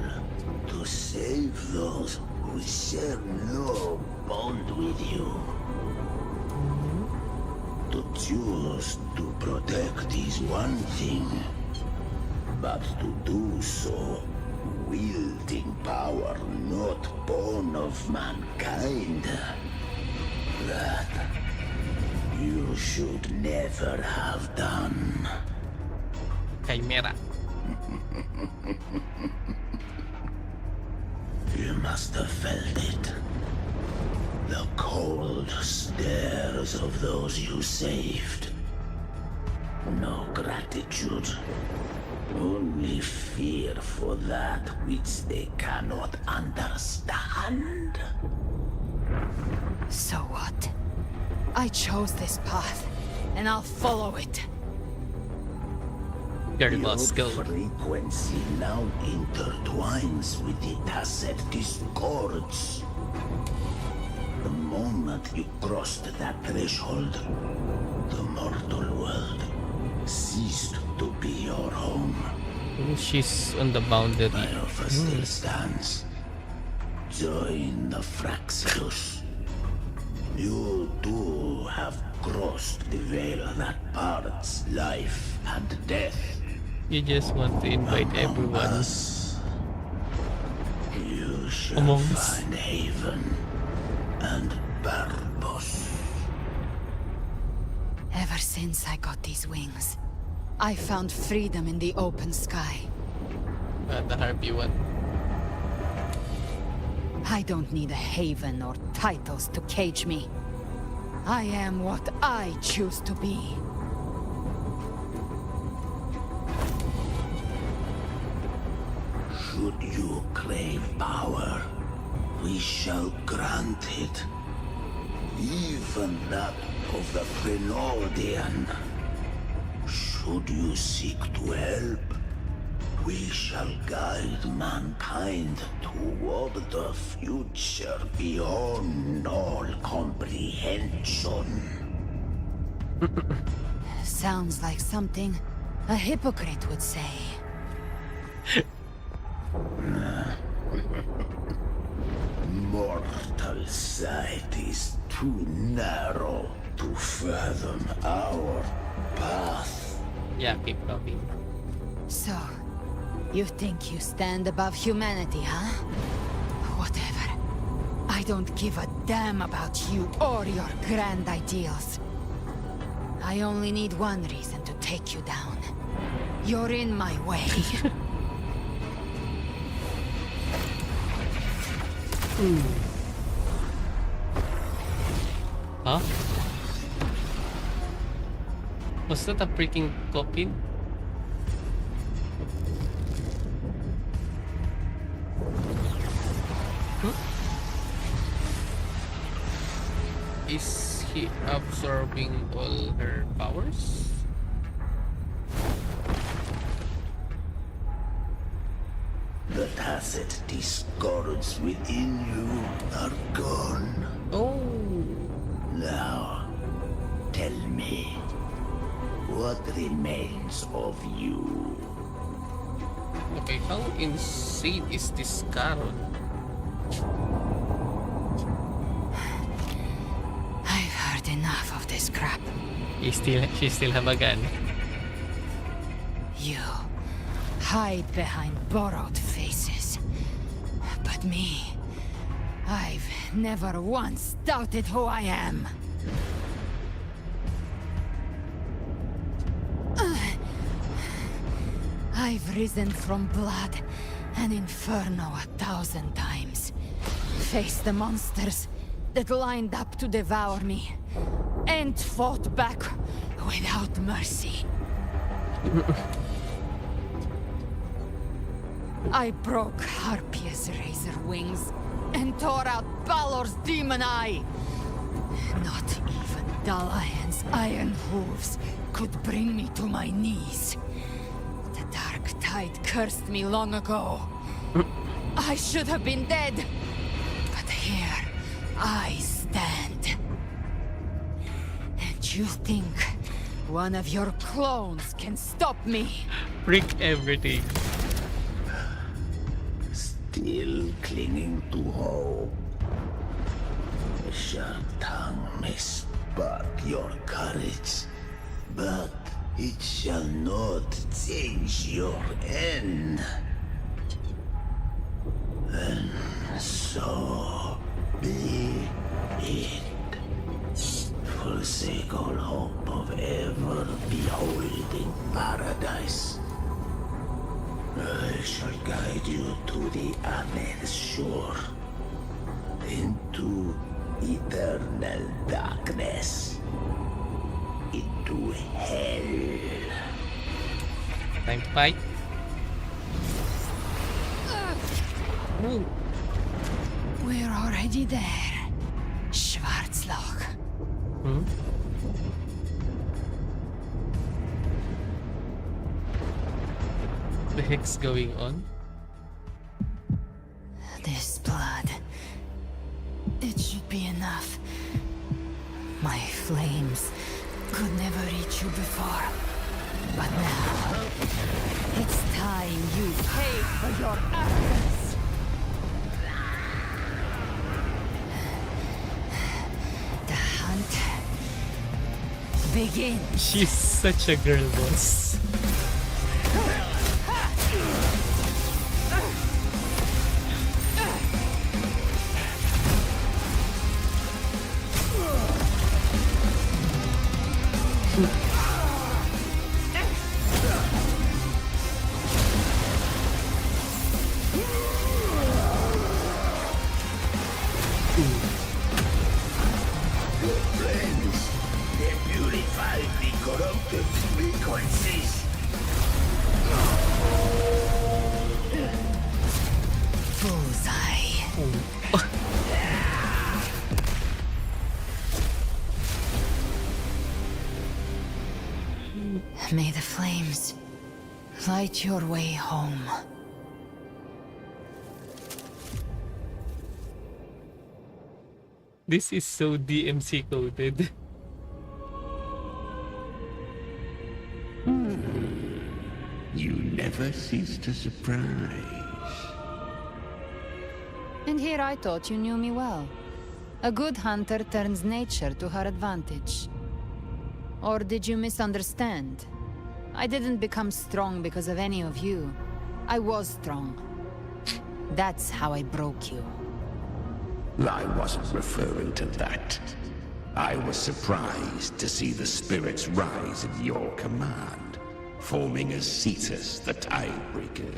to save those who share no bond with you. To choose to protect is one thing, but to do so wielding power not born of mankind, that you should never have done. Chimera. You must have felt it. The cold stares of those you saved. No gratitude. Only fear for that which they cannot understand. So what? I chose this path, and I'll follow it. Very well skilled. Your frequency now intertwines with the Tacet discords. The moment you crossed that threshold, the mortal world ceased to be your home. She's on the boundary. My offer still stands. Join the Fraxidus. You too have crossed the veil that parts life and death. You just want to invite everyone. You shall Among us. find haven and purpose. Ever since I got these wings, I found freedom in the open sky. The Harpy one. I don't need a haven or titles to cage me. I am what I choose to be. Should you crave power, we shall grant it. Even that of the Frenodian. Should you seek to help, we shall guide mankind toward the future beyond all comprehension. Sounds like something a hypocrite would say. Mortal sight is too narrow to fathom our path. Yeah, keep talking. So, you think you stand above humanity, huh? Whatever. I don't give a damn about you or your grand ideals. I only need one reason to take you down. You're in my way. Huh? Was that a freaking coffin? Is he absorbing all her powers? The tacit discords within you are gone. Oh. Now, tell me, what remains of you? Okay, how insane is this Carol? I've heard enough of this crap. She still have a gun. You hide behind borrowed faces. But me, I've never once doubted who I am. I've risen from blood and inferno 1,000 times. Faced the monsters that lined up to devour me, and fought back without mercy. I broke Harpia's razor wings and tore out Balor's demon eye. Not even Dalahan's iron hooves could bring me to my knees. The Dark Tide cursed me long ago. I should have been dead. But here I stand. You think one of your clones can stop me? Freak everything. Still clinging to hope. A sharp tongue may spark your courage, but it shall not change your end. And so be it. Forsake all hope of ever beholding paradise. I shall guide you to the Amet's shore, into eternal darkness, into hell. Time to fight. Ooh. We're already there. Schwarzloch. Hmm? The heck's going on? This blood. It should be enough. My flames could never reach you before. But now, it's time you pay for your actions. The hunt begins. She's such a girl boss. May the flames light your way home. This is so DMC coded. You never cease to surprise. And here I thought you knew me well. A good hunter turns nature to her advantage. Or did you misunderstand? I didn't become strong because of any of you. I was strong. That's how I broke you. I wasn't referring to that. I was surprised to see the spirits rise at your command, forming as Cetus the Tidebreaker.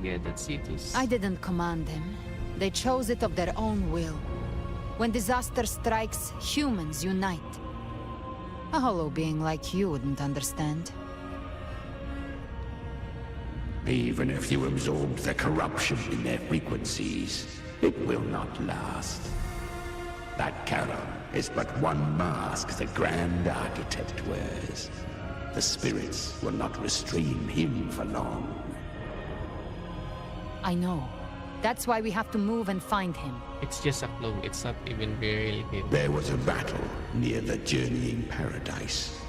Yeah, that's Cetus. I didn't command them. They chose it of their own will. When disaster strikes, humans unite. A hollow being like you wouldn't understand. Even if you absorbed the corruption in their frequencies, it will not last. That Charon is but one mask the Grand Architect wears. The spirits will not restrain him for long. I know. That's why we have to move and find him. It's just a clone, it's not even really him. There was a battle near the Journeying Paradise.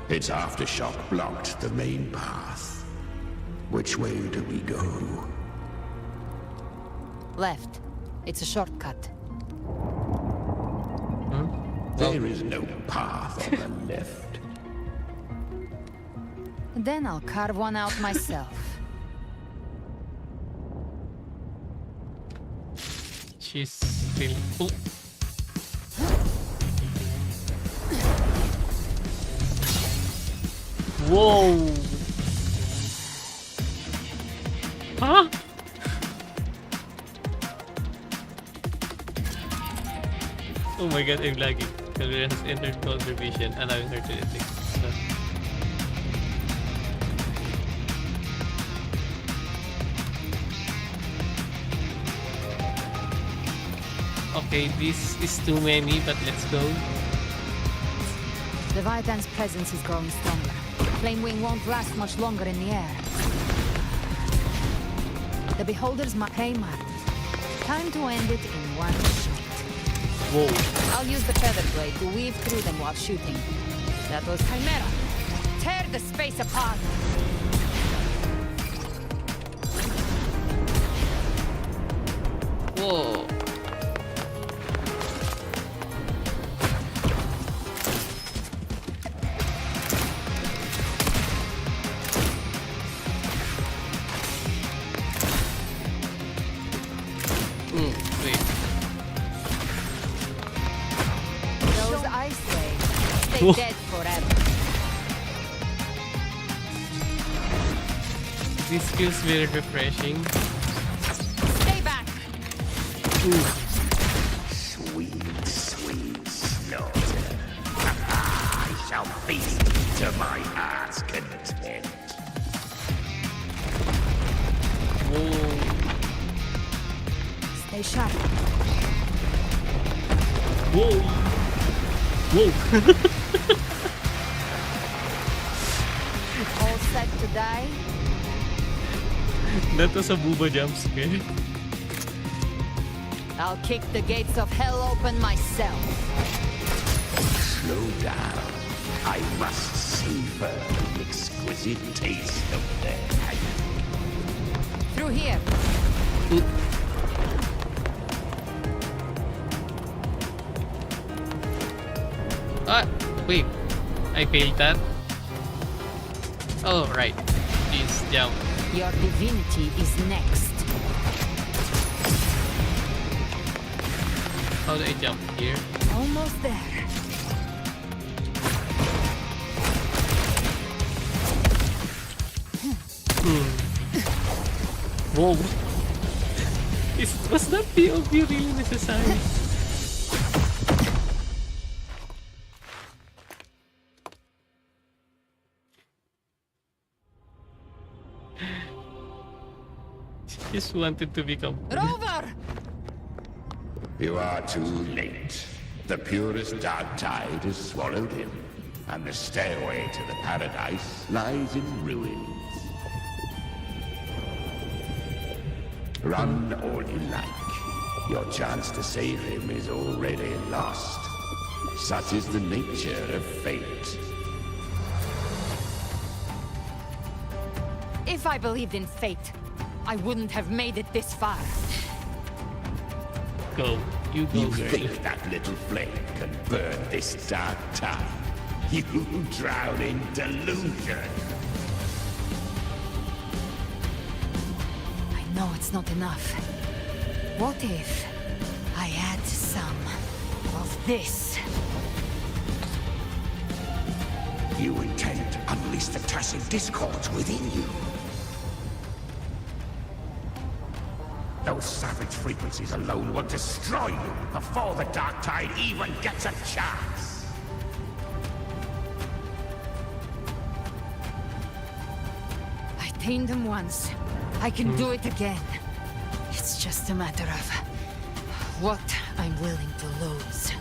Its aftershock blocked the main path. Which way do we go? Left. It's a shortcut. There is no path on the left. Then I'll carve one out myself. She's really cool. Whoa! Huh? Oh my god, I'm lagging. Calvera has entered Boulder Vision, allowing her to detect stuff. Okay, this is too many, but let's go. The Vitan's presence is growing stronger. Flame Wing won't last much longer in the air. The Beholder's pay mark. Time to end it in one shot. Whoa. I'll use the feather blade to weave through them while shooting. That was Chimera. Tear the space apart. Whoa. Wait. Those ice waves stay Whoa. dead forever. This feels very refreshing. Stay back. Sweet, sweet slaughter. I shall feast to my heart's content. Whoa. Stay sharp. Whoa. Whoa. All set to die? That was a booba jump scare. I'll kick the gates of hell open myself. Slow down. I must savor the exquisite taste of death. Through here. Ah, wait. I failed that. Oh, right. Please jump. Your divinity is next. How do I jump here? Almost there. Whoa. Was that POV really necessary? She just wanted to become. Rover! You are too late. The purest dark tide has swallowed him, and the stairway to the paradise lies in ruins. Run all you like. Your chance to save him is already lost. Such is the nature of fate. If I believed in fate, I wouldn't have made it this far. Go. You go, You girl. think that little flame can burn this dark tide? You drown in delusion. I know it's not enough. What if I add some of this? You intend to unleash the tacit discords within you. Those savage frequencies alone will destroy you before the Dark Tide even gets a chance. I tamed them once. I can do it again. It's just a matter of what I'm willing to lose.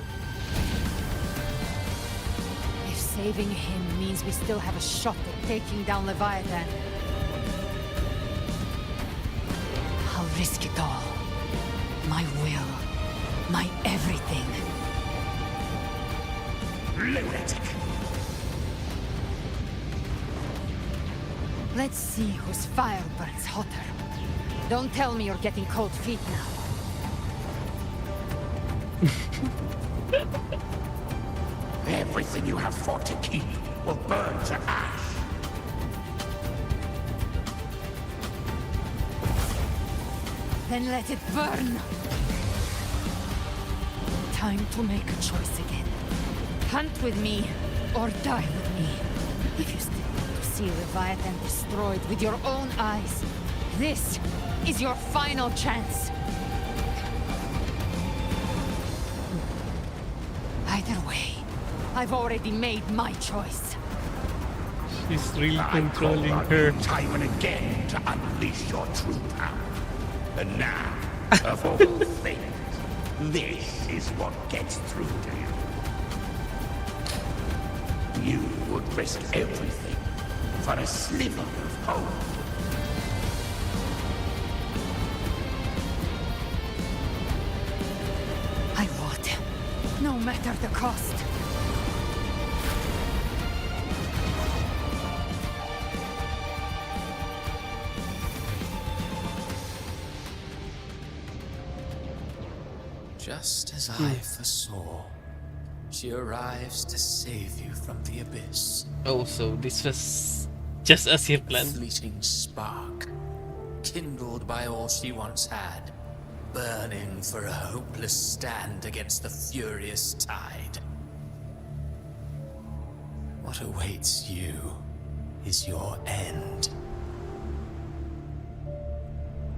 If saving him means we still have a shot at taking down Leviathan, I'll risk it all. My will. My everything. Lunatic! Let's see whose fire burns hotter. Don't tell me you're getting cold feet now. Everything you have fought to keep will burn to ash. Then let it burn! Time to make a choice again. Hunt with me, or die with me. If you still want to see Leviathan destroyed with your own eyes, this is your final chance. Either way, I've already made my choice. She's really I controlling call on her. you time and again to unleash your true power. And now, of all things, this is what gets through to you. You would risk everything for a sliver of hope. I would. no matter the cost. Just as I foresaw, she arrives to save you from the abyss. Oh, so this was just as you A planned. fleeting spark, kindled by all she once had, burning for a hopeless stand against the furious tide. What awaits you is your end.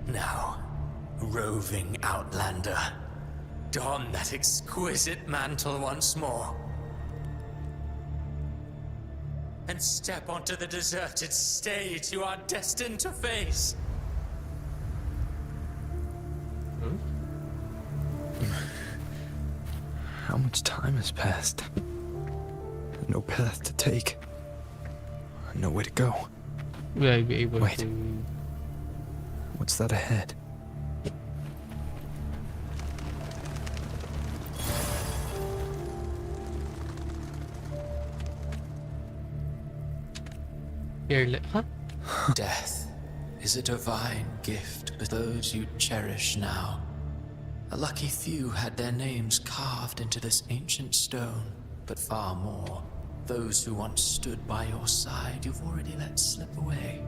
Now, roving outlander, don that exquisite mantle once more. And step onto the deserted stage you are destined to face. How much time has passed? No path to take. No way to go. Will I be able Wait. to... What's that ahead? Here, huh? Death is a divine gift to those you cherish now. A lucky few had their names carved into this ancient stone, but far more, those who once stood by your side you've already let slip away.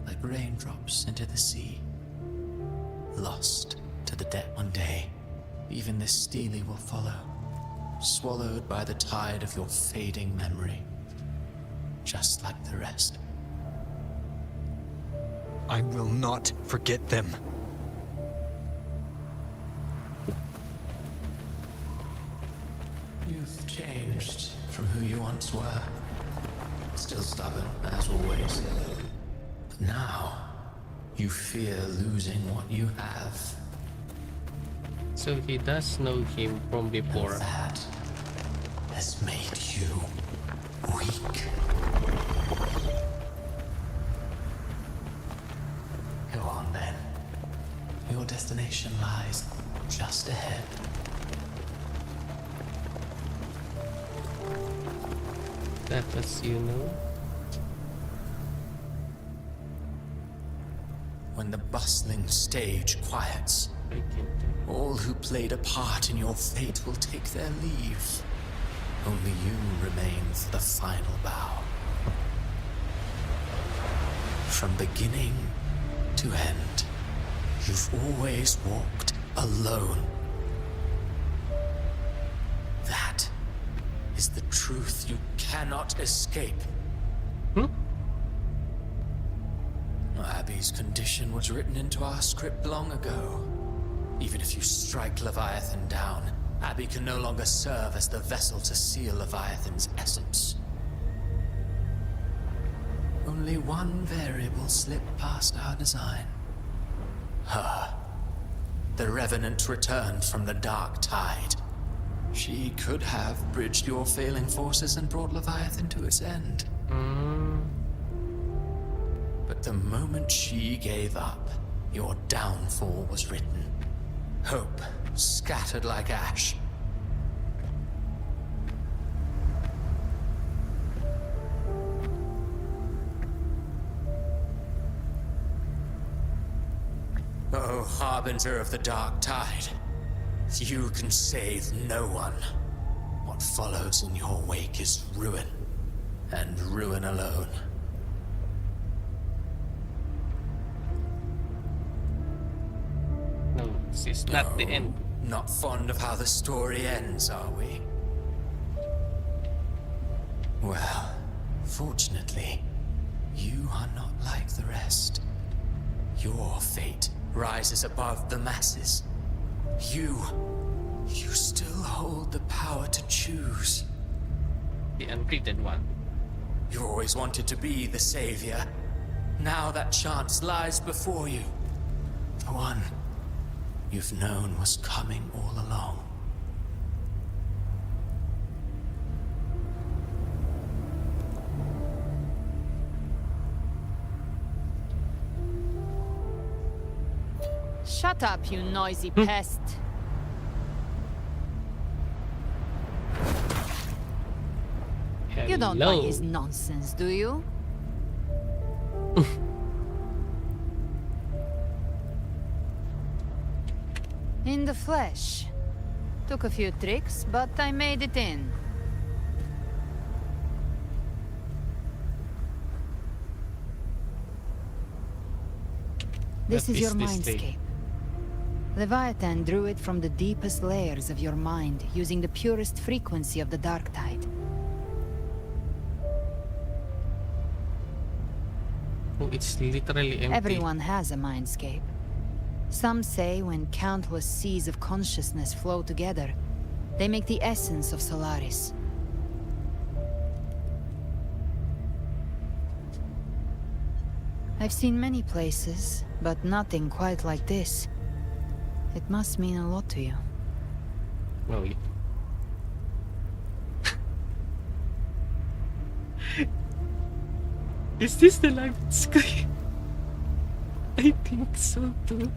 Like raindrops into the sea. Lost to the depth one day, even this Steely will follow, swallowed by the tide of your fading memory. Just like the rest. I will not forget them. You've changed from who you once were. Still stubborn, as always. But now, you fear losing what you have. So he does know him from before. And that has made you weak. Go on then. Your destination lies just ahead. That was, you know. When the bustling stage quiets, all who played a part in your fate will take their leave. Only you remain for the final bow. From beginning to end, you've always walked alone. That is the truth you cannot escape. Abby's condition was written into our script long ago. Even if you strike Leviathan down, Abby can no longer serve as the vessel to seal Leviathan's essence. Only one variable slipped past our design. Her. The Revenant returned from the Dark Tide. She could have bridged your failing forces and brought Leviathan to its end. But the moment she gave up, your downfall was written. Hope scattered like ash. Oh, harbinger of the Dark Tide. You can save no one. What follows in your wake is ruin, and ruin alone. No, this is not the end. Not fond of how the story ends, are we? Well, fortunately, you are not like the rest. Your fate rises above the masses. You still hold the power to choose. The untreated one. You always wanted to be the savior. Now that chance lies before you. The one you've known was coming all along. Shut up, you noisy pest. You don't buy his nonsense, do you? In the flesh. Took a few tricks, but I made it in. This is your mindscape. Leviathan drew it from the deepest layers of your mind, using the purest frequency of the Dark Tide. Oh, it's literally empty. Everyone has a mindscape. Some say when countless seas of consciousness flow together, they make the essence of Solaris. I've seen many places, but nothing quite like this. It must mean a lot to you. Well, yeah. Is this the live sky? I think so too.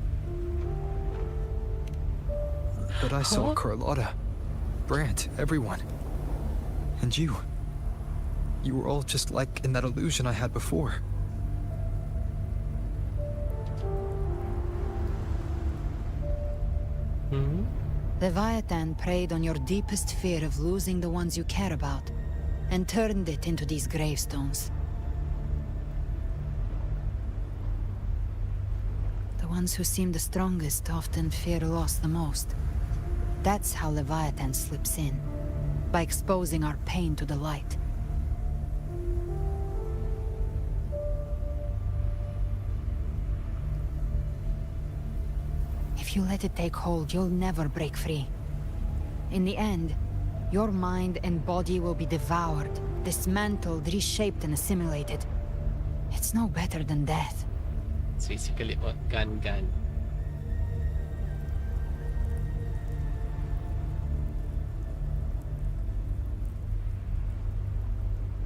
But I saw Carlotta, Brant, everyone. And you. You were all just like in that illusion I had before. Leviathan preyed on your deepest fear of losing the ones you care about, and turned it into these gravestones. The ones who seem the strongest often fear loss the most. That's how Leviathan slips in, by exposing our pain to the light. If you let it take hold, you'll never break free. In the end, your mind and body will be devoured, dismantled, reshaped, and assimilated. It's no better than death. It's basically what gun.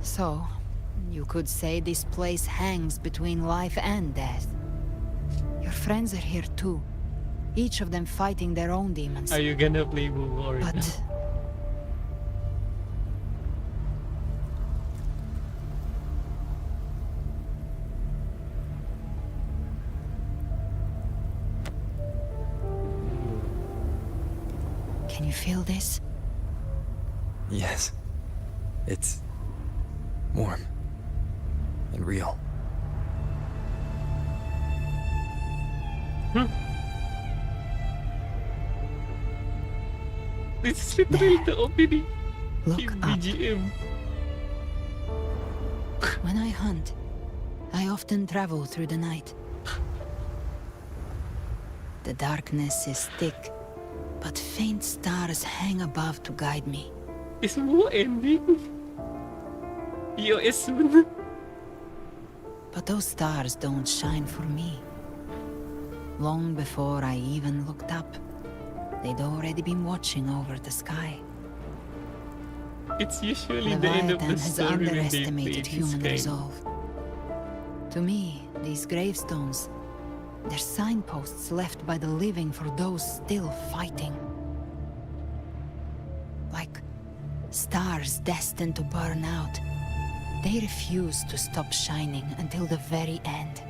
So, you could say this place hangs between life and death. Your friends are here too, each of them fighting their own demons. Are you gonna play war? But can you feel this? Yes. It's warm and real. This is literally the opening. Look in up. BGM. When I hunt, I often travel through the night. The darkness is thick, but faint stars hang above to guide me. Is mo ending? EOS soon. But those stars don't shine for me. Long before I even looked up, they'd already been watching over the sky. It's usually the end of Leviathan the has story when they play underestimated this human game. resolve. To me, these gravestones, they're signposts left by the living for those still fighting. Like stars destined to burn out, they refuse to stop shining until the very end.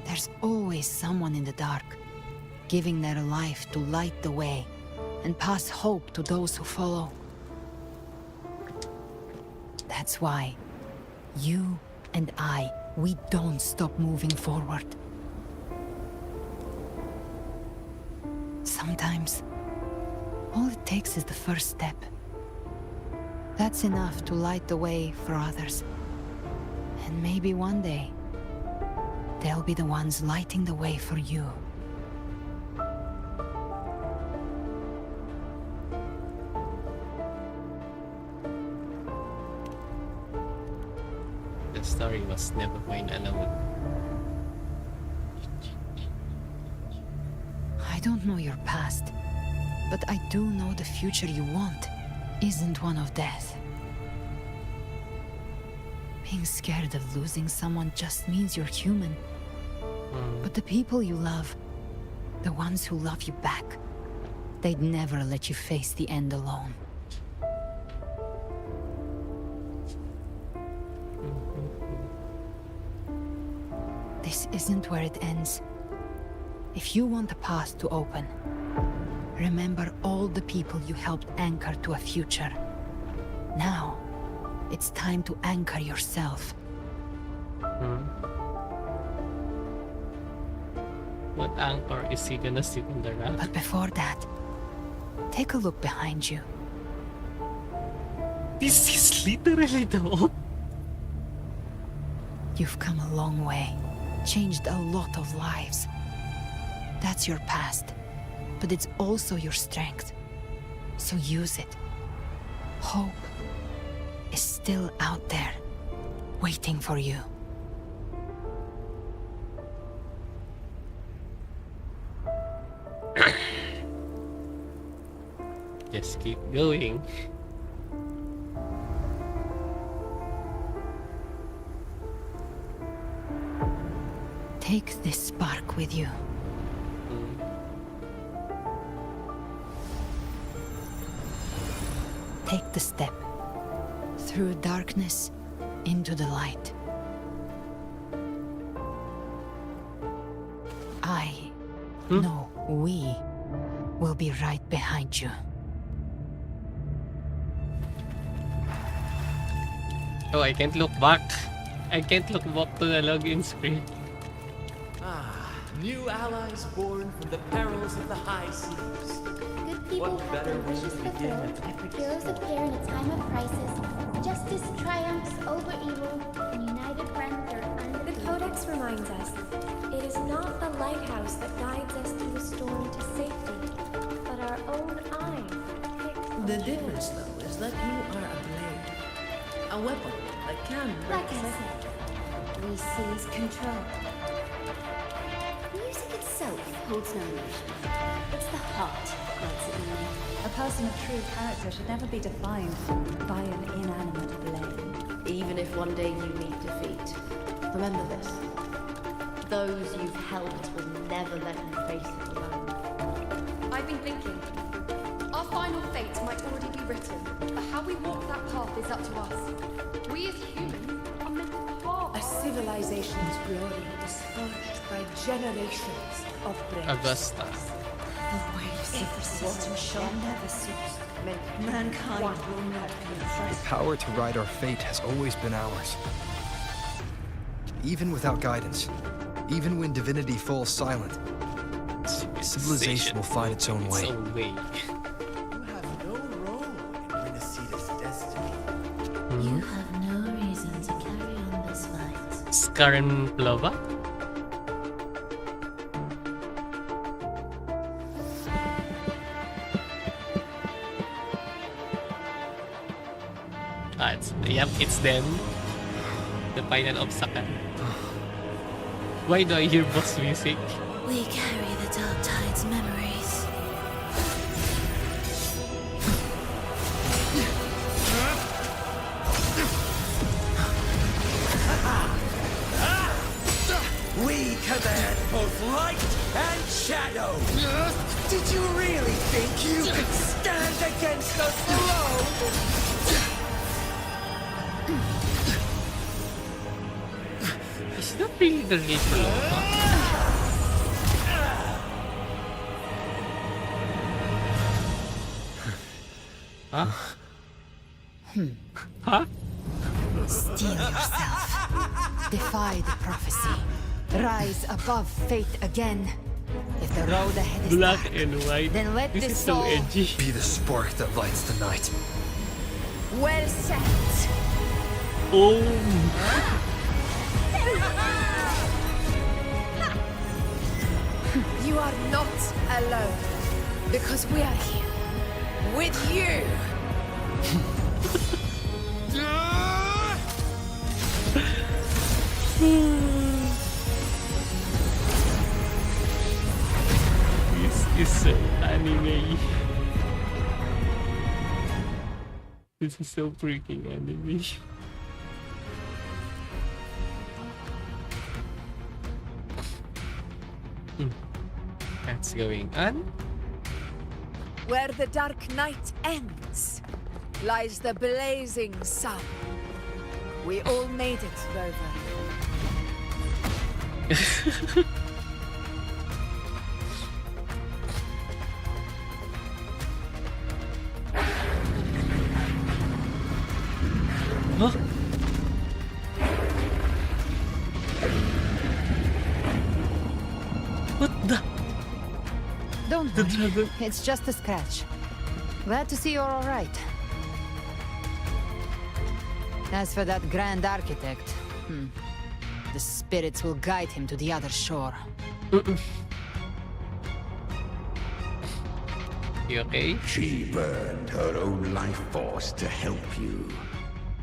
There's always someone in the dark, giving their life to light the way and pass hope to those who follow. That's why you and I, we don't stop moving forward. Sometimes, all it takes is the first step. That's enough to light the way for others. And maybe one day, they'll be the ones lighting the way for you. The story was never mine alone. I don't know your past, but I do know the future you want isn't one of death. Being scared of losing someone just means you're human. But the people you love, the ones who love you back, they'd never let you face the end alone. This isn't where it ends. If you want the path to open, remember all the people you helped anchor to a future. Now, it's time to anchor yourself. What anchor is he gonna sit on the raft? But before that, take a look behind you. This is literally the op. You've come a long way, changed a lot of lives. That's your past, but it's also your strength. So use it. Hope is still out there, waiting for you. Just keep going. Take this spark with you. Take the step. Through darkness, into the light. No, we will be right behind you. Oh, I can't look back. I can't look back to the login screen. New allies born from the perils of the high seas. Good people have their wishes fulfilled. Heroes appear in a time of crisis. Justice triumphs over evil, and united friends are undefeated. The Codex reminds us, it is not the lighthouse that guides us through the storm to safety, but our own eyes. The difference, though, is that you are a blade. A weapon that can break Like I said, we seize control. Music itself holds no emotion. It's the heart that makes it meaning. A person of true character should never be defined by an inanimate blade. Even if one day you meet defeat, remember this. Those you've helped will never let you face it alone. I've been thinking, our final fate might already be written, but how we walk that path is up to us. We as humans are meant to carve A civilization's glory is forged by generations of brains. Augusta. The waves of resistance shall never cease. Mankind will not be The oppressed. power to ride our fate has always been ours. Even without guidance, even when divinity falls silent, civilization will find its own way. You have no role in Renacita's destiny. You have no reason to carry on this fight. Skaran Plova? It's them. The final obstacle. Why do I hear boss music? We carry the Dark Tide's memories. We command both light and shadow. Did you really think you could stand against us alone? It's not really the real Plova. Huh? Huh? Steel yourself. Defy the prophecy. Rise above fate again. If the road ahead is Black dark, and white. then let This this is so soul edgy. Be the spark that lights the night. Well said. Oh. You are not alone, because we are here with you. This is so anime. This is so freaking anime. That's going on. Where the dark night ends, lies the blazing sun. We all made it, Rover. Huh? What the? Don't worry. It's just a scratch. Glad to see you're all right. As for that Grand Architect, the spirits will guide him to the other shore. You okay? She burned her own life force to help you.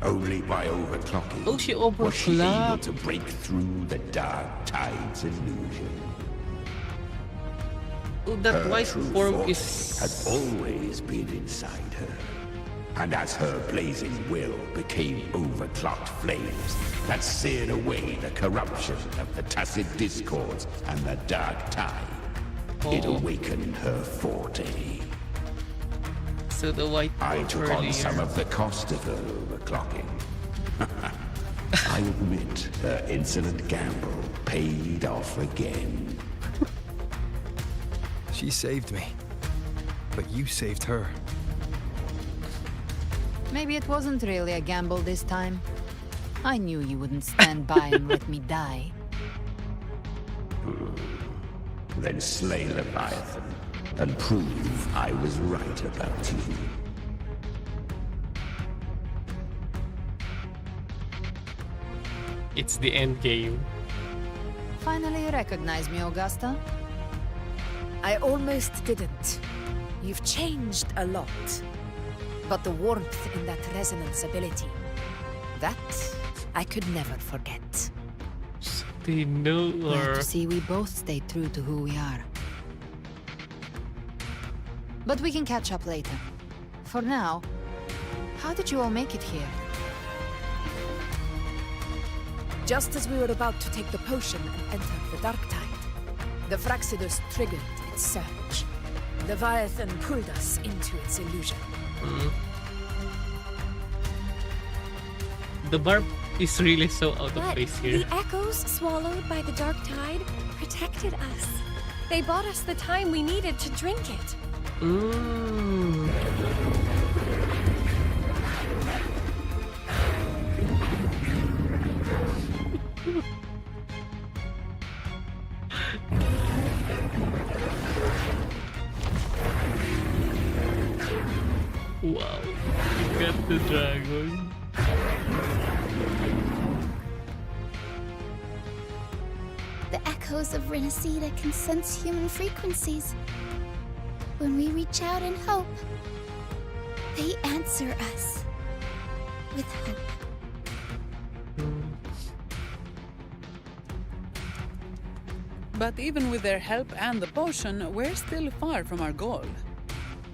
Only by overclocking Oh, she was she able overclocked. to break through the Dark Tide's illusion. Oh, that Her white true form force is... had always been inside her. And as her blazing will became overclocked flames that seared away the corruption of the Tacit Discords and the Dark Tide, it awakened her forte. So the white I form took on earlier. some of the cost of her overclocking. I admit her insolent gamble paid off again. She saved me. But you saved her. Maybe it wasn't really a gamble this time. I knew you wouldn't stand by and let me die. Then slay Leviathan and prove I was right about you. It's the end game. Finally recognize me, Augusta? I almost didn't. You've changed a lot. But the warmth in that resonance ability, that I could never forget. They know Glad her. to see we both stayed true to who we are. But we can catch up later. For now, how did you all make it here? Just as we were about to take the potion and enter the Dark Tide, the Fraxidus triggered its surge. Leviathan pulled us into its illusion. The barb is really so out of But place here. the echoes swallowed by the Dark Tide protected us. They bought us the time we needed to drink it. Wow, you got the dragon. The echoes of Renacida can sense human frequencies. When we reach out in hope, they answer us with hope. But even with their help and the potion, we're still far from our goal.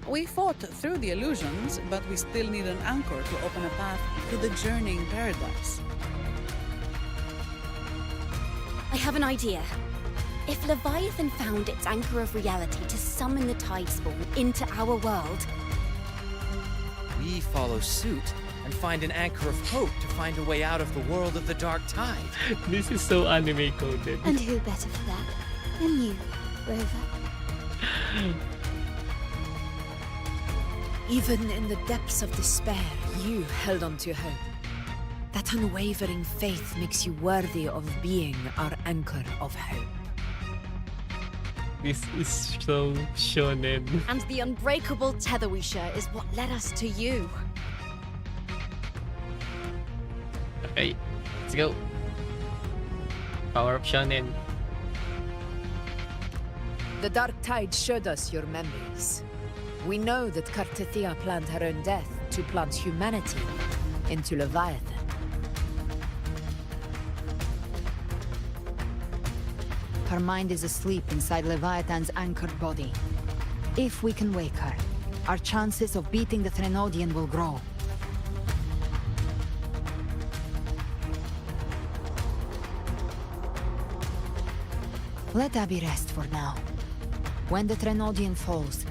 We fought through the illusions, but we still need an anchor to open a path to the journeying paradise. I have an idea. If Leviathan found its anchor of reality to summon the Tidespawn into our world, We follow suit and find an anchor of hope to find a way out of the world of the Dark Tide. This is so anime coded. And who better for that than you, Rover? Even in the depths of despair, you held on to hope. That unwavering faith makes you worthy of being our anchor of hope. This is so shonen. and the unbreakable tether we share is what led us to you. Okay, let's go. Power of shonen. The Dark Tide showed us your memories. We know that Kartithia planned her own death to plant humanity into Leviathan. Her mind is asleep inside Leviathan's anchored body. If we can wake her, our chances of beating the Threnodian will grow. Let Abby rest for now. When the Threnodian falls,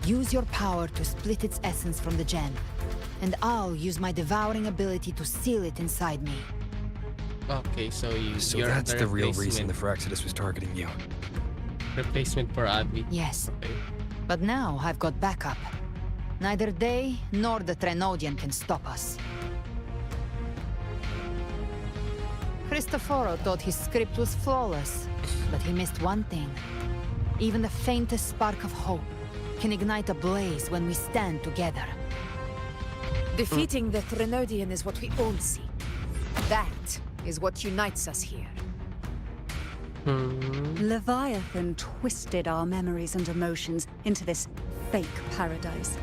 use your power to split its essence from the gem, and I'll use my devouring ability to seal it inside me. Okay, so you're that's the real reason the replacement. Phyrexidus was targeting you. Replacement for Abby. Yes. Okay. But now I've got backup. Neither they nor the Trenodian can stop us. Cristoforo thought his script was flawless, but he missed one thing. Even the faintest spark of hope can ignite a blaze when we stand together. Defeating the Threnodian is what we all seek. That is what unites us here. Leviathan twisted our memories and emotions into this fake paradise,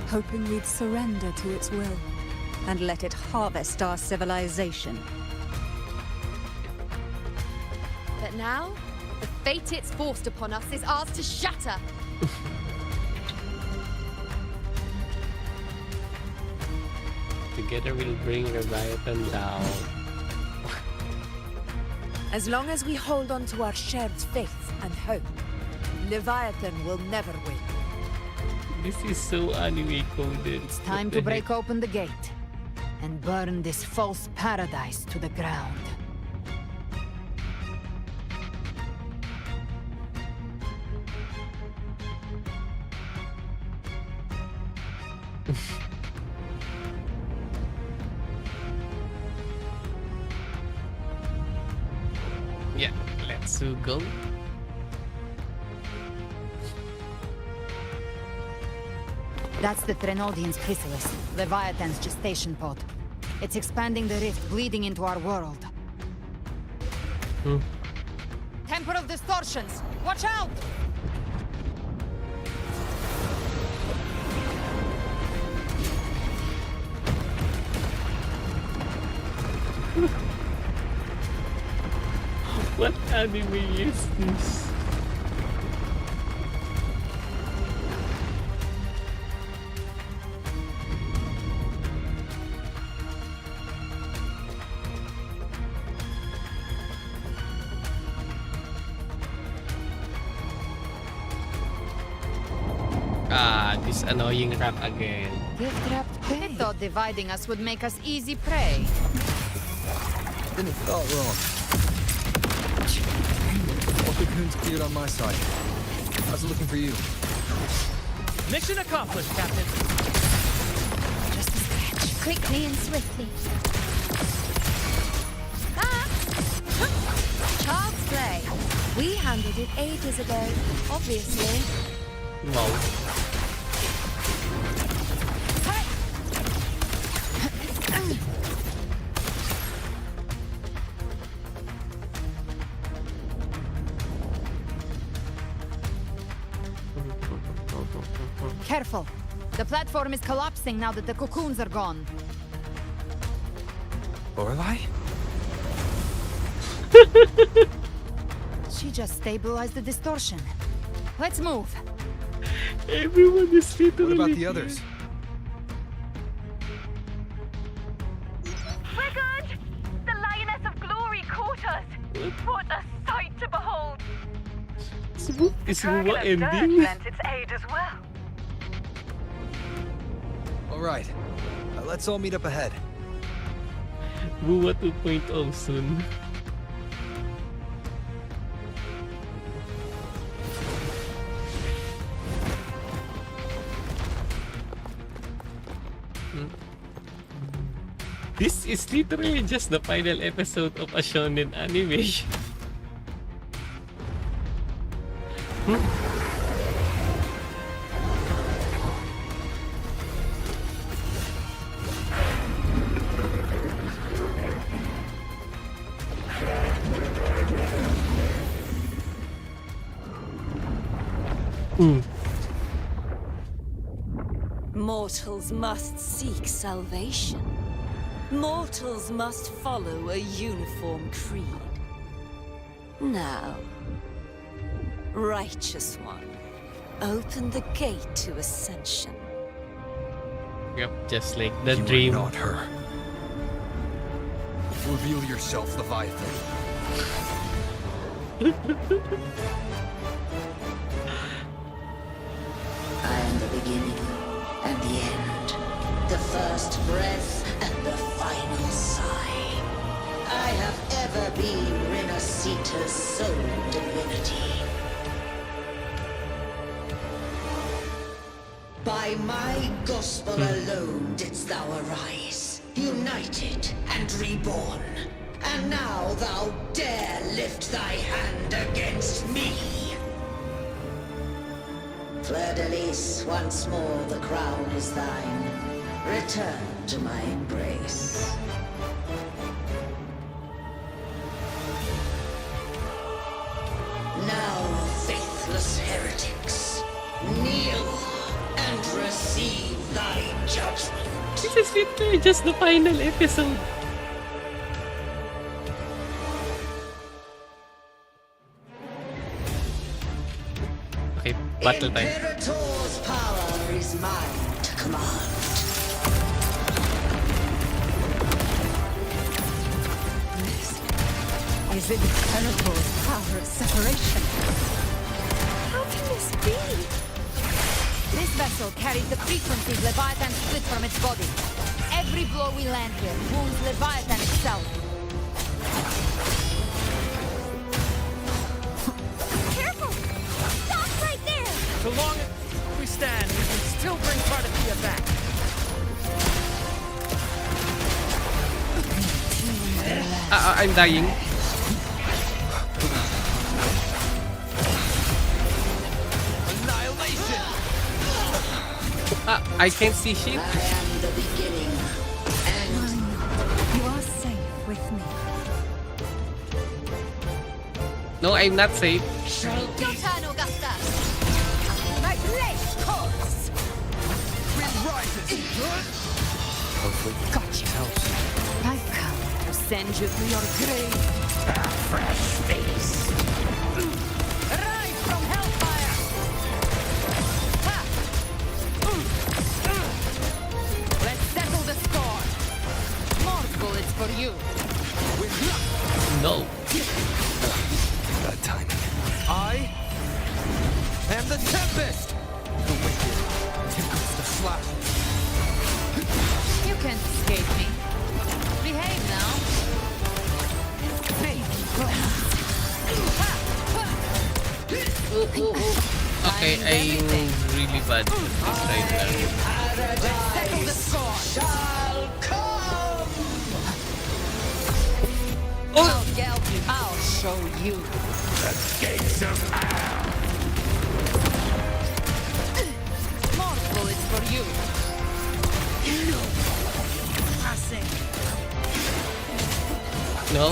hoping we'd surrender to its will and let it harvest our civilization. But now, the fate it's forced upon us is ours to shatter. Together we'll bring Leviathan down. As long as we hold on to our shared faith and hope, Leviathan will never win. This is so anime coded. It's time to break open the gate and burn this false paradise to the ground. Yeah, let's go. That's the Threnodian's chrysalis, Leviathan's gestation pod. It's expanding the rift, bleeding into our world. Temper of distortions! Watch out! What anime is this? Ah, this annoying rat again. Gift-wrapped prey. I thought dividing us would make us easy prey. Then it felt wrong. All cocoons cleared on my side. I was looking for you. Mission accomplished, Captain. Just a scratch. Quickly and swiftly. Child's play. We handled it ages ago, obviously. Wow. Careful. The platform is collapsing now that the cocoons are gone. Lorelei? She just stabilized the distortion. Let's move. Everyone is literally. What about the others? We're good! The Lioness of Glory caught us! What a sight to behold! Is Dragon what of Dirt ending? lent its aid as well. All right. Let's all meet up ahead. Buwa 2.0 soon. This is literally just the final episode of a shonen anime. Mortals must seek salvation. Mortals must follow a uniform creed. Now, Righteous One, open the gate to ascension. Yep, just like the You dream. are not her. Reveal yourself, Leviathan. I am the beginning and the end, the first breath and the final sigh. I have ever been Renacita's sole divinity. By my gospel alone didst thou arise, united and reborn. And now thou dare lift thy hand against me. Fleur-de-Lis, once more the crown is thine. Return to my embrace. Now, faithless heretics, kneel and receive thy judgment. This is literally just the final episode. Okay, battle time. Imperator's power is mine to command. Is it Imperator's power of separation? How can this be? This vessel carries the frequencies Leviathan split from its body. Every blow we land here wounds Leviathan itself. Careful! Stop right there! So long as we stand, we can still bring Parthenia back. I'm dying. Annihilation! I can't see shit. I am the beginning and You are safe with me. No, I'm not safe. Your turn, Augusta! My blade calls! Wind rises! Hopefully. Gotcha. I've come to send you to your grave. A fresh face. Rise from hellfire! Ha! Let's settle the score. More bullets for you. No. Bad timing. I am the Tempest! The wicked tickles the flash. You can't escape me. Behave now. Okay, I'm really bad at this right now. paradise shall come. I'll geld you. I'll show you. The gates of hell. More bullets for you. No. Passing. No.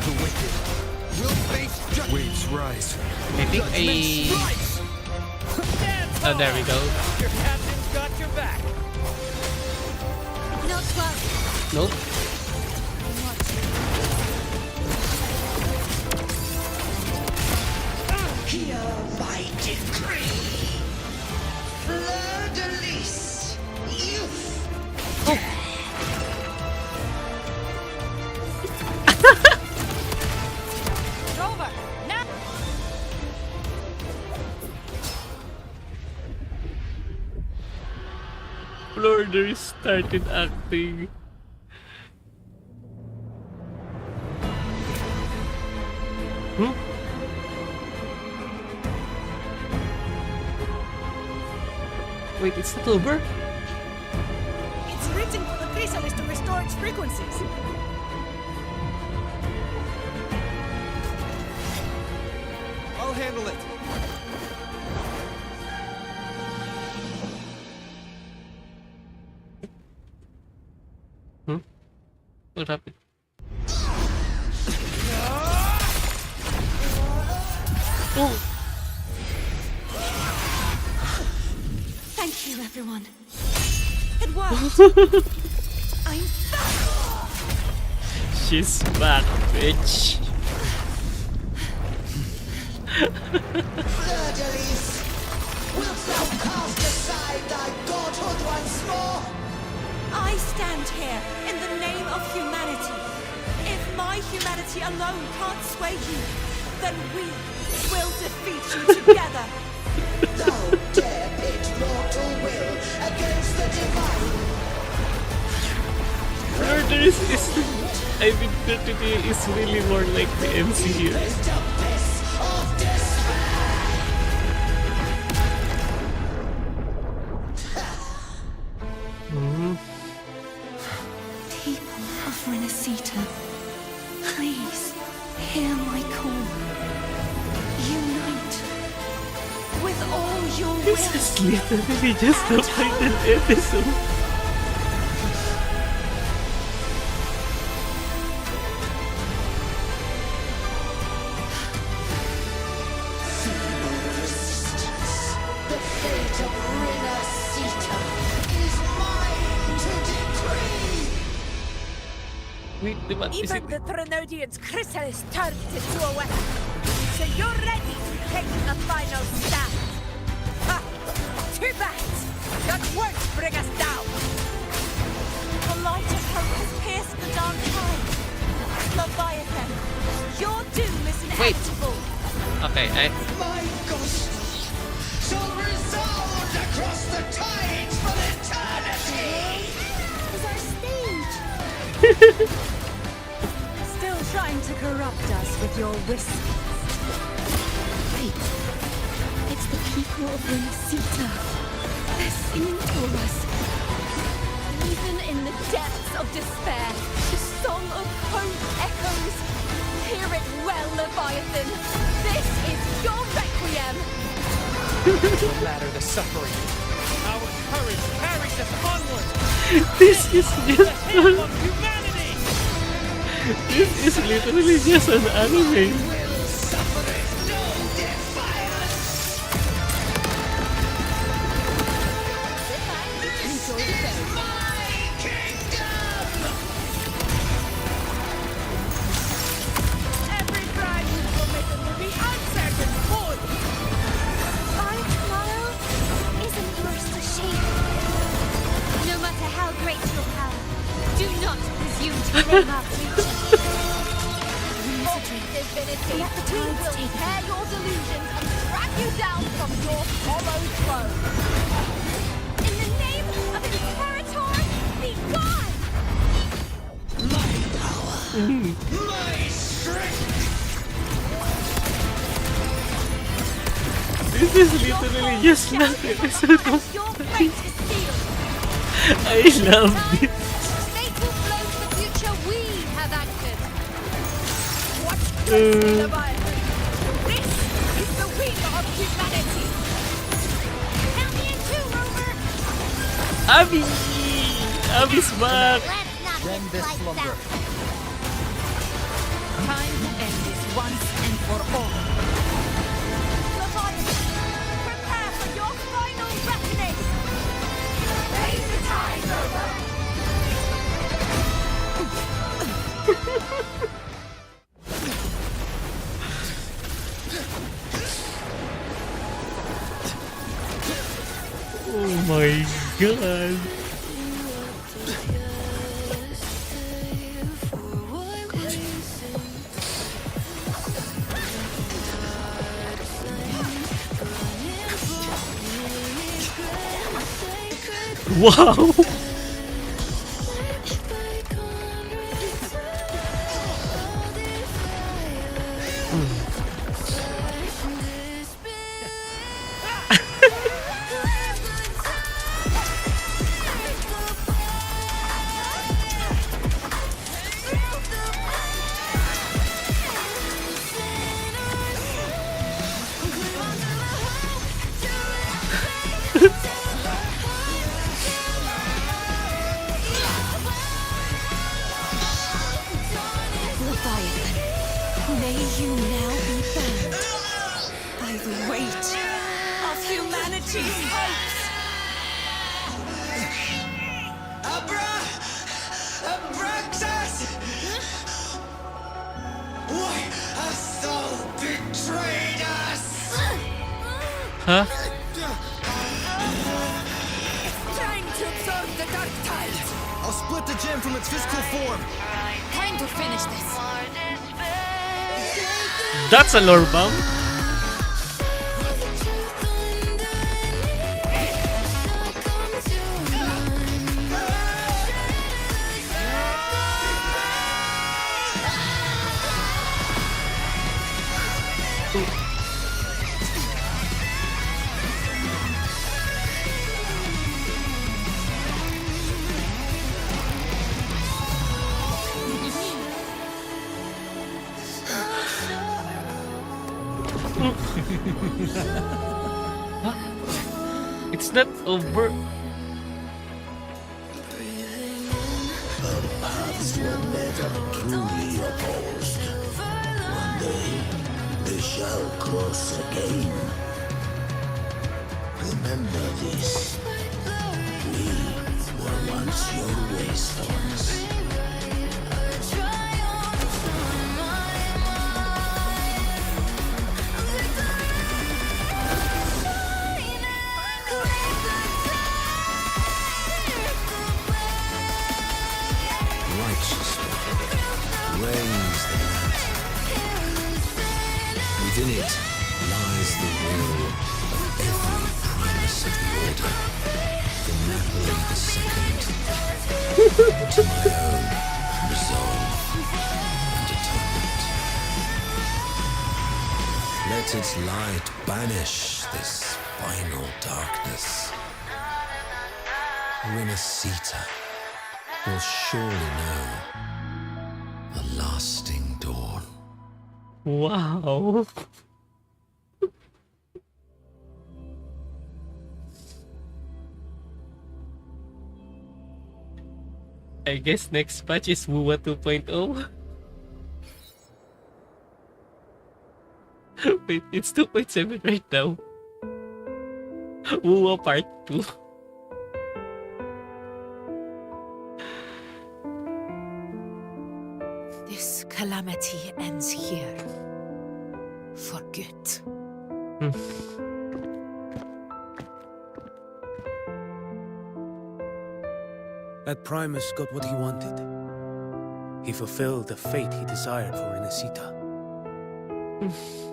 The wicked will face justice. Waves rise. I think Oh, there we go. Your captain's got your back. Not close. Nope. Hear my decree. Fleur-de-Lis, youth. It's over. Now. Fleur started acting. Hmm? Wait, it's not over? It's written for the chrysalis to restore its frequencies. I'll handle it. What happened? Oh! Thank you, everyone. It worked. I'm back. She's back, bitch. Fleur-de-Lis, wilt thou cast aside thy godhood once more? I stand here in the name of humanity. If my humanity alone can't sway you, then we will defeat you together. Thou dare pit mortal will against the divine. Fleur-de-Lis is I think 33 is really more like the MCU. People of Renacita, please hear my call. Unite with all your will. This is literally just the final episode. The fate of Renacita is mine to decree! Wait, diba? Is Even it... the Trinodian's chrysalis turned into a weapon. So you're ready to take the final stand. Ha! Too bad! That won't bring us down! The light of hope has pierced the dark tide. Leviathan, your doom is inevitable. Okay, My ghost shall resound across the tides for eternity! Is our stage? Still trying to corrupt us with your whispers. Wait. It's the people of Renacita. They're singing to us. Even in the depths of despair, the song of hope echoes. Hear it well, Leviathan. This is your requiem. No matter the suffering, our courage carries us onward. This is just Hymn of humanity. this is literally just an anime. Every crime you've committed will be answered in full! Our tomorrow isn't yours to shape. No matter how great your power, do not presume to claim our future. Divinity, we will tear your delusions and drag you down from your hollow throne. In the name of Imperator, be gone! My strength! This is literally just an episode of Your fate is sealed. I love this. Fate will flow to the future we have anchored. Leviathan! This is the wing of humanity! Count me in two, Rover. Abby's back. Let's not Rend get this lights slumber. out. Time to end this once and for all. Leviathan, prepare for your final reckoning. Raise the tide, Rover. Oh my god. Wow. Leviathan, may you now be bound by the weight of humanity's hopes. Abraxas! Why hast thou betrayed us? Huh? Time to absorb the dark tide! I'll split the gem from its physical form. Time to finish this! That's a lore bomb. It's not over. Our paths were never truly opposed. One day, they shall cross again. Remember this. We were once your wastelands. Reigns the land. Within it lies the will of every primus of the Order, from Napoli II to my own resolve and atonement. Let its light banish this final darkness. Renacita will surely know a lasting dawn. Wow. I guess next patch is Wuwa 2.0. Wait, it's 2.7 right now. Wuwa Part 2. This calamity ends here. For good. That Primus got what he wanted. He fulfilled the fate he desired for Renacita.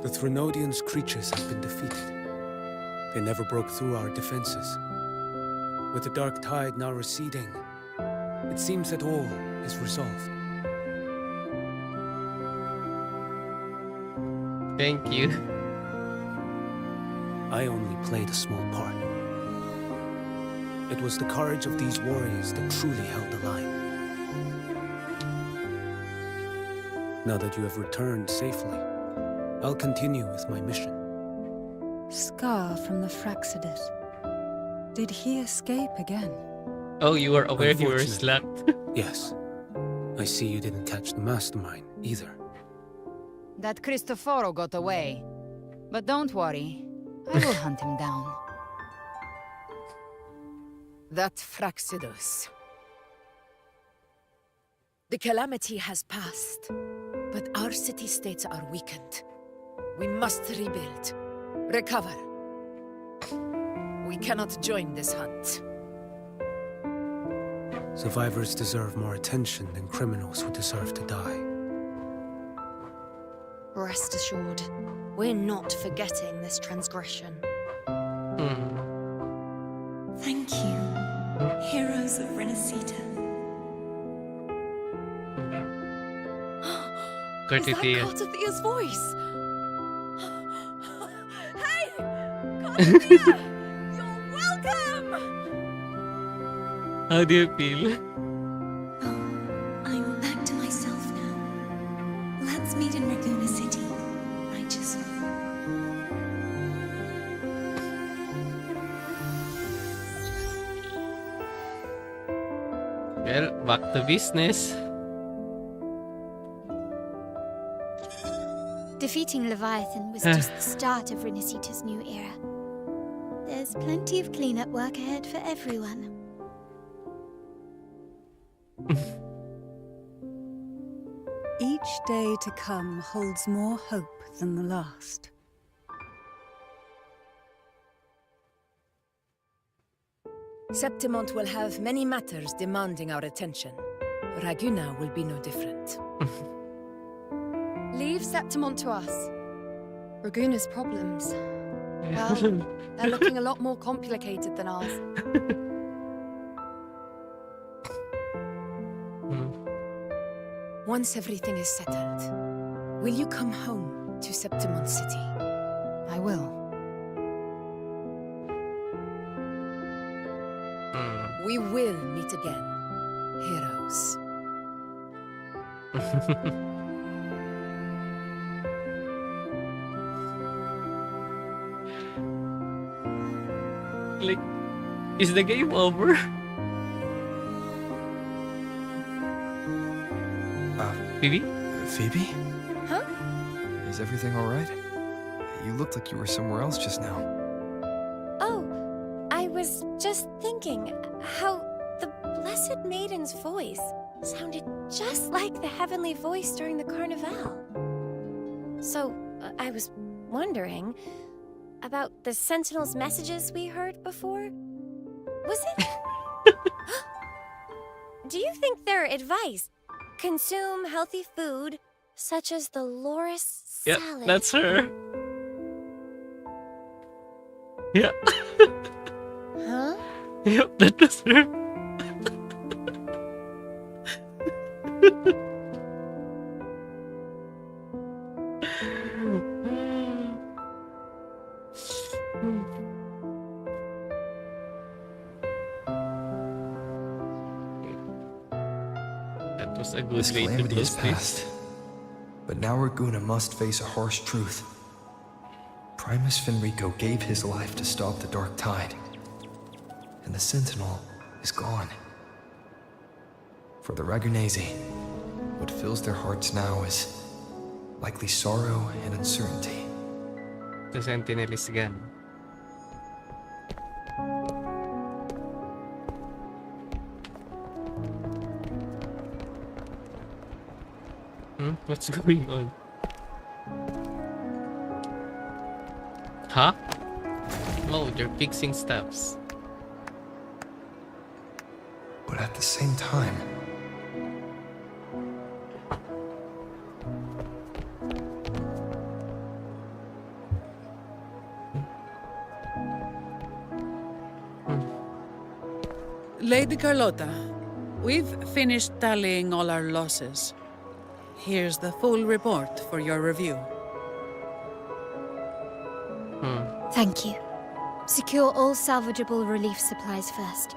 The Threnodians' creatures have been defeated. They never broke through our defenses. With the dark tide now receding, it seems that all is resolved. Thank you. I only played a small part. It was the courage of these warriors that truly held the line. Now that you have returned safely, I'll continue with my mission. Scar from the Fraxidus. Did he escape again? Oh, you were aware you were Unfortunately. slapped. Yes. I see you didn't catch the mastermind either. That Cristoforo got away. But don't worry, I will hunt him down. That Fraxidus. The calamity has passed, but our city-states are weakened. We must rebuild, recover. We cannot join this hunt. Survivors deserve more attention than criminals who deserve to die. Rest assured, we're not forgetting this transgression. Thank you, heroes of Renacita. Good Is that idea. Cartathia's voice? Hey! Cartathia! You're welcome! How do you feel? I'm back to myself now. Let's meet in Raguna City, righteous one. Well, back to business. Defeating Leviathan was just the start of Renacita's new era. There's plenty of cleanup work ahead for everyone. Each day to come holds more hope than the last. Septimont will have many matters demanding our attention. Raguna will be no different. Leave Septimont to us. Raguna's problems. Well, they're looking a lot more complicated than ours. Once everything is settled, will you come home to Septimont City? I will. We will meet again, heroes. like, is the game over? Phoebe? Phoebe? Huh? Is everything alright? You looked like you were somewhere else just now. Oh, I was just thinking how the Blessed Maiden's voice sounded just like the heavenly voice during the Carnival. So, I was wondering about the Sentinel's messages we heard before. Was it? Do you think their advice? Consume healthy food, such as the Loris Yep, salad. that's her. Yeah. Huh? Yep, that was her. That was a good This way to calamity is close this. past. But now Raguna must face a harsh truth. Primus Fenrico gave his life to stop the Dark Tide. And the Sentinel is gone. For the Ragunesi, what fills their hearts now is likely sorrow and uncertainty. The Sentinel is gone. What's going on? Huh? Oh, they're fixing steps. But at the same time, Lady Carlotta, we've finished tallying all our losses. Here's the full report for your review. Thank you. Secure all salvageable relief supplies first.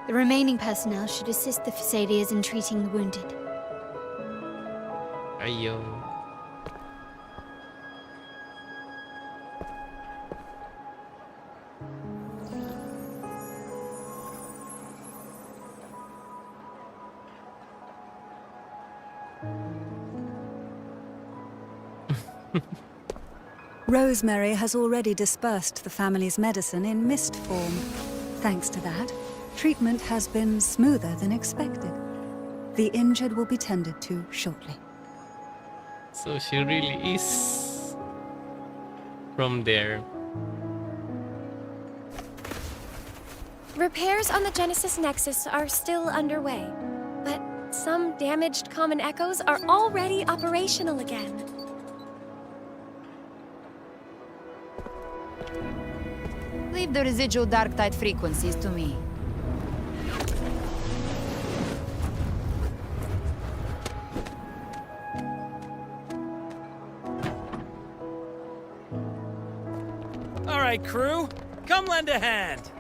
The remaining personnel should assist the Phasaelias in treating the wounded. Ayo. Rosemary has already dispersed the family's medicine in mist form. Thanks to that, treatment has been smoother than expected. The injured will be tended to shortly. So she really is from there. Repairs on the Genesis Nexus are still underway, but some damaged common echoes are already operational again. Leave the residual dark tide frequencies to me. All right, crew, come lend a hand.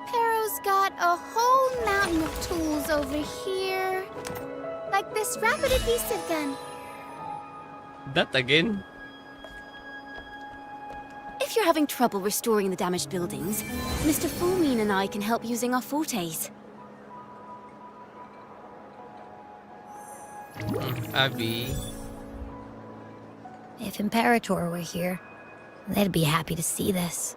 Pero's got a whole mountain of tools over here. Like this rapid adhesive gun. That again? If you're having trouble restoring the damaged buildings, Mr. Fulmine and I can help using our fortes. Abby. If Imperator were here, they'd be happy to see this.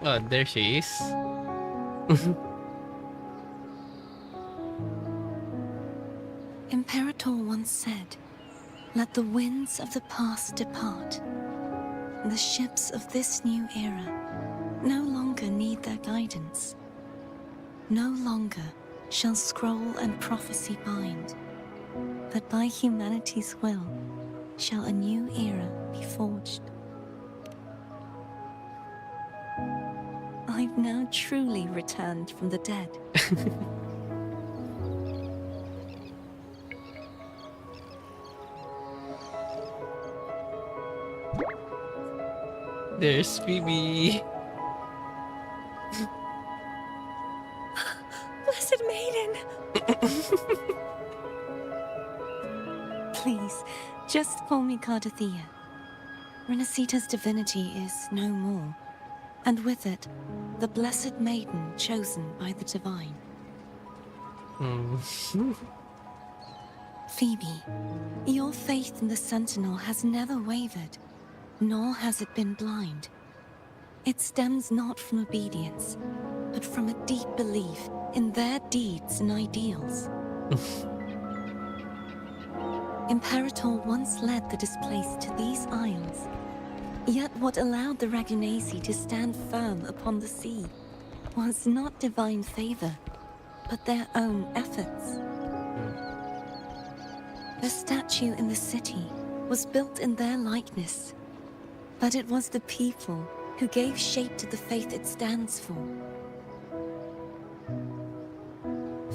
Oh, there she is. Imperator once said, "Let the winds of the past depart. The ships of this new era no longer need their guidance. No longer shall scroll and prophecy bind, but by humanity's will shall a new era be forged." I've now truly returned from the dead. There's Phoebe. Blessed Maiden! Please, just call me Cardothea. Renacita's divinity is no more, and with it, the Blessed Maiden chosen by the Divine. Phoebe, your faith in the Sentinel has never wavered, nor has it been blind. It stems not from obedience, but from a deep belief in their deeds and ideals. Imperator once led the displaced to these isles, yet what allowed the Ragunasi to stand firm upon the sea was not divine favor, but their own efforts. The statue in the city was built in their likeness, but it was the people who gave shape to the faith it stands for.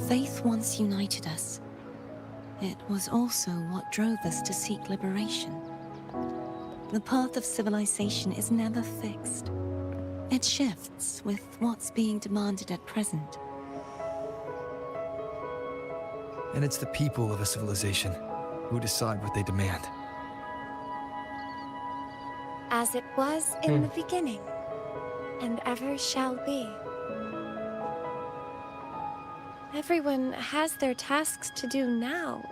Faith once united us. It was also what drove us to seek liberation. The path of civilization is never fixed. It shifts with what's being demanded at present. And it's the people of a civilization who decide what they demand. As it was in the beginning, and ever shall be. Everyone has their tasks to do now,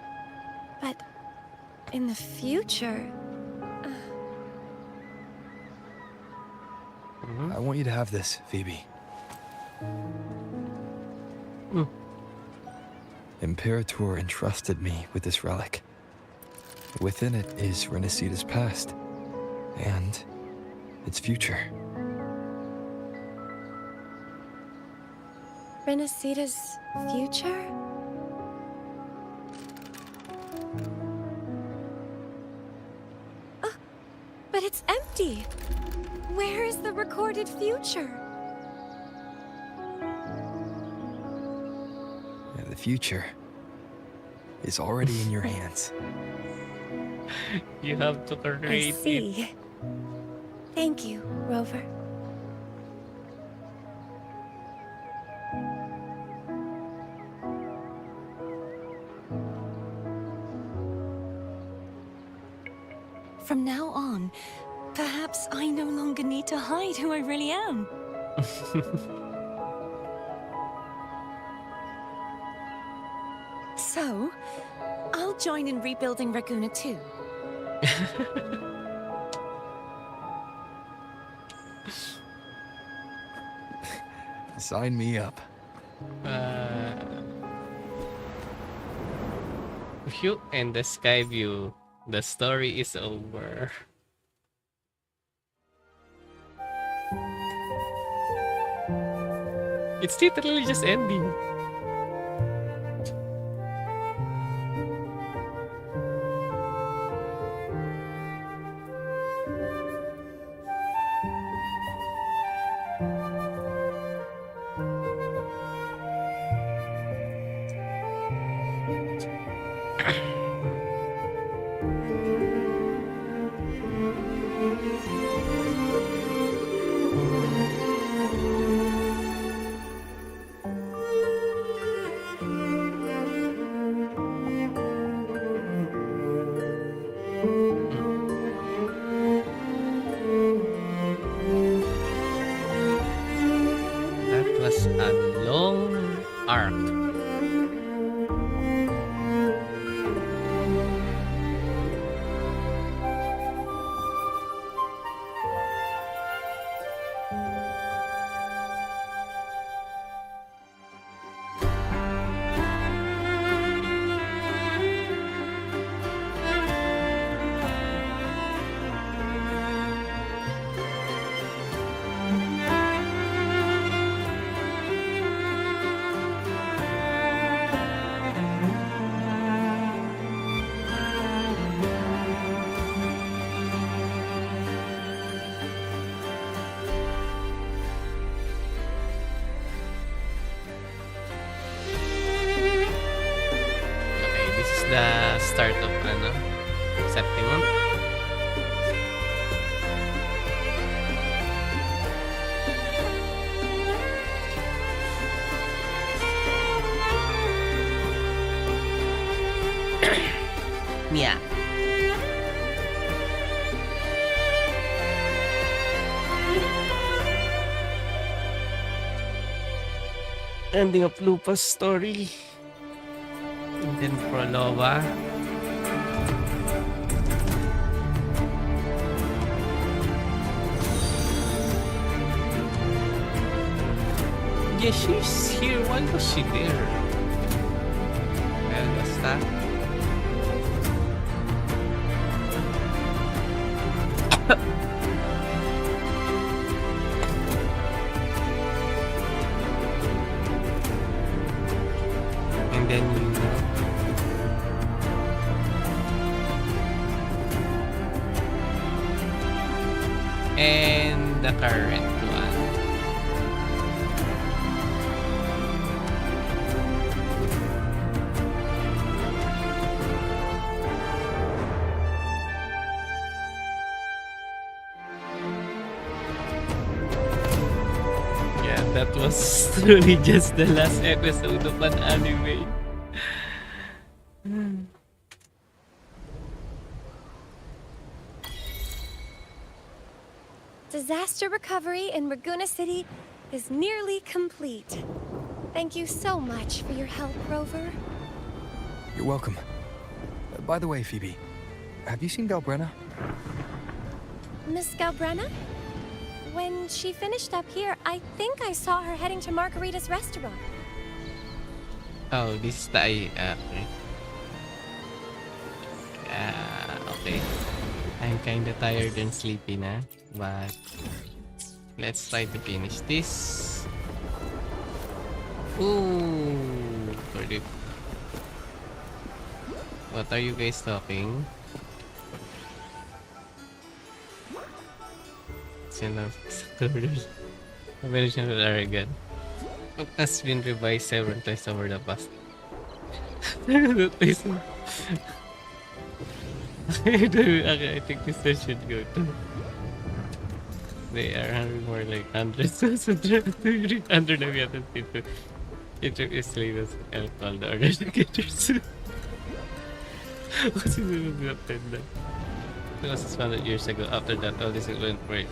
but in the future... I want you to have this, Phoebe. Imperator entrusted me with this relic. Within it is Renacita's past, and its future. Renacita's future? Oh, but it's empty! Where is the recorded future? The future is already in your hands. You have to I create it. see. Thank you, Rover. From now on, perhaps I no longer need to hide who I really am. So, I'll join in rebuilding Raguna too. Sign me up. If you end the sky view, the story is over. It's literally just ending. That was a long arc. Yeah. Ending of Lupa's story. And then Prolova. Yeah, she's here. Why was she there? Well, basta. And then and the current one. Yeah, that was truly just the last episode of an anime. Disaster recovery in Raguna City is nearly complete. Thank you so much for your help, Rover. You're welcome. By the way, Phoebe, have you seen Galbrenna? Miss Galbrenna? When she finished up here, I think I saw her heading to Margarita's restaurant. Oh, this is the okay. Okay. I'm kinda tired and sleepy na, but let's try to finish this. Ooh, pretty. What are you guys talking? Version of Arrogant. It has been revised several times over the past. Okay, I think this one should go to. They are more like hundreds of under the other people. It took his latest alcohol, the order to get your suit. What's it that? It was founded years ago. After that, all this went right.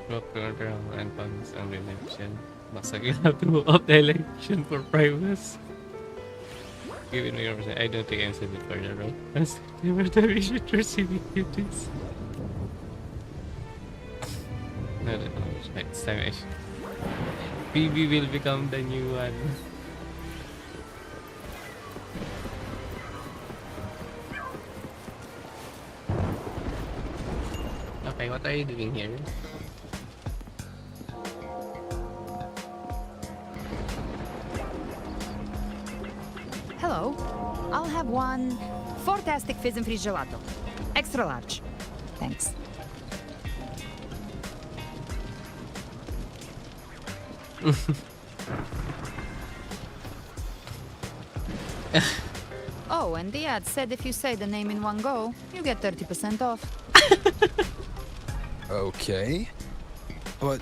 Broke the order and funds on the election. Basag have to move up the election for Primus. Given me your I don't think I'm suited for the role. Never the we should proceed with this. No, next time I should. BB will become the new one. Okay, what are you doing here? Hello. I'll have one fantastic fizz and freeze gelato. Extra large. Thanks. Oh, and the ad said if you say the name in one go, you get 30% off. Okay. But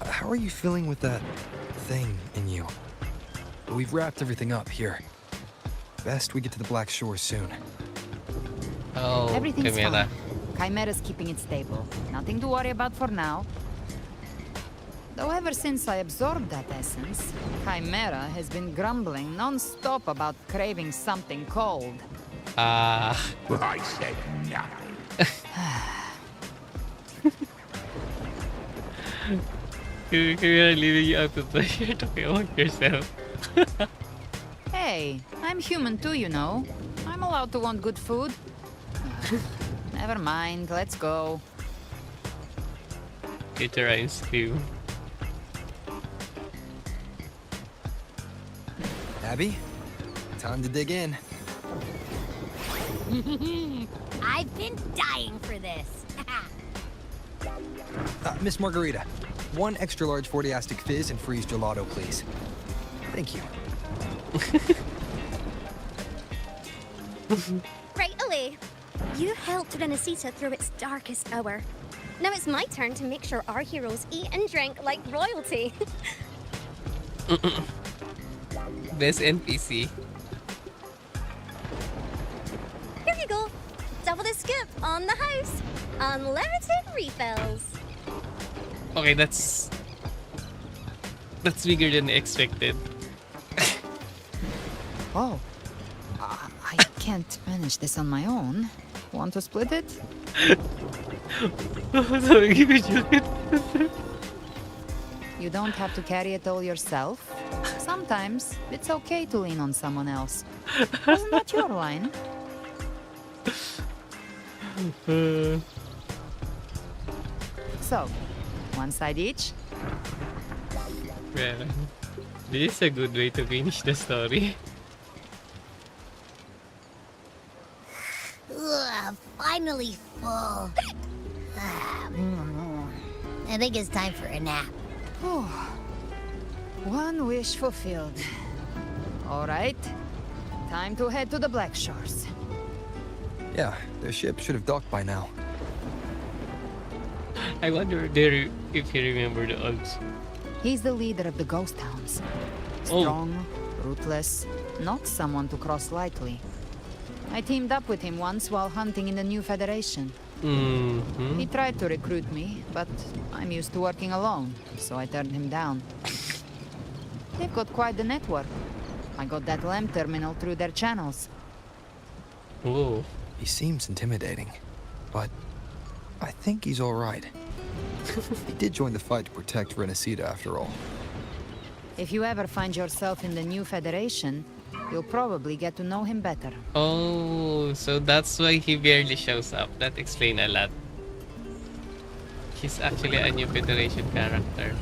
how are you feeling with that thing in you? We've wrapped everything up here. Best we get to the Black Shore soon. Oh, Everything's Camila. fine. Chimera's keeping it stable. Nothing to worry about for now. Though ever since I absorbed that essence, Chimera has been grumbling non-stop about craving something cold. I said nothing. Camila leaving you out of the you're talking about yourself. Hey, I'm human too, you know. I'm allowed to want good food. Never mind, let's go. Get your ice cream. Abby, time to dig in. I've been dying for this. Miss Margarita, one extra large 40-astic fizz and freeze gelato, please. Thank you. Right away. You helped Renesita through its darkest hour. Now it's my turn to make sure our heroes eat and drink like royalty. Best NPC. double the scoop on the house. Unlimited refills. Okay, that's bigger than expected. Oh. I can't manage this on my own. Want to split it? Sorry, give me a You don't have to carry it all yourself. Sometimes it's okay to lean on someone else. Wasn't that your line? So, one side each? Well, this is a good way to finish the story. Ugh, finally full. I think it's time for a nap. One wish fulfilled. All right. Time to head to the Black Shores. Yeah, the ship should have docked by now. I wonder if you remember the odds. He's the leader of the Ghost Hounds. Strong, ruthless, not someone to cross lightly. I teamed up with him once while hunting in the New Federation. He tried to recruit me, but I'm used to working alone, so I turned him down. They've got quite the network. I got that LEM terminal through their channels. Whoa. He seems intimidating, but I think he's all right. He did join the fight to protect Renesita after all. If you ever find yourself in the New Federation, you'll probably get to know him better. Oh, so that's why he barely shows up. That explains a lot. He's actually a New Federation character.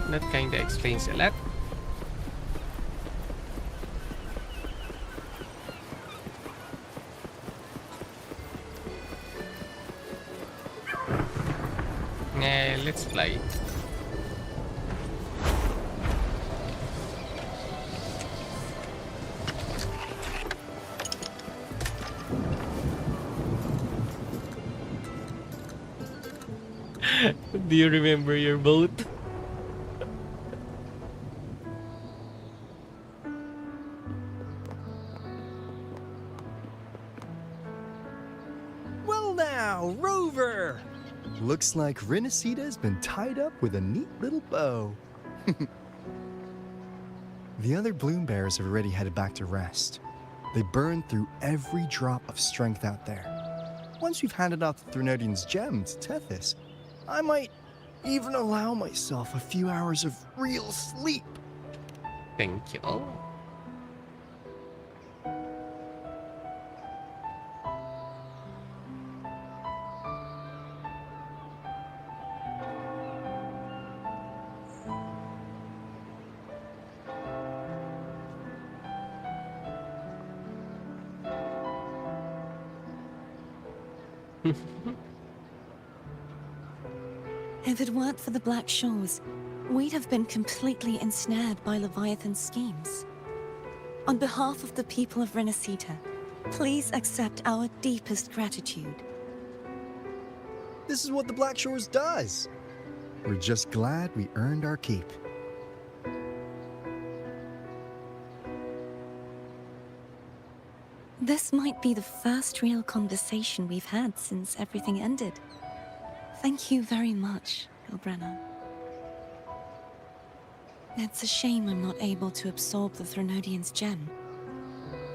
That kinda explains a lot. Let's fly. Do you remember your boat? Well now, Rover! Looks like Renesita's been tied up with a neat little bow. The other Bloom Bearers have already headed back to rest. They burned through every drop of strength out there. Once we've handed out the Threnodian's gem to Tethys, I might even allow myself a few hours of real sleep. Thank you. If it weren't for the Black Shores, we'd have been completely ensnared by Leviathan's schemes. On behalf of the people of Renesita, please accept our deepest gratitude. This is what the Black Shores does. We're just glad we earned our keep. This might be the first real conversation we've had since everything ended. Thank you very much, Ilbrenna. It's a shame I'm not able to absorb the Threnodian's gem.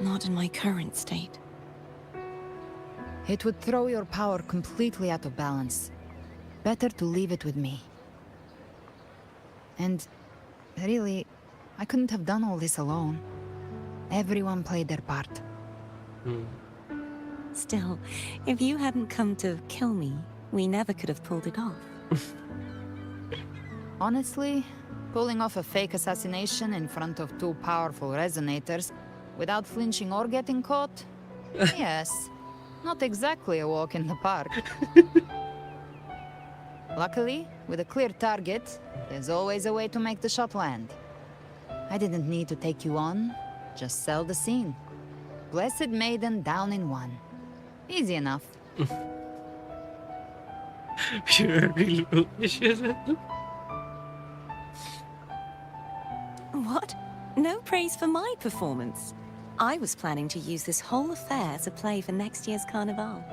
Not in my current state. It would throw your power completely out of balance. Better to leave it with me. And really, I couldn't have done all this alone. Everyone played their part. Still, if you hadn't come to kill me, we never could have pulled it off. Honestly, pulling off a fake assassination in front of two powerful resonators without flinching or getting caught? Yes, not exactly a walk in the park. Luckily, with a clear target, there's always a way to make the shot land. I didn't need to take you on, just sell the scene. Blessed Maiden down in one. Easy enough. Pure illusion. What? No praise for my performance. I was planning to use this whole affair as a play for next year's Carnival.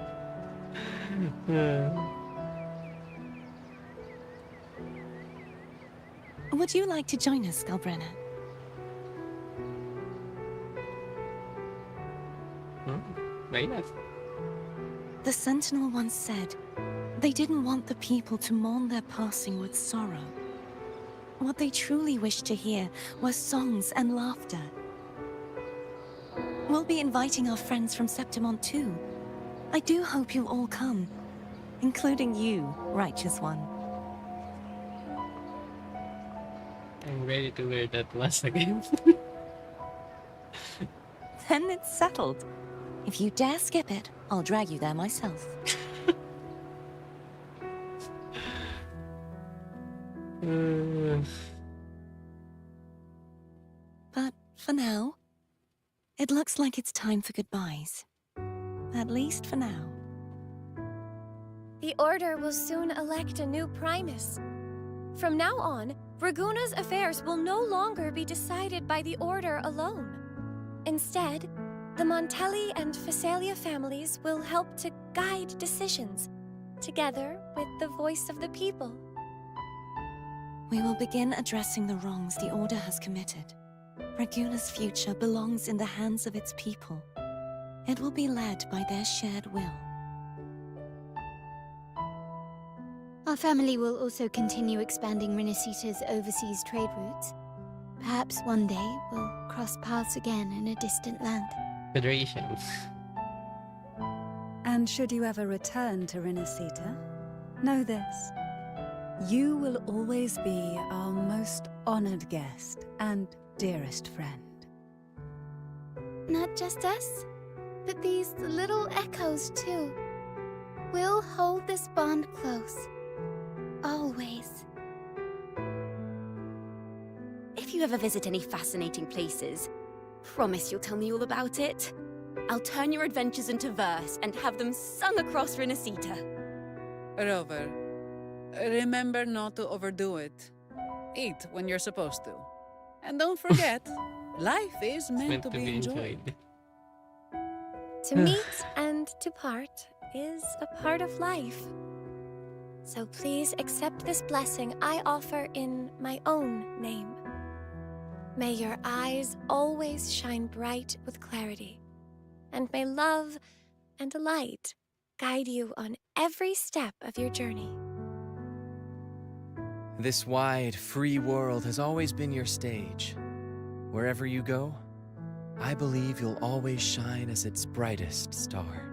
Would you like to join us, Galbrenna? Very nice. The Sentinel once said they didn't want the people to mourn their passing with sorrow. What they truly wished to hear were songs and laughter. We'll be inviting our friends from Septimont too. I do hope you'll all come, including you, Righteous One. I'm ready to wear that mask again. Then it's settled. If you dare skip it, I'll drag you there myself. But for now, it looks like it's time for goodbyes. At least for now. The Order will soon elect a new Primus. From now on, Raguna's affairs will no longer be decided by the Order alone. Instead, the Montelli and Phasalia families will help to guide decisions, together with the voice of the people. We will begin addressing the wrongs the Order has committed. Raguna's future belongs in the hands of its people. It will be led by their shared will. Our family will also continue expanding Renacita's overseas trade routes. Perhaps one day we'll cross paths again in a distant land. Federations. And should you ever return to Renacita, know this. You will always be our most honored guest and dearest friend. Not just us, but these little echoes too. We'll hold this bond close. Always. If you ever visit any fascinating places, promise you'll tell me all about it. I'll turn your adventures into verse and have them sung across Renacita. Rover, remember not to overdo it. Eat when you're supposed to. And don't forget, life is meant to be enjoyed. To meet and to part is a part of life. So please accept this blessing I offer in my own name. May your eyes always shine bright with clarity, and may love and light guide you on every step of your journey. This wide, free world has always been your stage. Wherever you go, I believe you'll always shine as its brightest star.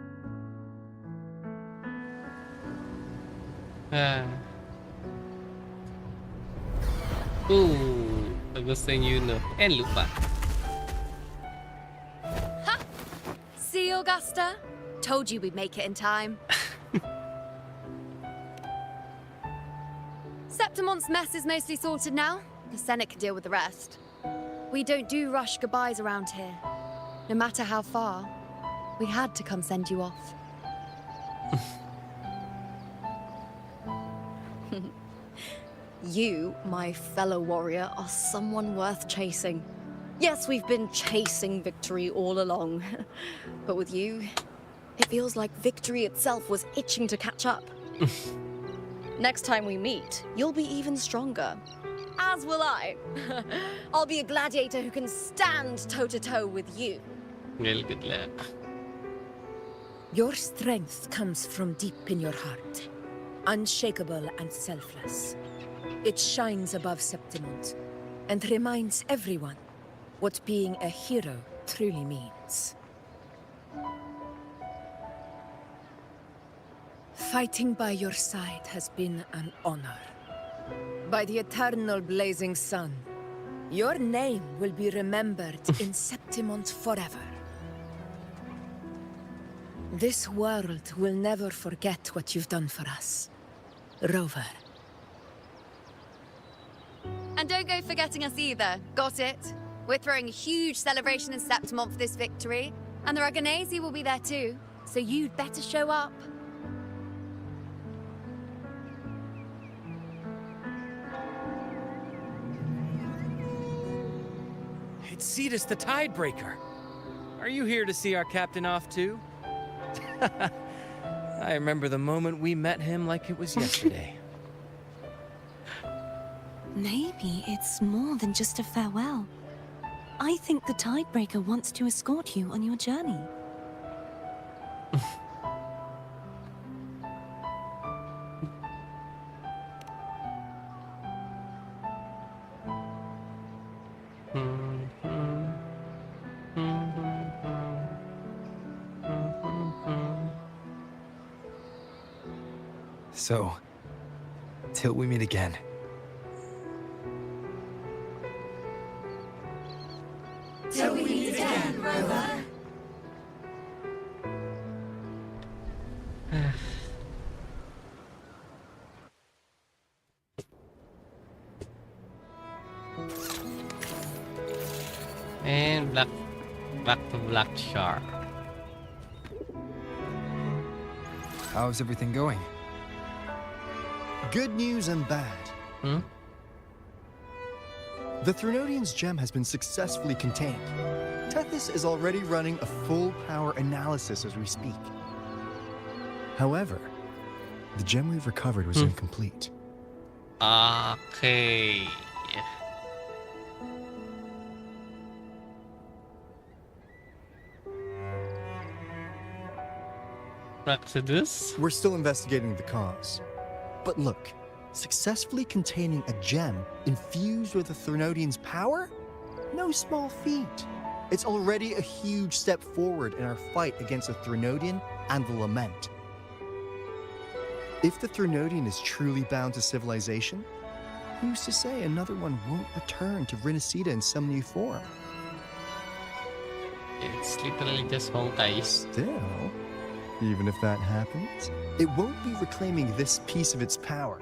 Gusto Yuno and Lupa. Ha! See, Augusta? Told you we'd make it in time. Septimont's mess is mostly sorted now. The Senate can deal with the rest. We don't do rush goodbyes around here. No matter how far, we had to come send you off. You, my fellow warrior, are someone worth chasing. Yes, we've been chasing victory all along. But with you, it feels like victory itself was itching to catch up. Next time we meet, you'll be even stronger. As will I. I'll be a gladiator who can stand toe-to-toe with you. Well, good luck. Your strength comes from deep in your heart, unshakable and selfless. It shines above Septimont and reminds everyone what being a hero truly means. Fighting by your side has been an honor. By the eternal blazing sun, your name will be remembered in Septimont forever. This world will never forget what you've done for us, Rover. And don't go forgetting us either. Got it? We're throwing a huge celebration in Septimont for this victory, and the Raganesi will be there too, so you'd better show up. It's Cetus the Tidebreaker. Are you here to see our captain off too? I remember the moment we met him like it was yesterday. Maybe it's more than just a farewell. I think the Tidebreaker wants to escort you on your journey. So, till we meet again. Till we meet again, Rover. And back to Blackshore. How's everything going? Good news and bad. The Threnodian's gem has been successfully contained. Tethys is already running a full power analysis as we speak. However, the gem we've recovered was incomplete. Okay. Exodus? We're still investigating the cause. But look, successfully containing a gem infused with the Threnodian's power? No small feat. It's already a huge step forward in our fight against the Threnodian and the Lament. If the Threnodian is truly bound to civilization, who's to say another one won't return to Renacida in some new form? It's literally just Honkai. Still, even if that happens, it won't be reclaiming this piece of its power.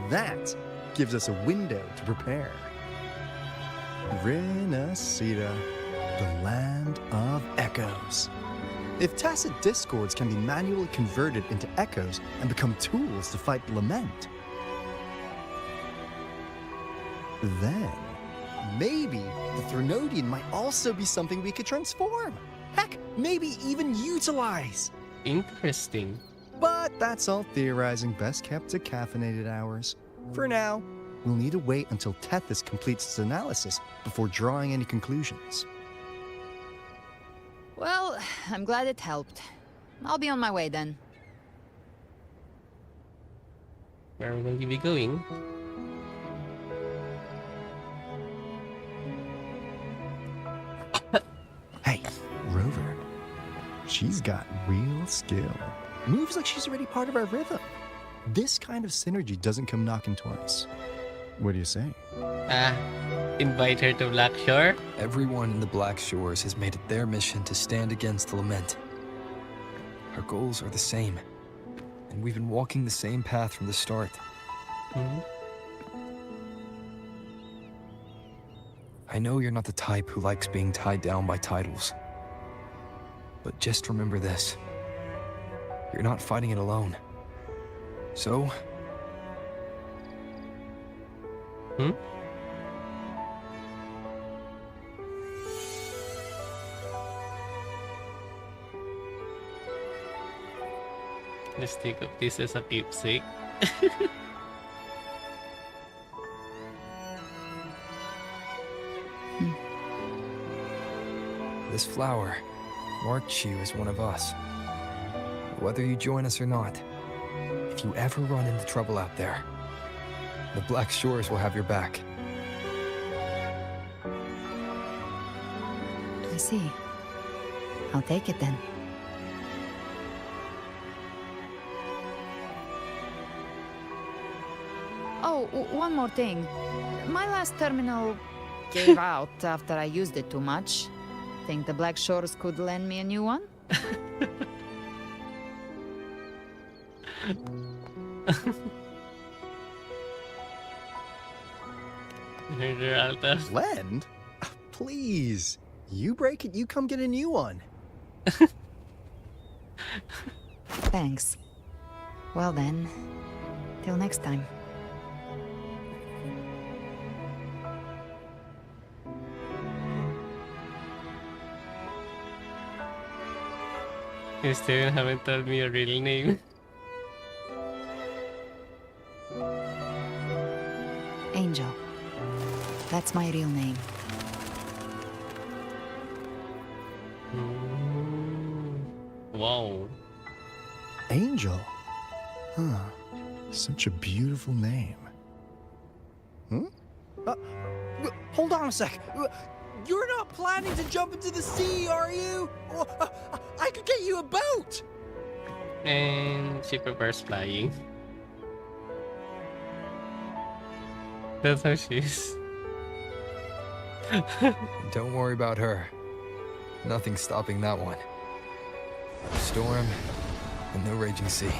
That gives us a window to prepare. Renacida, the land of echoes. If tacit discords can be manually converted into echoes and become tools to fight the Lament, then maybe the Threnodian might also be something we could transform. Heck, maybe even utilize. Interesting. But that's all theorizing best kept to caffeinated hours. For now, we'll need to wait until Tethys completes its analysis before drawing any conclusions. Well, I'm glad it helped. I'll be on my way then. Where are we going to be going? Hey, Rover. She's got real skill. Moves like she's already part of our rhythm. This kind of synergy doesn't come knocking twice. What do you say? Invite her to Blackshore? Everyone in the Black Shores has made it their mission to stand against the Lament. Our goals are the same, and we've been walking the same path from the start. I know you're not the type who likes being tied down by titles. But just remember this. You're not fighting it alone. So... Let's take up this as a keepsake. This flower marks you as one of us. Whether you join us or not, if you ever run into trouble out there, the Black Shores will have your back. I see. I'll take it then. Oh, one more thing. My last terminal gave out after I used it too much. Think the Black Shores could lend me a new one? Lend? Please. You break it, you come get a new one. Thanks. Well then, till next time. You still haven't told me your real name. Angel. That's my real name. Wow. Angel? Huh. Such a beautiful name. Hold on a sec. You're not planning to jump into the sea, are you? I could get you a boat. And she prefers flying. That's how she is. Don't worry about her. Nothing's stopping that one. A storm and no raging sea.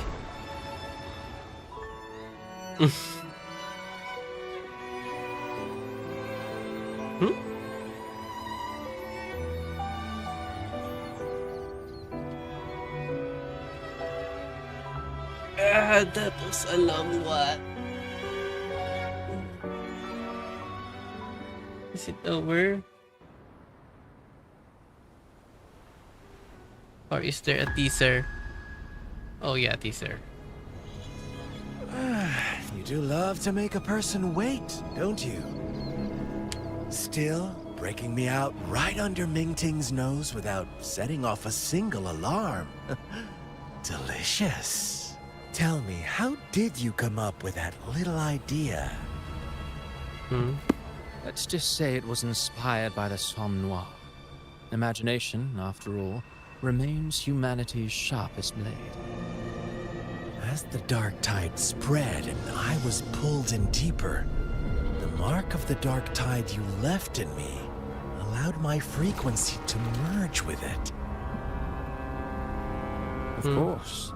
That was a long one. Is it over? Or is there a teaser? Oh yeah, teaser. You do love to make a person wait, don't you? Still breaking me out right under Mingting's nose without setting off a single alarm. Delicious. Tell me, how did you come up with that little idea? Let's just say it was inspired by the Somme Noire. Imagination, after all, remains humanity's sharpest blade. As the dark tide spread and I was pulled in deeper, the mark of the dark tide you left in me allowed my frequency to merge with it. Of course.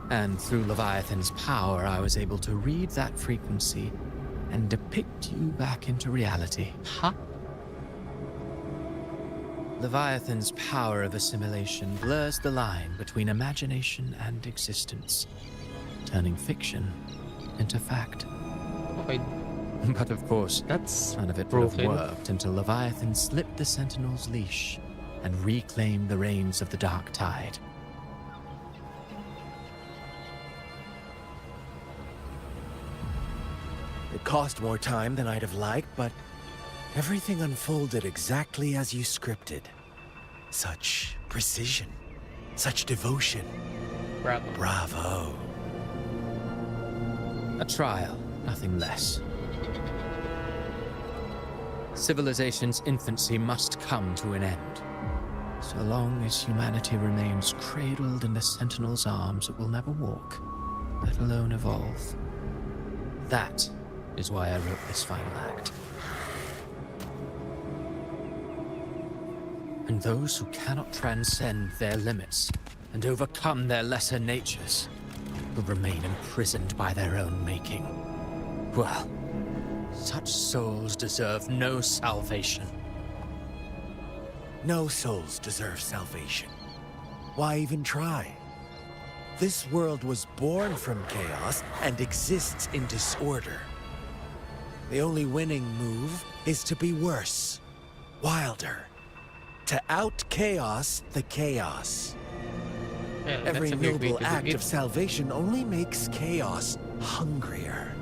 And through Leviathan's power, I was able to read that frequency and depict you back into reality. Huh? Leviathan's power of assimilation blurs the line between imagination and existence, turning fiction into fact. Okay. But of course, that's none of it would have broken. worked until Leviathan slipped the Sentinel's leash and reclaimed the reins of the Dark Tide. It cost more time than I'd have liked, but everything unfolded exactly as you scripted. Such precision, such devotion. Bravo. Bravo. A trial, nothing less. Civilization's infancy must come to an end. So long as humanity remains cradled in the Sentinel's arms, it will never walk, let alone evolve. That is why I wrote this final act. And those who cannot transcend their limits and overcome their lesser natures will remain imprisoned by their own making. Well, such souls deserve no salvation. No souls deserve salvation. Why even try? This world was born from chaos and exists in disorder. The only winning move is to be worse, wilder, to out-chaos the chaos. Yeah, Every that's a weird way noble to do act it. of salvation only makes chaos hungrier.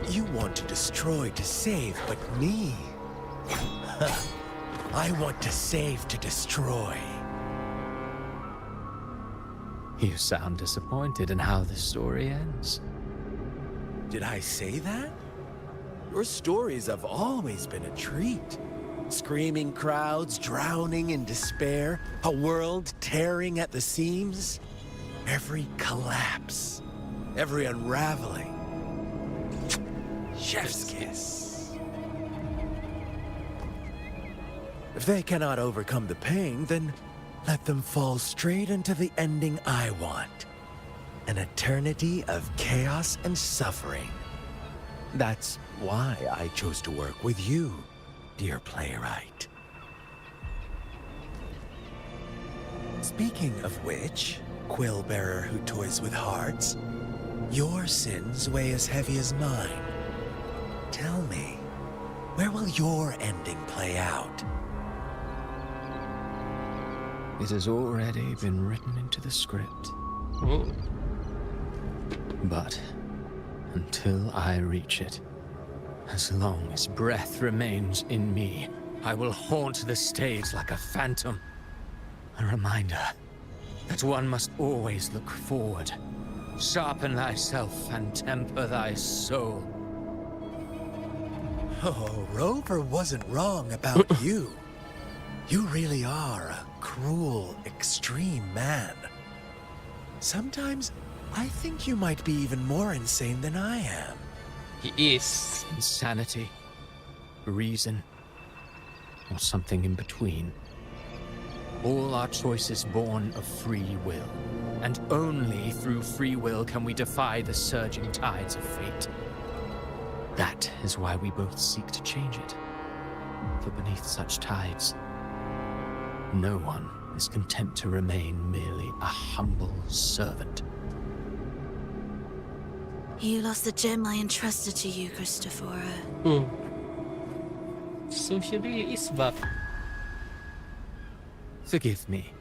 You want to destroy to save, but me? I want to save to destroy. You sound disappointed in how the story ends. Did I say that? Your stories have always been a treat. Screaming crowds drowning in despair, a world tearing at the seams. Every collapse, every unraveling. Chef's kiss. If they cannot overcome the pain, then let them fall straight into the ending I want. An eternity of chaos and suffering. That's why I chose to work with you, dear playwright. Speaking of which, quill bearer who toys with hearts, your sins weigh as heavy as mine. Tell me, where will your ending play out? It has already been written into the script. Oh. But until I reach it, as long as breath remains in me, I will haunt the stage like a phantom. A reminder that one must always look forward. Sharpen thyself and temper thy soul. Oh, Rover wasn't wrong about you. You really are a cruel, extreme man. Sometimes I think you might be even more insane than I am. He is. Insanity, reason, or something in between. All our choices born of free will, and only through free will can we defy the surging tides of fate. That is why we both seek to change it. For beneath such tides, no one is content to remain merely a humble servant. You lost the gem I entrusted to you, Christopher. So she really is back. Forgive me,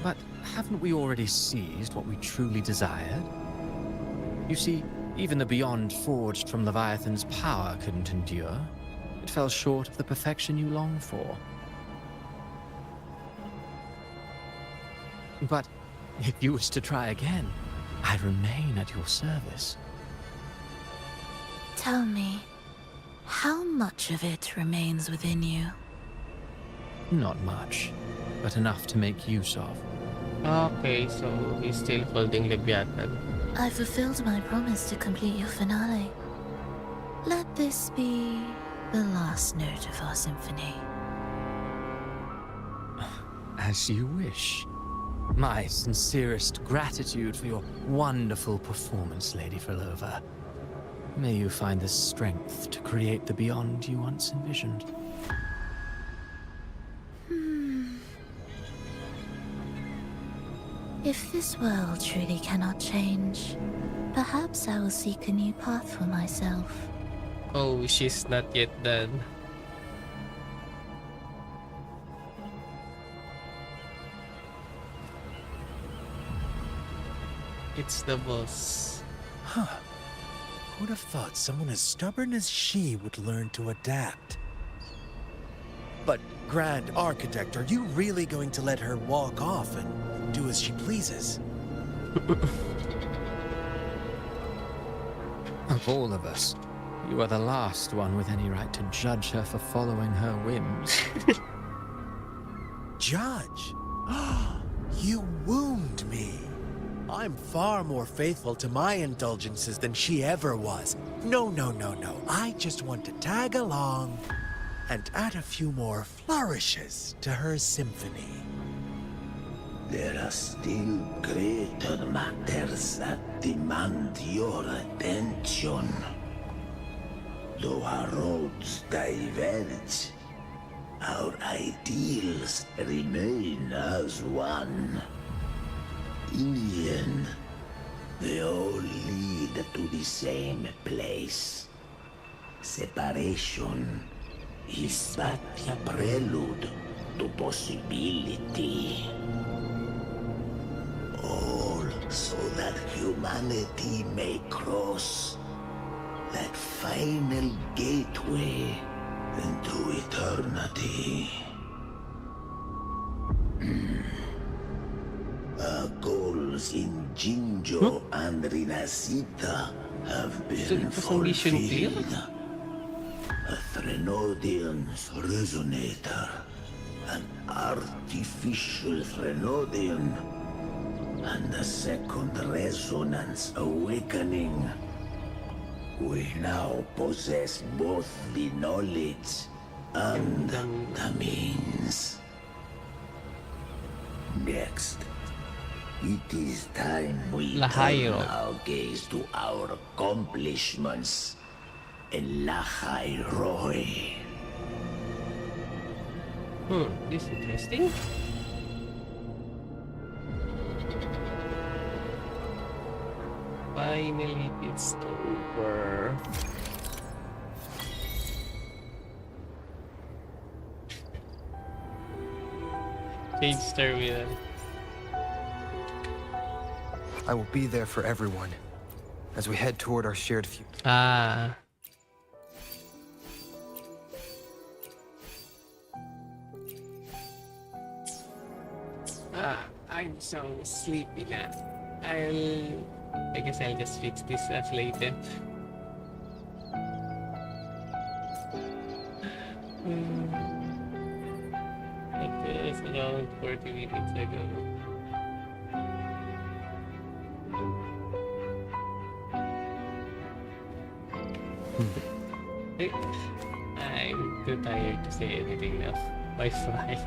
but haven't we already seized what we truly desired? You see, even the beyond forged from Leviathan's power couldn't endure. It fell short of the perfection you long for. But if you wish to try again, I remain at your service. Tell me, how much of it remains within you? Not much, but enough to make use of. Okay, so he's still holding Leviathan. I fulfilled my promise to complete your finale. Let this be the last note of our symphony. As you wish. My sincerest gratitude for your wonderful performance, Lady Frolova. May you find the strength to create the beyond you once envisioned. If this world truly cannot change, perhaps I will seek a new path for myself. Oh, she's not yet done. It's the boss. Huh. Who'd have thought someone as stubborn as she would learn to adapt? But, Grand Architect, are you really going to let her walk off and do as she pleases? Of all of us, you are the last one with any right to judge her for following her whims. Judge? You wound me. I'm far more faithful to my indulgences than she ever was. No, no, no, no. I just want to tag along and add a few more flourishes to her symphony. There are still greater matters that demand your attention. Though our roads diverge, our ideals remain as one. In the end, they all lead to the same place. Separation is but the prelude to possibility. All so that humanity may cross that final gateway into eternity. Our goals in Jinjo and Rinasita have been fulfilled. A Threnodian's resonator, an artificial Threnodian, and a second resonance awakening. We now possess both the knowledge and the means. Next, it is time we turn our gaze to our accomplishments in Lahai Roi. This is interesting. Finally, it's over. Page terminal. I will be there for everyone as we head toward our shared future. Ah. I'm so sleepy na. I guess I'll just fix this as later. It was around 40 minutes ago. I'm too tired to say anything now. Bye bye.